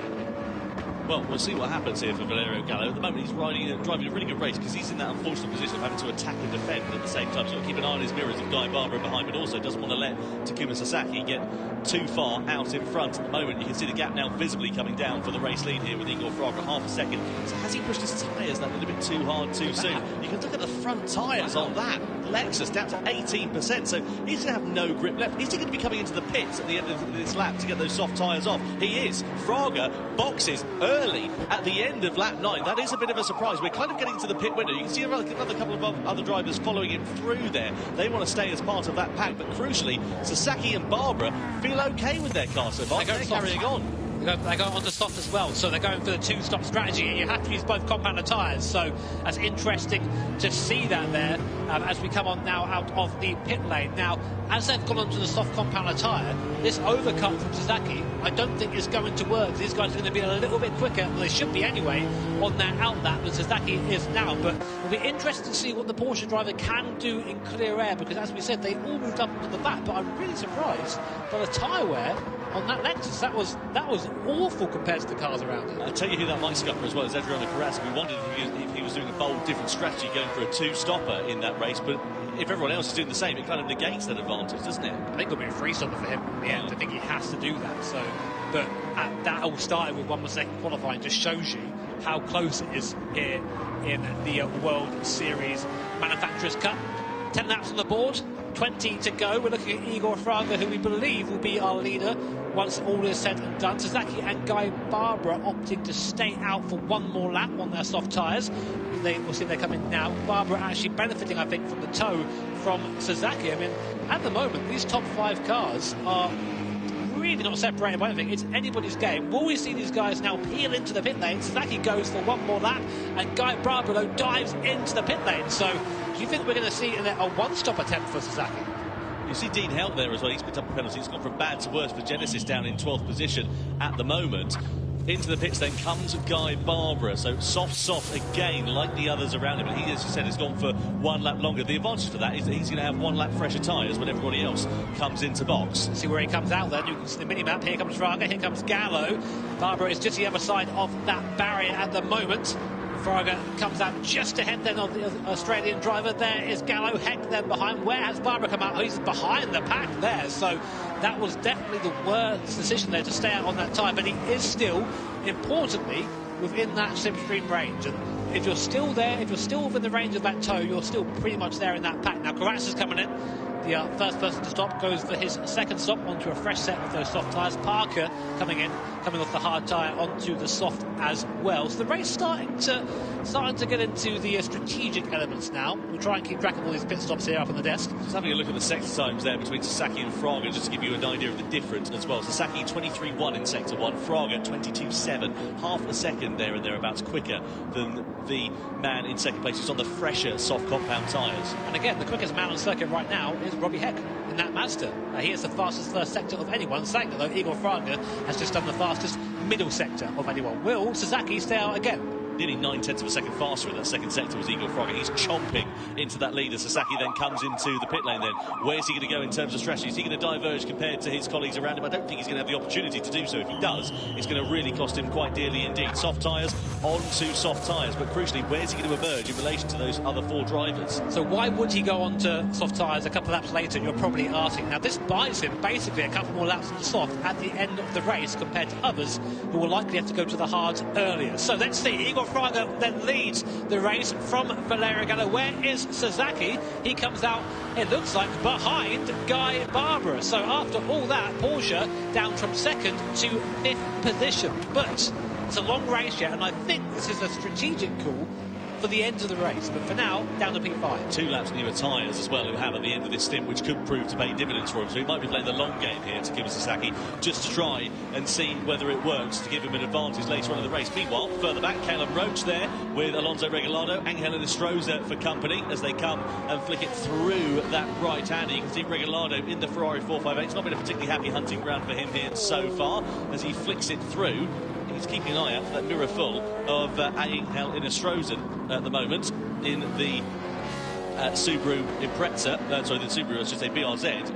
Well, we'll see what happens here for Valerio Gallo. At the moment, he's driving a really good race because he's in that unfortunate position of having to attack and defend at the same time. So he's got to keep an eye on his mirrors with Guy Barbara behind, but also doesn't want to let Takuma Sasaki get too far out in front at the moment. You can see the gap now visibly coming down for the race lead here with Igor Fraga, half a second. So has he pushed his tyres that little bit too hard too soon? You can look at the front tyres on that Lexus down to 18%, so he's going to have no grip left. Is he going to be coming into the pits at the end of this lap to get those soft tyres off? He is. Fraga boxes early at the end of lap 9. That is a bit of a surprise. We're kind of getting to the pit window. You can see another couple of other drivers following him through there. They want to stay as part of that pack, but crucially, Sasaki and Barbara feel okay with their car so far. They're carrying on. They go on to soft as well, so they're going for the two-stop strategy, and you have to use both compounder tyres, so that's interesting to see that there as we come on now out of the pit lane. Now, as they've gone onto the soft compounder tyre, this overcut from Sasaki I don't think is going to work. These guys are going to be a little bit quicker, well, they should be anyway, on their out lap than Sasaki is now, but it'll be interesting to see what the Porsche driver can do in clear air, because as we said, they all moved up into the back, but I'm really surprised by the tyre wear on that Lexus. That was awful compared to the cars around it. I'll tell you who that might scupper as well as Adriano Karatsa. We wondered if he was doing a bold, different strategy going for a two-stopper in that race, but if everyone else is doing the same, it kind of negates that advantage, doesn't it? I think it'll be a free-stopper for him in the end. I think he has to do that. So, but that all started with 1 mistake in qualifying, just shows you how close it is here in the World Series Manufacturers Cup. 10 laps on the board, 20 to go. We're looking at Igor Fraga, who we believe will be our leader once all is said and done. Sasaki and Guy Barbara opting to stay out for one more lap on their soft tyres. We'll see they're coming now. Barbara actually benefiting, I think, from the tow from Sasaki. I mean, at the moment, these top 5 cars are really not separated by anything. It's anybody's game. Will we see these guys now peel into the pit lane? Sasaki goes for one more lap, and Guy Barbara dives into the pit lane. So, do you think we're going to see a one-stop attempt for Sasaki? You see Dean Helt there as well. He's picked up a penalty. It's gone from bad to worse for Genesis, down in 12th position at the moment. Into the pits then comes Guy Barbara. So soft again, like the others around him. But he, as you said, has gone for one lap longer. The advantage for that is that he's going to have one lap fresher tyres when everybody else comes into box. See where he comes out then. You can see the mini-map. Here comes Fraga, here comes Gallo. Barbara is just the other side of that barrier at the moment. Fraga comes out just ahead then of the Australian driver. There is Gallo, Heck then behind. Where has Barbara come out? Oh, he's behind the pack there. So that was definitely the worst decision there to stay out on that tyre. But he is still, importantly, within that slipstream range. And if you're still there, if you're still within the range of that tow, you're still pretty much there in that pack. Now, Karatsa's coming in. The first person to stop goes for his second stop onto a fresh set of those soft tyres. Parker coming off the hard tyre onto the soft as well. So the race starting to get into the strategic elements now. We'll try and keep track of all these pit stops here up on the desk. Just having a look at the sector times there between Sasaki and Fraga, just to give you an idea of the difference as well. Sasaki 23.1 in sector 1, Fraga 22.7, half a second there and thereabouts quicker than the man in second place who's on the fresher soft compound tyres. And again, the quickest man on circuit right now is Robbie Heck in that Mazda. He is the fastest first sector of anyone. Saying that though, Igor Fraga has just done the fastest middle sector of anyone. Will Sasaki stay out again? Nearly 9/10 of a second faster in that second sector was Igor Fraga. He's chomping into that leader. Sasaki then comes into the pit lane then. Where's he going to go in terms of strategy? Is he going to diverge compared to his colleagues around him? I don't think he's going to have the opportunity to do so. If he does, it's going to really cost him quite dearly indeed. Soft tyres onto soft tyres, but crucially, where's he going to emerge in relation to those other four drivers? So why would he go on to soft tyres a couple of laps later? You're probably asking. Now, this buys him basically a couple more laps on the soft at the end of the race compared to others who will likely have to go to the hards earlier. So let's see. Igor Fraga then leads the race from Valerio Gallo. Where is Sasaki? He comes out, it looks like, behind Guy Barbara. So after all that, Porsche down from second to fifth position. But it's a long race yet, and I think this is a strategic call for the end of the race, but for now, down to P5. 2 laps newer tyres as well, who have at the end of this stint, which could prove to pay dividends for him. So he might be playing the long game here to Kimi Sasaki, just to try and see whether it works to give him an advantage later on in the race. Meanwhile, further back, Calum Roach there with Alonso Regalado, Angel Enestrosa for company as they come and flick it through that right-hander. You can see Regalado in the Ferrari 458. It's not been a particularly happy hunting ground for him here so far as he flicks it through. He's keeping an eye out for that mirror full of Angel Enestrosa at the moment in the Subaru Impreza, the Subaru, I should say, BRZ,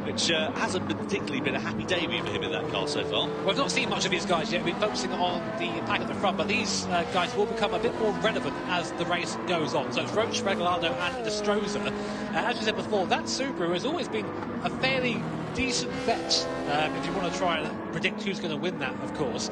which hasn't particularly been a happy debut for him in that car so far. Well, we've not seen much of these guys yet. We've been focusing on the pack at the front, but these guys will become a bit more relevant as the race goes on. So it's Roach, Regalado and Enestrosa. As we said before, that Subaru has always been a fairly decent bet if you want to try and predict who's going to win that, of course.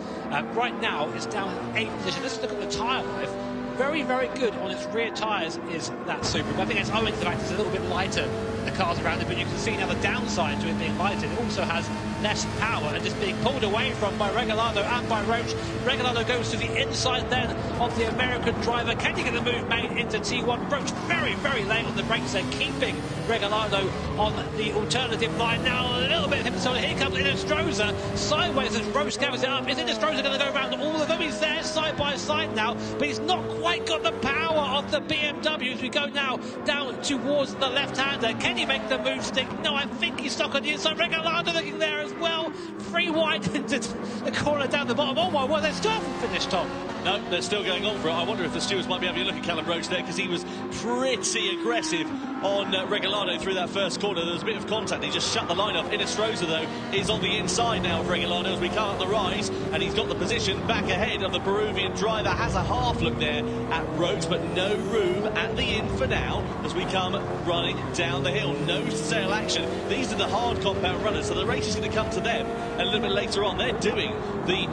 Right now, it's down in 8th position. Let's look at the tyre life. Very, very good on its rear tyres is that Subaru. But I think it's owing to the fact it's a little bit lighter than the cars around it, but you can see now the downside to it being lighter. It also has less power and just being pulled away from by Regalado and by Roach. Regalado goes to the inside then of the American driver. Can you get the move made into T1? Roach very, very late on the brakes there, keeping Regalado on the alternative line. Now a little bit of him, so here comes Enestrosa sideways as Roach gathers it up. Is Enestrosa going to go around all of them? He's there side by side now, but he's not quite got the power of the BMW as we go now down towards the left-hander. Can he make the move stick? No, I think he's stuck on the inside. Regalado looking there as well. Free wide into the corner down the bottom. Oh my word, they're still haven't finished, Tom. No, they're still going on for it. I wonder if the stewards might be having a look at Calum Roach there, because he was pretty aggressive on Regalado through that first corner. There was a bit of contact. He just shut the line off. Enestrosa, though, is on the inside now of Regalado as we come up the rise, and he's got the position back ahead of the Peruvian driver. Has a half look there at Roach, but no room at the inn for now as we come running down the hill. No sail action. These are the hard compound runners, so the race is going to come to them a little bit later on. They're doing the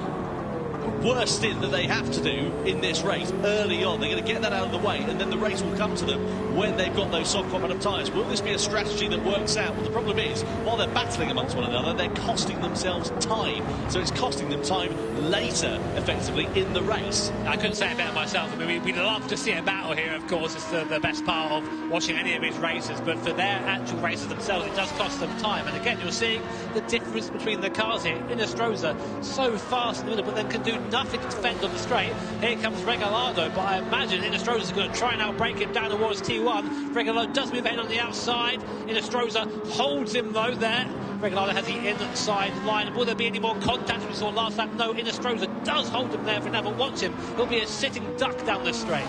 worst stint that they have to do in this race early on. They're going to get that out of the way, and then the race will come to them when they've got those soft compound tyres. Will this be a strategy that works out? Well, the problem is, while they're battling amongst one another, they're costing themselves time. So it's costing them time later, effectively, in the race. I couldn't say it better myself. I mean, we'd love to see a battle here, of course. It's the best part of watching any of these races, but for their actual races themselves, it does cost them time. And again, you're seeing the difference between the cars here. Enestrosa, so fast in the middle, but then can do nothing to defend on the straight. Here comes Regalado, but I imagine Enestrosa is going to try and outbrake him down towards T1. Regalado does move ahead on the outside. Enestrosa holds him though there. Regalado has the inside line. Will there be any more contact as we saw last lap? No, Enestrosa does hold him there for now, but watch him. He'll be a sitting duck down the straight.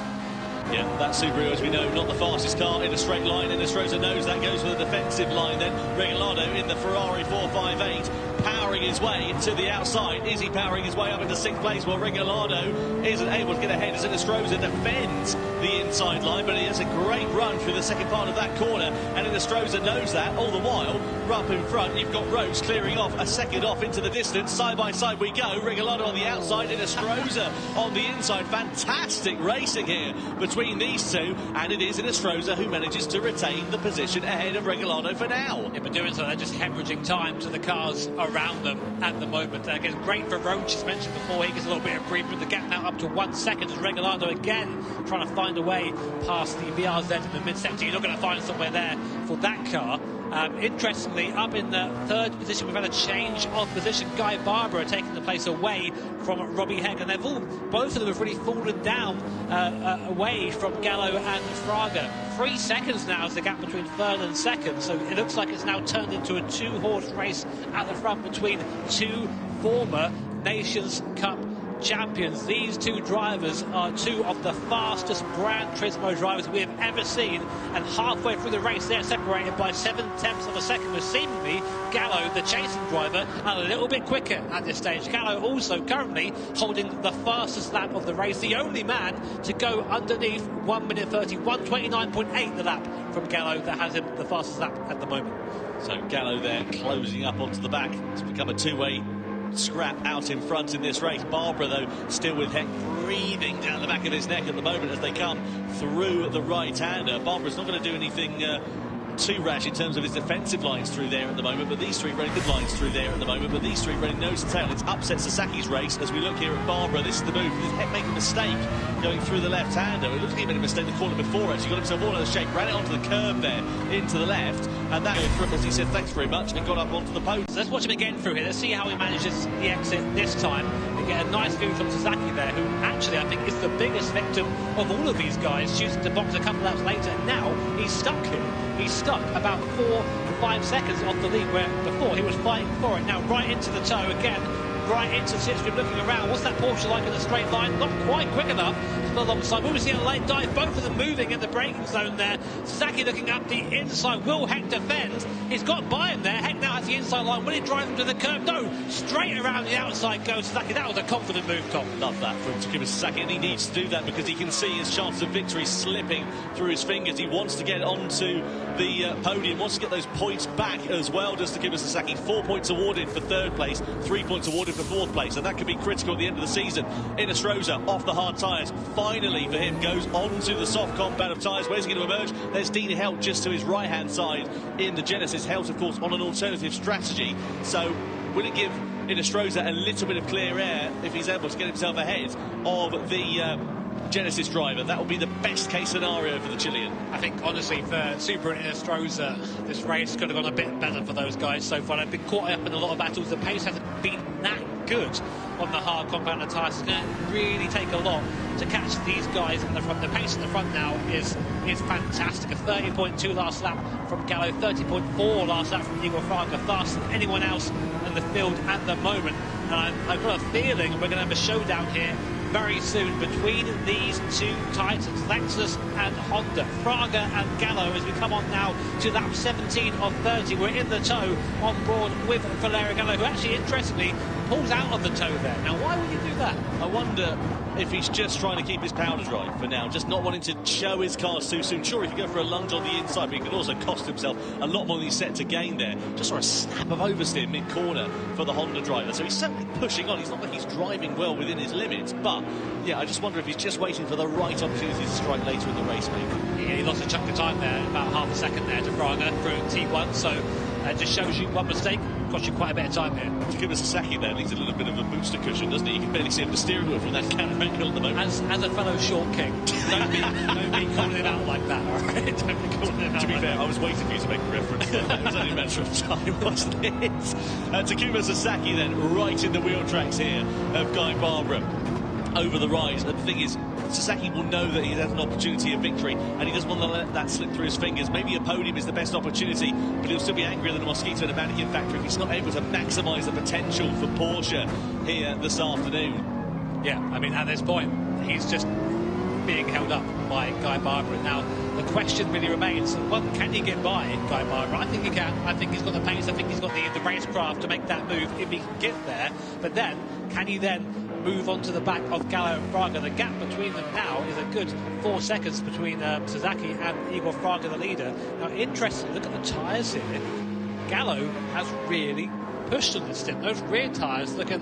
Yeah, that Subaru, as we know, not the fastest car in a straight line. Enestrosa knows that, goes for the defensive line then. Regalado in the Ferrari 458, powering his way to the outside. Is he powering his way up into 6th place? Well, Regalado isn't able to get ahead as Inestrosa defends the inside line, but he has a great run through the second part of that corner, and Inestrosa knows that. All the while, up in front, you've got Roach clearing off a second off into the distance. Side by side we go. Regalado on the outside, Inestrosa on the inside. Fantastic racing here between these two, and it is Inestrosa who manages to retain the position ahead of Regalado for now. Yeah, but doing so, they're just hemorrhaging time to the cars around them at the moment. Again, great for Roach, as mentioned before. He gets a little bit of breathing. The gap now up to 1 second as Regalado again trying to find a way past the BRZ in the mid-sector. You're not going to find somewhere there for that car. Interestingly, up in the 3rd position, we've had a change of position. Guy Barbara taking the place away from Robbie Heck, and both of them have really fallen down away from Gallo and Fraga. 3 seconds now is the gap between 3rd and 2nd, so it looks like it's now turned into a 2-horse race at the front between two former Nations Cup champions. These two drivers are two of the fastest Gran Turismo drivers we have ever seen, and halfway through the race they're separated by 7/10 of a second, with seemingly Gallo, the chasing driver, a little bit quicker at this stage. Gallo also currently holding the fastest lap of the race, the only man to go underneath 1 minute 30, 1:29.8 the lap from Gallo that has him the fastest lap at the moment. So Gallo there closing up onto the back. It's become a two-way scrap out in front in this race. Barbara, though, still with Heck breathing down the back of his neck at the moment as they come through the right-hander. Barbara's not going to do anything too rash in terms of his defensive lines through there at the moment, but these three running good lines through there at the moment, but these three running nose to tail. It's upset Sasaki's race as we look here at Barbara. This is the move. Did Heck make a mistake going through the left-hander? It looks like he made a mistake the corner before, actually got himself all out of shape, ran it onto the curb there into the left, and that goes through as he said thanks very much, and got up onto the post. So let's watch him again through here. Let's see how he manages the exit this time. We get a nice view from Sasaki there, who actually I think is the biggest victim of all of these guys, choosing to box a couple laps later. Now he's stuck here. He's stuck about 4 or 5 seconds off the lead, where before he was fighting for it. Now right into the toe again, right into the slipstream, looking around. What's that Porsche like in a straight line? Not quite quick enough to pull alongside. We've seen a late dive, both of them moving in the braking zone there. Sasaki looking up the inside. Will Heck defend? He's got by him there. Heck now has the inside line. Will he drive him to the curb? No, straight around the outside goes Sasaki. That was a confident move, Tom. Love that from Takuma Sasaki, and he needs to do that because he can see his chances of victory slipping through his fingers. He wants to get onto the podium, wants to get those points back as well. Just Takuma Sasaki, 4 points awarded for 3rd place, 3 points awarded for 4th place, and that could be critical at the end of the season. Inestrosa off the hard tyres, finally for him, goes onto the soft compound of tyres. Where's he going to emerge? There's Dean Helt just to his right hand side in the Genesis. Helt, of course, on an alternative strategy, so will it give Inestrosa a little bit of clear air if he's able to get himself ahead of the Genesis driver? That would be the best case scenario for the Chilean. I think honestly for Subaru and Inestrosa, this race could have gone a bit better for those guys so far. They've been caught up in a lot of battles. The pace hasn't been that good on the hard compound tyres. It's going to really take a lot to catch these guys in the front. The pace in the front now is fantastic. A 30.2 last lap from Gallo, 30.4 last lap from Igor Fraga, faster than anyone else in the field at the moment. And I've got a feeling we're going to have a showdown here very soon between these two titans, Lexus and Honda. Fraga and Gallo, as we come on now to lap 17 of 30. We're in the tow on board with Valerio Gallo, who actually, interestingly, pulls out of the tow there. Now, why would you do that? I wonder if he's just trying to keep his powder dry for now, just not wanting to show his cars too soon. Sure, he could go for a lunge on the inside, but he could also cost himself a lot more than he's set to gain there. Just saw a snap of oversteer mid-corner for the Honda driver, so he's certainly pushing on. He's not like he's driving well within his limits, but yeah, I just wonder if he's just waiting for the right opportunity to strike later in the race, maybe. Yeah, he lost a chunk of time there, about half a second there to Fraga through T1, so it just shows you one mistake cost you quite a bit of time here. Takuma Sasaki there needs a little bit of a booster cushion, doesn't he? You can barely see him the steering wheel from that camera angle at the moment. As a fellow short king, don't be calling him out like that, all right? Don't be calling him out. To be like fair, that. I was waiting for you to make a reference there. It was only a matter of time, wasn't it? Takuma Sasaki then right in the wheel tracks here of Guy Barbara over the rise. And the thing is, Sasaki will know that he has an opportunity of victory, and he doesn't want to let that slip through his fingers. Maybe a podium is the best opportunity, but he'll still be angrier than a mosquito in a mannequin factory if he's not able to maximise the potential for Porsche here this afternoon. Yeah, I mean, at this point, he's just being held up by Guy Barbara. Now, the question really remains, one, can he get by Guy Barbara? I think he can. I think he's got the pace. I think he's got the racecraft to make that move if he can get there. But then, can he then move on to the back of Gallo and Fraga? The gap between them now is a good 4 seconds between Sasaki and Igor Fraga, the leader. Now, interestingly, look at the tyres here. Gallo has really pushed on this stint. Those rear tyres looking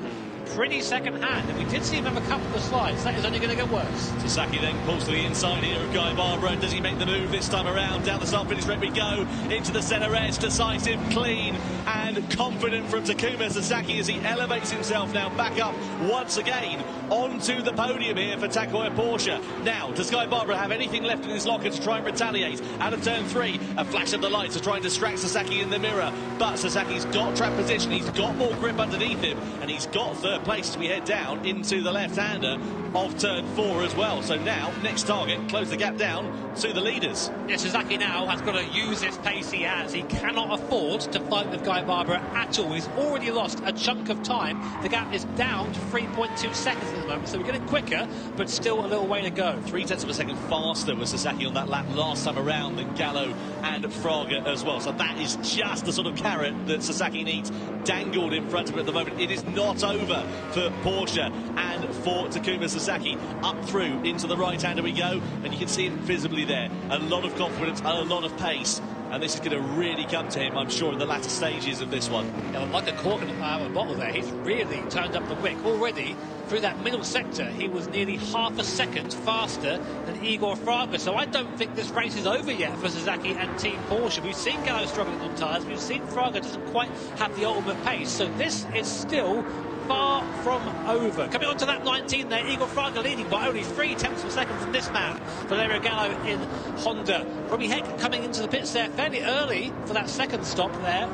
pretty second-hand, and we did see him have a couple of slides. That is only going to get worse. Sasaki then pulls to the inside here of Guy Barbara. Does he make the move this time around? Down the start-finish straight we go. Into the centre edge. Decisive, clean, and confident from Takuma Sasaki as he elevates himself now back up once again onto the podium here for Takoya Porsche. Now, does Guy Barbara have anything left in his locker to try and retaliate? Out of turn 3, a flash of the lights to try and distract Sasaki in the mirror. But Sasaki's got track position. He's got more grip underneath him, and he's got third place as we head down into the left-hander of turn 4 as well. So now, next target, close the gap down to the leaders. Yeah, Sasaki now has got to use this pace he has. He cannot afford to fight with Guy Barbara at all. He's already lost a chunk of time. The gap is down to 3.2 seconds at the moment, so we're getting quicker, but still a little way to go. 0.3 of a second faster was Sasaki on that lap last time around than Gallo and Fraga as well. So that is just the sort of carrot that Sasaki needs dangled in front of him at the moment. It is not over for Porsche and for Takuma Sasaki. Up through into the right-hander we go, and you can see it visibly there. A lot of confidence, a lot of pace, and this is going to really come to him, I'm sure, in the latter stages of this one. Yeah, like a cork in a bottle there. He's really turned up the wick. Already, through that middle sector, he was nearly half a second faster than Igor Fraga. So I don't think this race is over yet for Sasaki and Team Porsche. We've seen Gallo struggling on tyres. We've seen Fraga doesn't quite have the ultimate pace. So this is still far from over. Coming on to that 19 there, Igor Fraga leading by only 0.3 of a second from this man, Valerio Gallo in Honda. Robbie Heck coming into the pits there fairly early for that second stop there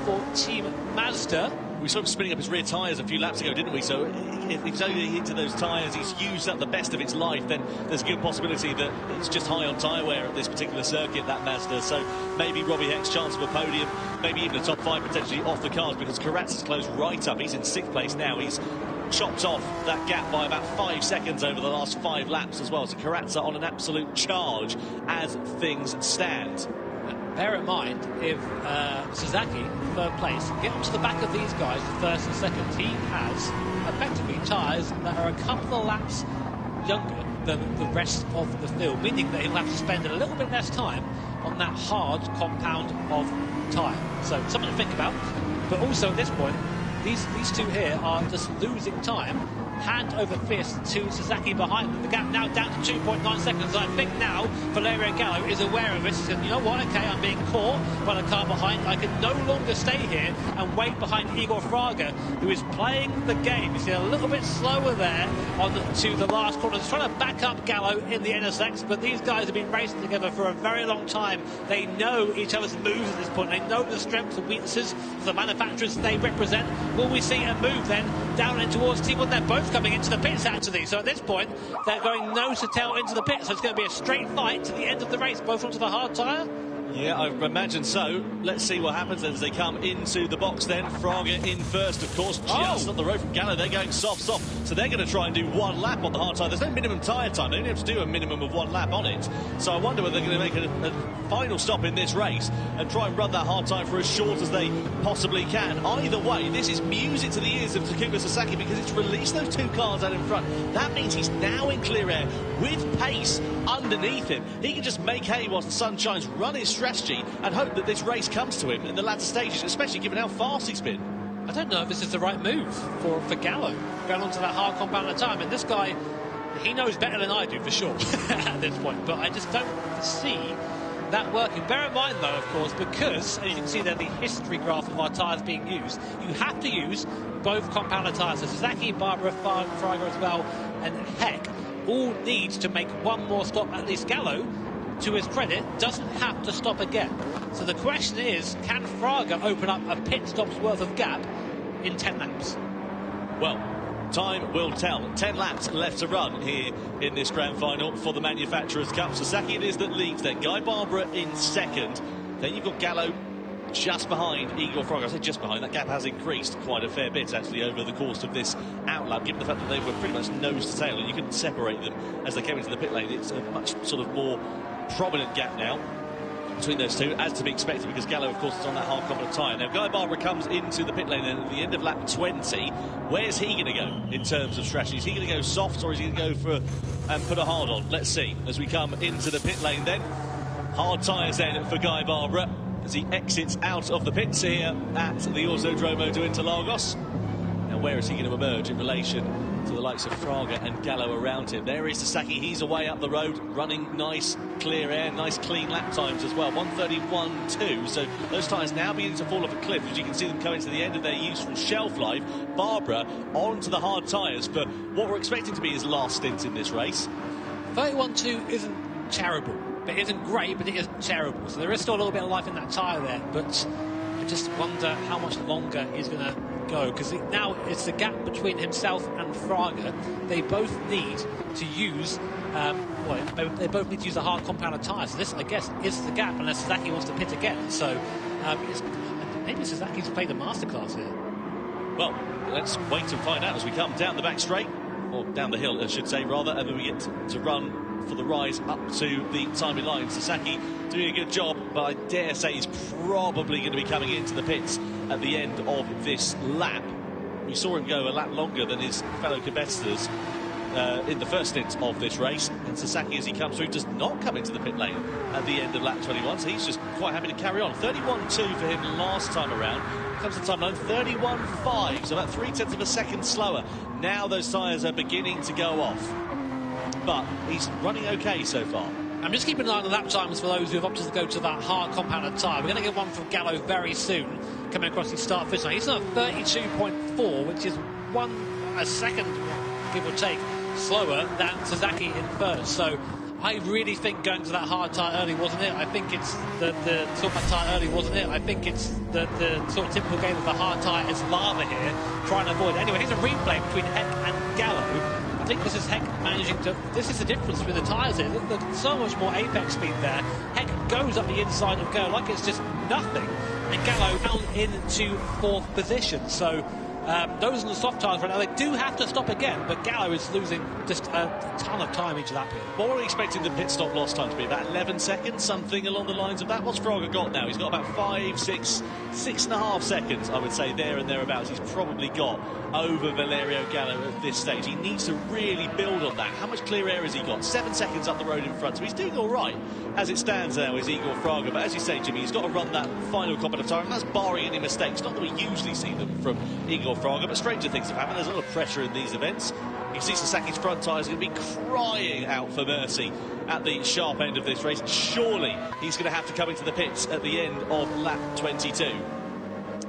for Team Mazda. We saw him spinning up his rear tyres a few laps ago, didn't we? So if he's only into those tyres, he's used up the best of its life, then there's a good possibility that it's just high on tyre wear at this particular circuit, that Mazda. So maybe Robbie Heck's chance of a podium, maybe even a top 5 potentially off the cards, because Karatza's closed right up. He's in 6th place now. He's chopped off that gap by about 5 seconds over the last 5 laps as well. So Karatza on an absolute charge as things stand. Bear in mind, if Sasaki, third place, get onto the back of these guys, first and second, he has effectively tyres that are a couple of laps younger than the rest of the field, meaning that he'll have to spend a little bit less time on that hard compound of tyre. So something to think about. But also at this point, these two here are just losing time, hand over fist to Sasaki behind them. The gap now down to 2.9 seconds. I think now Valerio Gallo is aware of it. He said, you know what, okay, I'm being caught by the car behind. I can no longer stay here and wait behind Igor Fraga, who is playing the game. You see a little bit slower there on to the last corner. He's trying to back up Gallo in the NSX, but these guys have been racing together for a very long time. They know each other's moves at this point. They know the strengths and weaknesses of the manufacturers they represent. Will we see a move then down in towards Team 1? They're both coming into the pits actually, so at this point they're going nose to tail into the pits, so it's going to be a straight fight to the end of the race, both onto the hard tyre. Yeah, I imagine so. Let's see what happens as they come into the box then. Fraga in first, of course, just up the road from Gallo. They're going soft. So they're going to try and do 1 lap on the hard tyre. There's no minimum tyre time. They only have to do a minimum of 1 lap on it. So I wonder whether they're going to make a final stop in this race and try and run that hard tyre for as short as they possibly can. Either way, this is music to the ears of Takuma Sasaki, because it's released those 2 cars out in front. That means he's now in clear air with pace underneath him. He can just make hay whilst the sun shines, run his strategy and hope that this race comes to him in the latter stages, especially given how fast he's been. I don't know if this is the right move for Gallo, going onto that hard compound at the time. And this guy, he knows better than I do for sure at this point, but I just don't see that working. Bear in mind though, of course, because, as you can see there, the history graph of our tyres being used, you have to use both compounder tyres. So Sasaki, Barbara, Fraga as well, and Heck all need to make 1 more stop. At least Gallo, to his credit, doesn't have to stop again. So the question is, can Fraga open up a pit stop's worth of gap in 10 laps? Well, time will tell. 10 laps left to run here in this grand final for the Manufacturers' Cup. Sasaki it is that leads then. Guy Barbara in second. Then you've got Gallo just behind Igor Fraga. I say just behind, that gap has increased quite a fair bit actually over the course of this outlap, given the fact that they were pretty much nose to tail and you couldn't separate them as they came into the pit lane. It's a much sort of more prominent gap now between those two, as to be expected, because Gallo, of course, is on that hard competent tyre. Now, Guy Barbara comes into the pit lane at the end of lap 20. Where's he going to go in terms of strategy? Is he going to go soft, or is he going to go for and put a hard on? Let's see as we come into the pit lane then. Hard tyres then for Guy Barbara as he exits out of the pits here at the Autodromo de Interlagos. Now, where is he going to emerge in relation to the likes of Fraga and Gallo around him? There is Sasaki, he's away up the road, running nice clear air, nice clean lap times as well, 1:31.2. So those tyres now beginning to fall off a cliff as you can see them coming to the end of their useful shelf life. Barbara onto the hard tyres for what we're expecting to be his last stint in this race. 31.2 isn't terrible, but it isn't great, but it isn't terrible. So there is still a little bit of life in that tyre there, but I just wonder how much longer he's going to go, because now it's the gap between himself and Fraga. They both need to use they both need to use a hard compounded tyre, so this, I guess, is the gap unless Sasaki wants to pit again. So maybe Sasaki's played a masterclass here. Well, let's wait and find out as we come down the back straight, or down the hill I should say rather, and then we get to run for the rise up to the timing line. Sasaki doing a good job, but I dare say he's probably going to be coming into the pits at the end of this lap. We saw him go a lap longer than his fellow competitors in the first stint of this race, and Sasaki, as he comes through, does not come into the pit lane at the end of lap 21, so he's just quite happy to carry on. 31.2 for him last time around. Comes to time line 31.5, so about 0.3 of a second slower. Now those tyres are beginning to go off, but he's running okay so far. I'm just keeping an eye on the lap times for those who have opted to go to that hard compounded tyre. We're going to get one from Gallo very soon, coming across the start finish line. He's on 32.4, which is a second, give or take, slower than Sasaki in first. So I really think going to that hard tyre early wasn't it. I think it's the sort of tyre early wasn't it. I think it's the sort of typical game of the hard tyre is lava here, trying to avoid it. Anyway, here's a replay between Heck and Gallo. I think this is Heck managing to... This is the difference between the tyres here. There's so much more apex speed there. Heck goes up the inside of Gallo like it's just nothing. And Gallo down into fourth position. So those are the soft tyres right now. They do have to stop again, but Gallo is losing just a ton of time each lap here. What were we expecting the pit stop loss time to be? About 11 seconds, something along the lines of that. What's Fraga got now? He's got about 6.5 seconds, I would say, there and thereabouts. He's probably got over Valerio Gallo at this stage. He needs to really build on that. How much clear air has he got? 7 seconds up the road in front, so he's doing all right as it stands now, is Igor Fraga. But as you say, Jimmy, he's got to run that final competent time, and that's barring any mistakes. Not that we usually see them from Igor Fraga, but stranger things have happened. There's a lot of pressure in these events. You see Sasaki's front tyres are going to be crying out for mercy at the sharp end of this race. Surely he's going to have to come into the pits at the end of lap 22.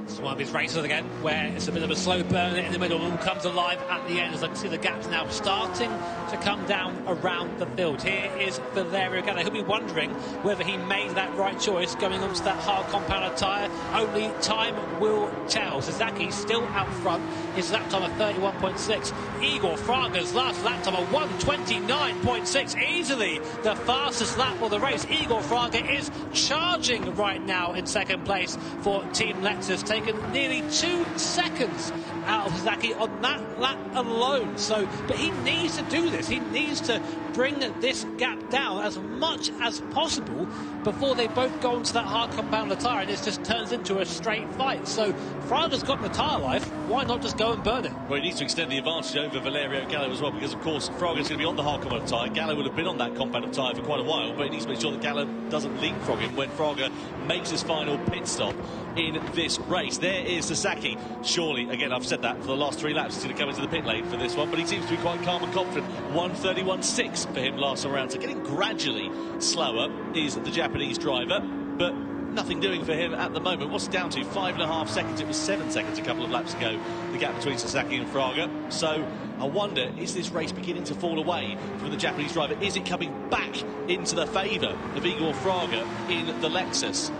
It's one of his races again, where it's a bit of a slow burn in the middle, all comes alive at the end, as I can see the gaps now starting to come down around the field. Here is Valerio Gallo. He'll be wondering whether he made that right choice going onto that hard compounded tyre. Only time will tell. Sasaki still out front, his lap time of 31.6. Igor Fraga's last lap time of 1:29.6, easily the fastest lap of the race. Igor Fraga is charging right now in second place for Team Lexus, taken nearly 2 seconds out of Sasaki on that lap alone. So, but he needs to do this. He needs to bring this gap down as much as possible before they both go onto that hard compounded tyre and it just turns into a straight fight. So Fraga's got the tyre life. Why not just go and burn it? Well, he needs to extend the advantage over Valerio Gallo as well, because of course Fraga's going to be on the hard compounded tyre. Gallo would have been on that compounded tyre for quite a while, but he needs to make sure that Gallo doesn't leapfrog him when Fraga makes his final pit stop in this race. There is Sasaki. Surely, again, I've said that for the last 3 laps, he's going to come into the pit lane for this one, but he seems to be quite calm and confident. 1:31.6 for him last round, so getting gradually slower is the Japanese driver, but nothing doing for him at the moment. What's it down to? 5.5 seconds. It was 7 seconds a couple of laps ago, the gap between Sasaki and Fraga. So I wonder, is this race beginning to fall away from the Japanese driver? Is it coming back into the favour of Igor Fraga in the Lexus?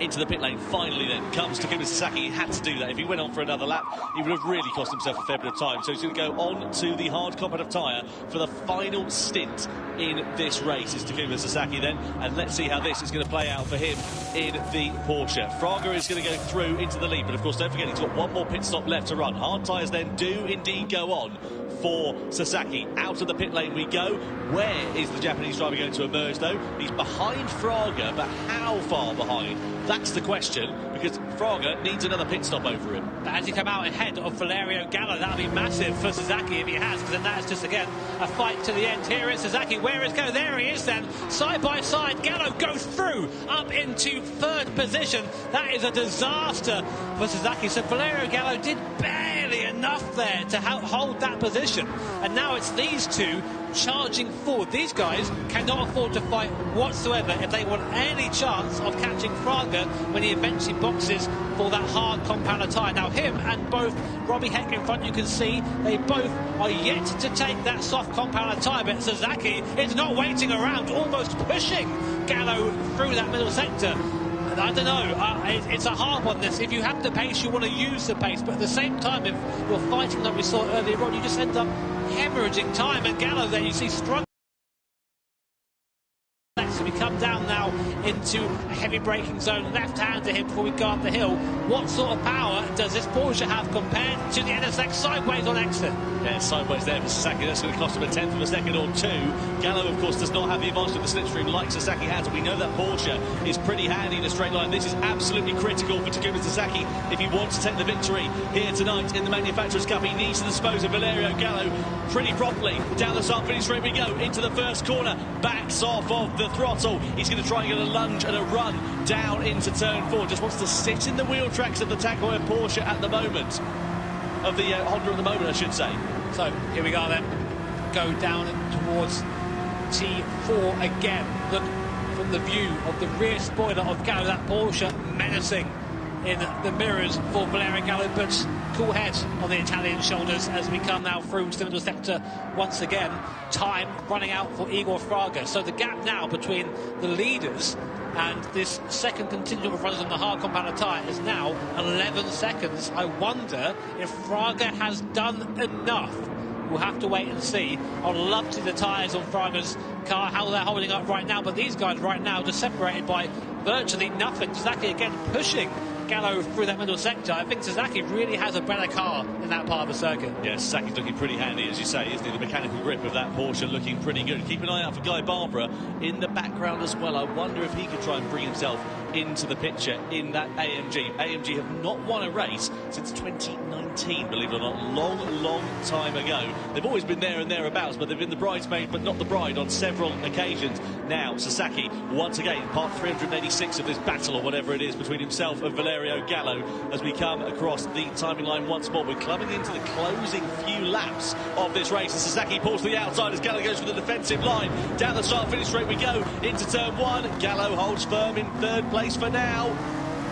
into the pit lane. Finally then comes Takuma Sasaki. He had to do that. If he went on for another lap, he would have really cost himself a fair bit of time. So he's going to go on to the hard competitive tyre for the final stint in this race. Is Takuma Sasaki then, and let's see how this is going to play out for him in the Porsche. Fraga is going to go through into the lead, but of course don't forget he's got one more pit stop left to run. Hard tyres then do indeed go on for Sasaki. Out of the pit lane we go. Where is the Japanese driver going to emerge though? He's behind Fraga, but how far behind? That's the question, because Fraga needs another pit stop over him. But as he come out ahead of Valerio Gallo, that'll be massive for Sasaki if he has, because then that's just again a fight to the end. Here is Sasaki. Where is Gallo? There he is then. Side by side, Gallo goes through up into third position. That is a disaster for Sasaki. So Valerio Gallo did barely enough there to hold that position. And now it's these two charging forward. These guys cannot afford to fight whatsoever if they want any chance of catching Fraga when he eventually boxes for that hard compounder tyre. Now him and both Robbie Heck in front, you can see they both are yet to take that soft compounder tyre, but Sasaki is not waiting around, almost pushing Gallo through that middle sector. I don't know, it's a hard one this. If you have the pace, you want to use the pace, but at the same time, if you're fighting like we saw earlier on, you just end up hemorrhaging time. And Gallo there, you see struggling. So we come down now into a heavy braking zone, left hand to him before we go up the hill. What sort of power does this Porsche have compared to the NSX sideways on exit? Yeah, sideways there for Sasaki. That's going to cost him a tenth of a second or two. Gallo, of course, does not have the advantage of the slipstream like Sasaki has. We know that Porsche is pretty handy in a straight line. This is absolutely critical for Takuma Sasaki if he wants to take the victory here tonight in the Manufacturers' Cup. He needs to dispose of Valerio Gallo pretty properly. Down the start finish straight we go into the first corner. Backs off of the throttle. He's going to try and get a lunge and a run down into turn 4. Just wants to sit in the wheel tracks of the Tag Heuer Porsche at the moment. Of the Honda at the moment, I should say. So here we go then. Go down towards T4 again. Look from the view of the rear spoiler of Gallo, that Porsche menacing in the mirrors for Valerio Gallo, but cool head on the Italian shoulders as we come now through to the middle sector once again. Time running out for Igor Fraga. So the gap now between the leaders and this second contingent of runners on the hard compounder tyre is now 11 seconds. I wonder if Fraga has done enough. We'll have to wait and see. I'd love to see the tyres on Fraga's car, how they're holding up right now, but these guys right now just separated by virtually nothing. Sasaki again pushing Gallo through that middle sector. I think Sasaki really has a better car in that part of the circuit. Yeah, Sasaki's looking pretty handy, as you say, isn't he? The mechanical grip of that Porsche looking pretty good. Keep an eye out for Guy Barbara in the background as well. I wonder if he could try and bring himself into the picture in that AMG. AMG have not won a race since 2019, believe it or not. Long time ago. They've always been there and thereabouts, but they've been the bridesmaid but not the bride on several occasions. Now Sasaki, once again, part 386 of this battle or whatever it is between himself and Valerio Gallo as we come across the timing line once more. We're clubbing into the closing few laps of this race, and Sasaki pulls to the outside as Gallo goes for the defensive line. Down the start finish straight we go into turn 1. Gallo holds firm in third place for now.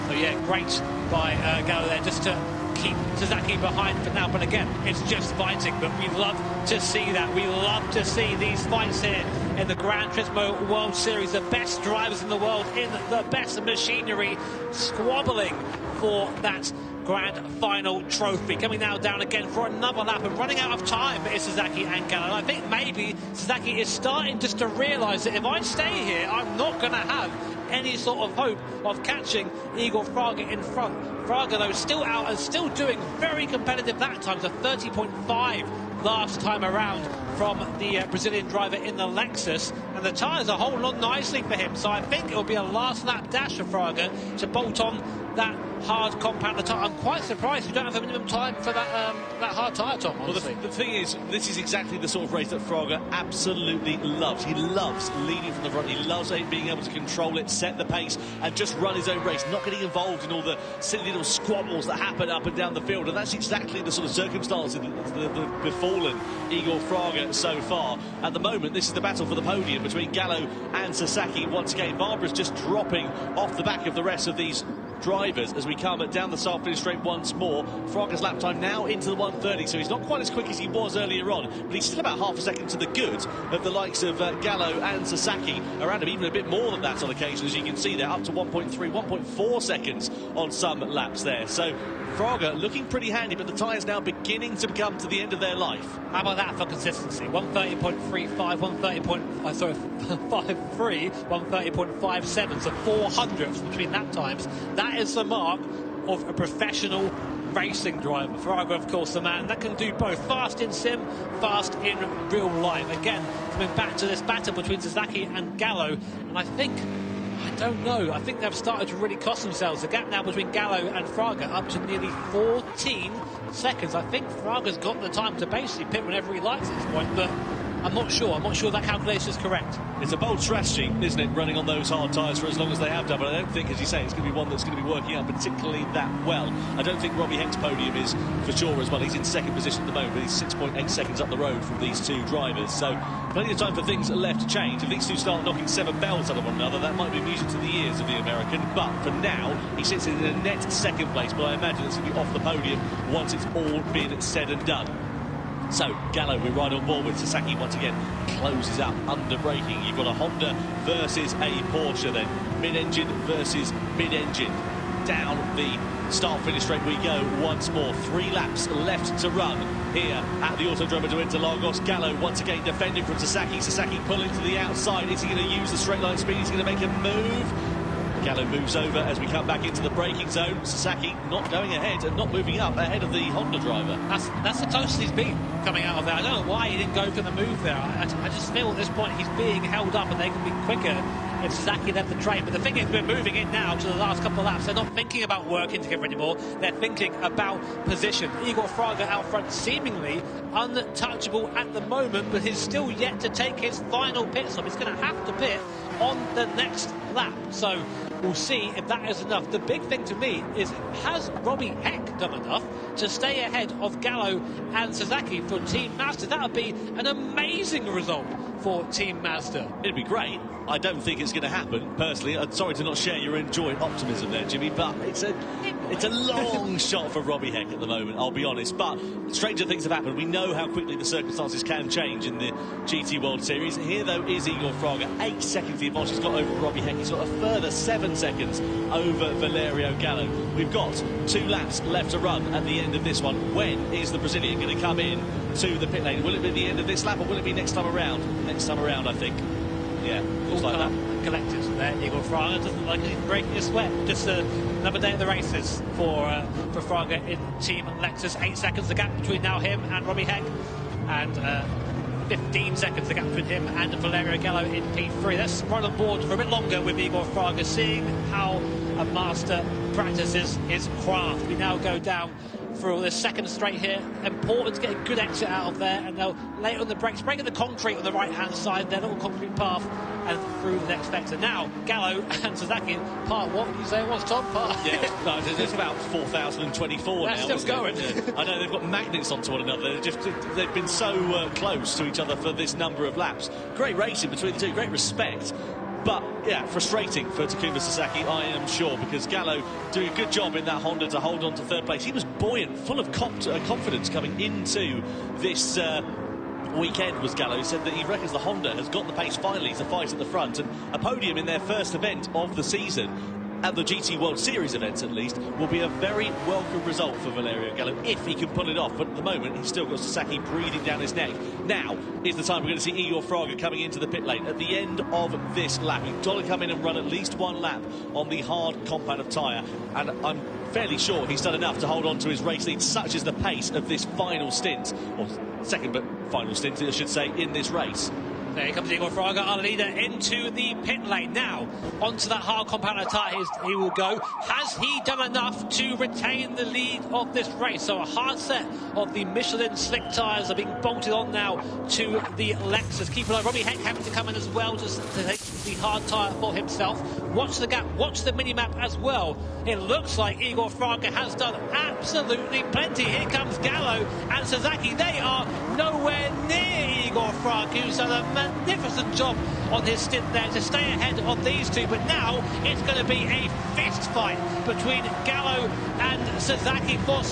So yeah, great by Gallo there just to keep Sasaki behind for now, but again, it's just fighting, but we love to see that. We love to see these fights here in the Gran Turismo World Series. The best drivers in the world in the best machinery squabbling for that grand final trophy. Coming now down again for another lap and running out of time is Sasaki and Gallo. I think maybe Sasaki is starting just to realise that if I stay here, I'm not going to have any sort of hope of catching Igor Fraga in front. Fraga, though, still out and still doing very competitive lap times, a 30.5 last time around from the Brazilian driver in the Lexus, and the tyres are holding on nicely for him, so I think it will be a last lap dash for Fraga to bolt on that hard compounder tyre. I'm quite surprised you don't have a minimum time for that that hard tyre, Tom, honestly. Well, the thing is, this is exactly the sort of race that Fraga absolutely loves. He loves leading from the front. He loves being able to control it, set the pace, and just run his own race, not getting involved in all the silly little squabbles that happen up and down the field. And that's exactly the sort of circumstances that have befallen Igor Fraga so far. At the moment, this is the battle for the podium between Gallo and Sasaki. Once again, Barbara's just dropping off the back of the rest of these drivers as we come down the start finish straight once more. Fraga's lap time now into the 1:30, so he's not quite as quick as he was earlier on, but he's still about half a second to the good of the likes of Gallo and Sasaki around him, even a bit more than that on occasion, as you can see there, up to 1.3, 1.4 seconds on some laps there. So Fraga looking pretty handy, but the tyres now beginning to come to the end of their life. How about that for consistency? 130.35, 130.53, 130.57, so 400ths between lap times. That is the mark of a professional racing driver. Fraga, of course, the man that can do both fast in sim, fast in real life. Again, coming back to this battle between Sasaki and Gallo, and I don't know, I think they've started to really cost themselves. The gap now between Gallo and Fraga up to nearly 14 seconds. I think Fraga's got the time to basically pit whenever he likes at this point, but I'm not sure. I'm not sure that calculation is correct. It's a bold strategy, isn't it, running on those hard tyres for as long as they have done, but I don't think, as you say, it's going to be one that's going to be working out particularly that well. I don't think Robbie Heck's podium is for sure as well. He's in second position at the moment, but he's 6.8 seconds up the road from these two drivers, so plenty of time for things left to change. If these two start knocking 7 bells out of one another, that might be music to the ears of the American, but for now, he sits in a net second place, but I imagine it's going to be off the podium once it's all been said and done. So, Gallo, we're right on board with Sasaki once again, closes up under braking. You've got a Honda versus a Porsche then. Mid-engine versus mid-engine. Down the start-finish straight we go once more. 3 laps left to run here at the Autodromo de Interlagos. Gallo once again defending from Sasaki. Sasaki pulling to the outside. Is he going to use the straight line speed? He's going to make a move. Gallo moves over as we come back into the braking zone. Sasaki not going ahead and not moving up ahead of the Honda driver. That's the closest he's been coming out of there. I don't know why he didn't go for the move there. I just feel at this point he's being held up and they can be quicker if Sasaki left the train. But the thing is, we're moving in now to the last couple of laps. They're not thinking about working together anymore. They're thinking about position. Igor Fraga out front, seemingly untouchable at the moment, but he's still yet to take his final pit stop. He's going to have to pit on the next lap. So we'll see if that is enough. The big thing to me is, has Robbie Heck done enough to stay ahead of Gallo and Sasaki for Team Mazda? That would be an amazing result for Team Mazda. It'd be great. I don't think it's going to happen, personally. I'm sorry to not share your enjoyed optimism there, Jimmy, but it's a long shot for Robbie Heck at the moment, I'll be honest. But stranger things have happened. We know how quickly the circumstances can change in the GT World Series. Here, though, is Igor Fraga. 8 seconds the advantage he's got over Robbie Heck. He's got a further 7 seconds over Valerio Gallo. We've got 2 laps left to run at the end of this one. When is the Brazilian going to come in to the pit lane? Will it be the end of this lap or will it be next time around? Next time around, I think. Yeah, looks like that. Collected there. Igor Fraga doesn't like he's breaking a sweat. Just another day at the races for Fraga in Team Lexus. 8 seconds the gap between now him and Robbie Heck, and 15 seconds the gap between him and Valerio Gallo in P3. Let's run on board for a bit longer with Igor Fraga, seeing how a master practices his craft. We now go down for the second straight here. Important to get a good exit out of there, and they'll lay it on the brakes, breaking the concrete on the right-hand side, their little concrete path, and through the next vector. Now, Gallo and Sasaki, part what did you say it was, Tom? Yeah, no, it's about 4,024 now. That's still going. I know they've got magnets onto one another. They've been so close to each other for this number of laps. Great racing between the two, great respect. But, yeah, frustrating for Takuma Sasaki, I am sure, because Gallo doing a good job in that Honda to hold on to third place. He was buoyant, full of confidence coming into this weekend, was Gallo. He said that he reckons the Honda has got the pace finally to fight at the front, and a podium in their first event of the season, at the GT World Series events at least, will be a very welcome result for Valerio Gallo if he can pull it off. But at the moment, he's still got Sasaki breathing down his neck. Now is the time we're going to see Igor Fraga coming into the pit lane at the end of this lap. He's got to come in and run at least 1 lap on the hard compound of tyre, and I'm fairly sure he's done enough to hold on to his race lead. Such is the pace of this final stint, or second but final stint, I should say, in this race. There comes Igor Fraga, our leader, into the pit lane. Now, onto that hard compound of tyres he will go. Has he done enough to retain the lead of this race? So a hard set of the Michelin slick tyres are being bolted on now to the Lexus. Keep an eye, Robbie Heck having to come in as well, just to take the hard tyre for himself. Watch the gap, watch the mini-map as well. It looks like Igor Fraga has done absolutely plenty. Here comes Gallo and Sasaki. They are nowhere near Igor Fraga, who's done a magnificent job on his stint there to stay ahead of these two, but now it's going to be a fist fight between Gallo and Sasaki for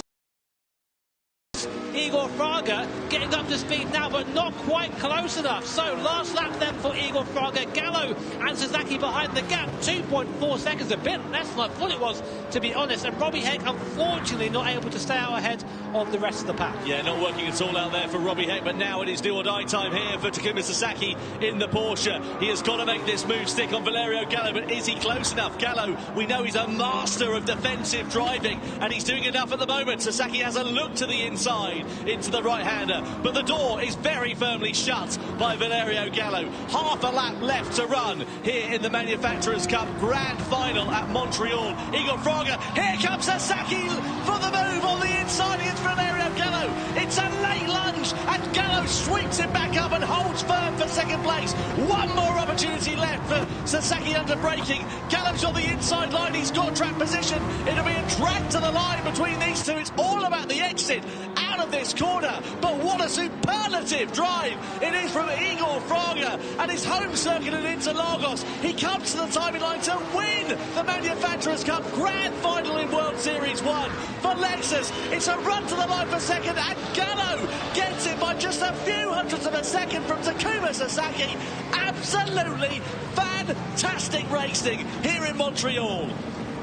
Igor Fraga getting up to speed now, but not quite close enough. So last lap then for Igor Fraga. Gallo and Sasaki behind the gap, 2.4 seconds, a bit less than I thought it was, to be honest. And Robbie Heck, unfortunately, not able to stay out ahead of the rest of the pack. Yeah, not working at all out there for Robbie Heck, but now it is do or die time here for Takuma Sasaki in the Porsche. He has got to make this move stick on Valerio Gallo, but is he close enough? Gallo, we know he's a master of defensive driving, and he's doing enough at the moment. Sasaki has a look to the inside, into the right-hander, but the door is very firmly shut by Valerio Gallo. Half a lap left to run here in the Manufacturers' Cup Grand Final at Montreal. Igor Fraga, here comes Sasaki for the move on the inside against Valerio Gallo. It's a late lunge, and Gallo sweeps it back up and holds firm for second place. One more opportunity left for Sasaki under braking. Gallo's on the inside line, he's got track position. It'll be a drag to the line between these two. It's all about the exit out of this corner, but what a superlative drive it is from Igor Fraga and his home circuit at Interlagos. He comes to the timing line to win the Manufacturers' Cup Grand Final in World Series 1 for Lexus. It's a run to the line for second, and Gallo gets it by just a few hundredths of a second from Takuma Sasaki. Absolutely fantastic racing here in Montreal.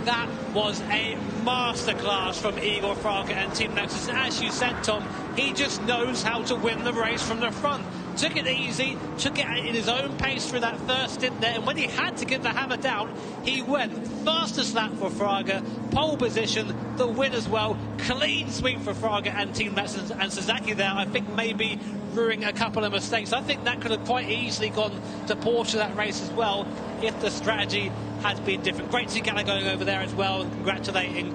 That was a masterclass from Igor Fraga and Team Lexus. And as you said, Tom, he just knows how to win the race from the front. Took it easy, took it in his own pace through that first stint there, and when he had to give the hammer down, he went. Fastest lap for Fraga, pole position, the win as well. Clean sweep for Fraga and Team Lexus, and Sasaki there, I think, maybe brewing a couple of mistakes. I think that could have quite easily gone to Porsche that race as well if the strategy had been different. Great to see Gallo going over there as well, congratulating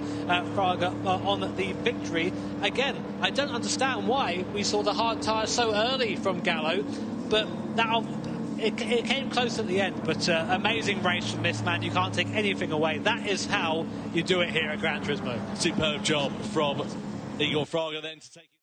Fraga on the victory. Again, I don't understand why we saw the hard tyres so early from Gallo, but now it came close at the end. But amazing race from this man, you can't take anything away. That is how you do it here at Gran Turismo. Superb job from Igor Fraga then to take it.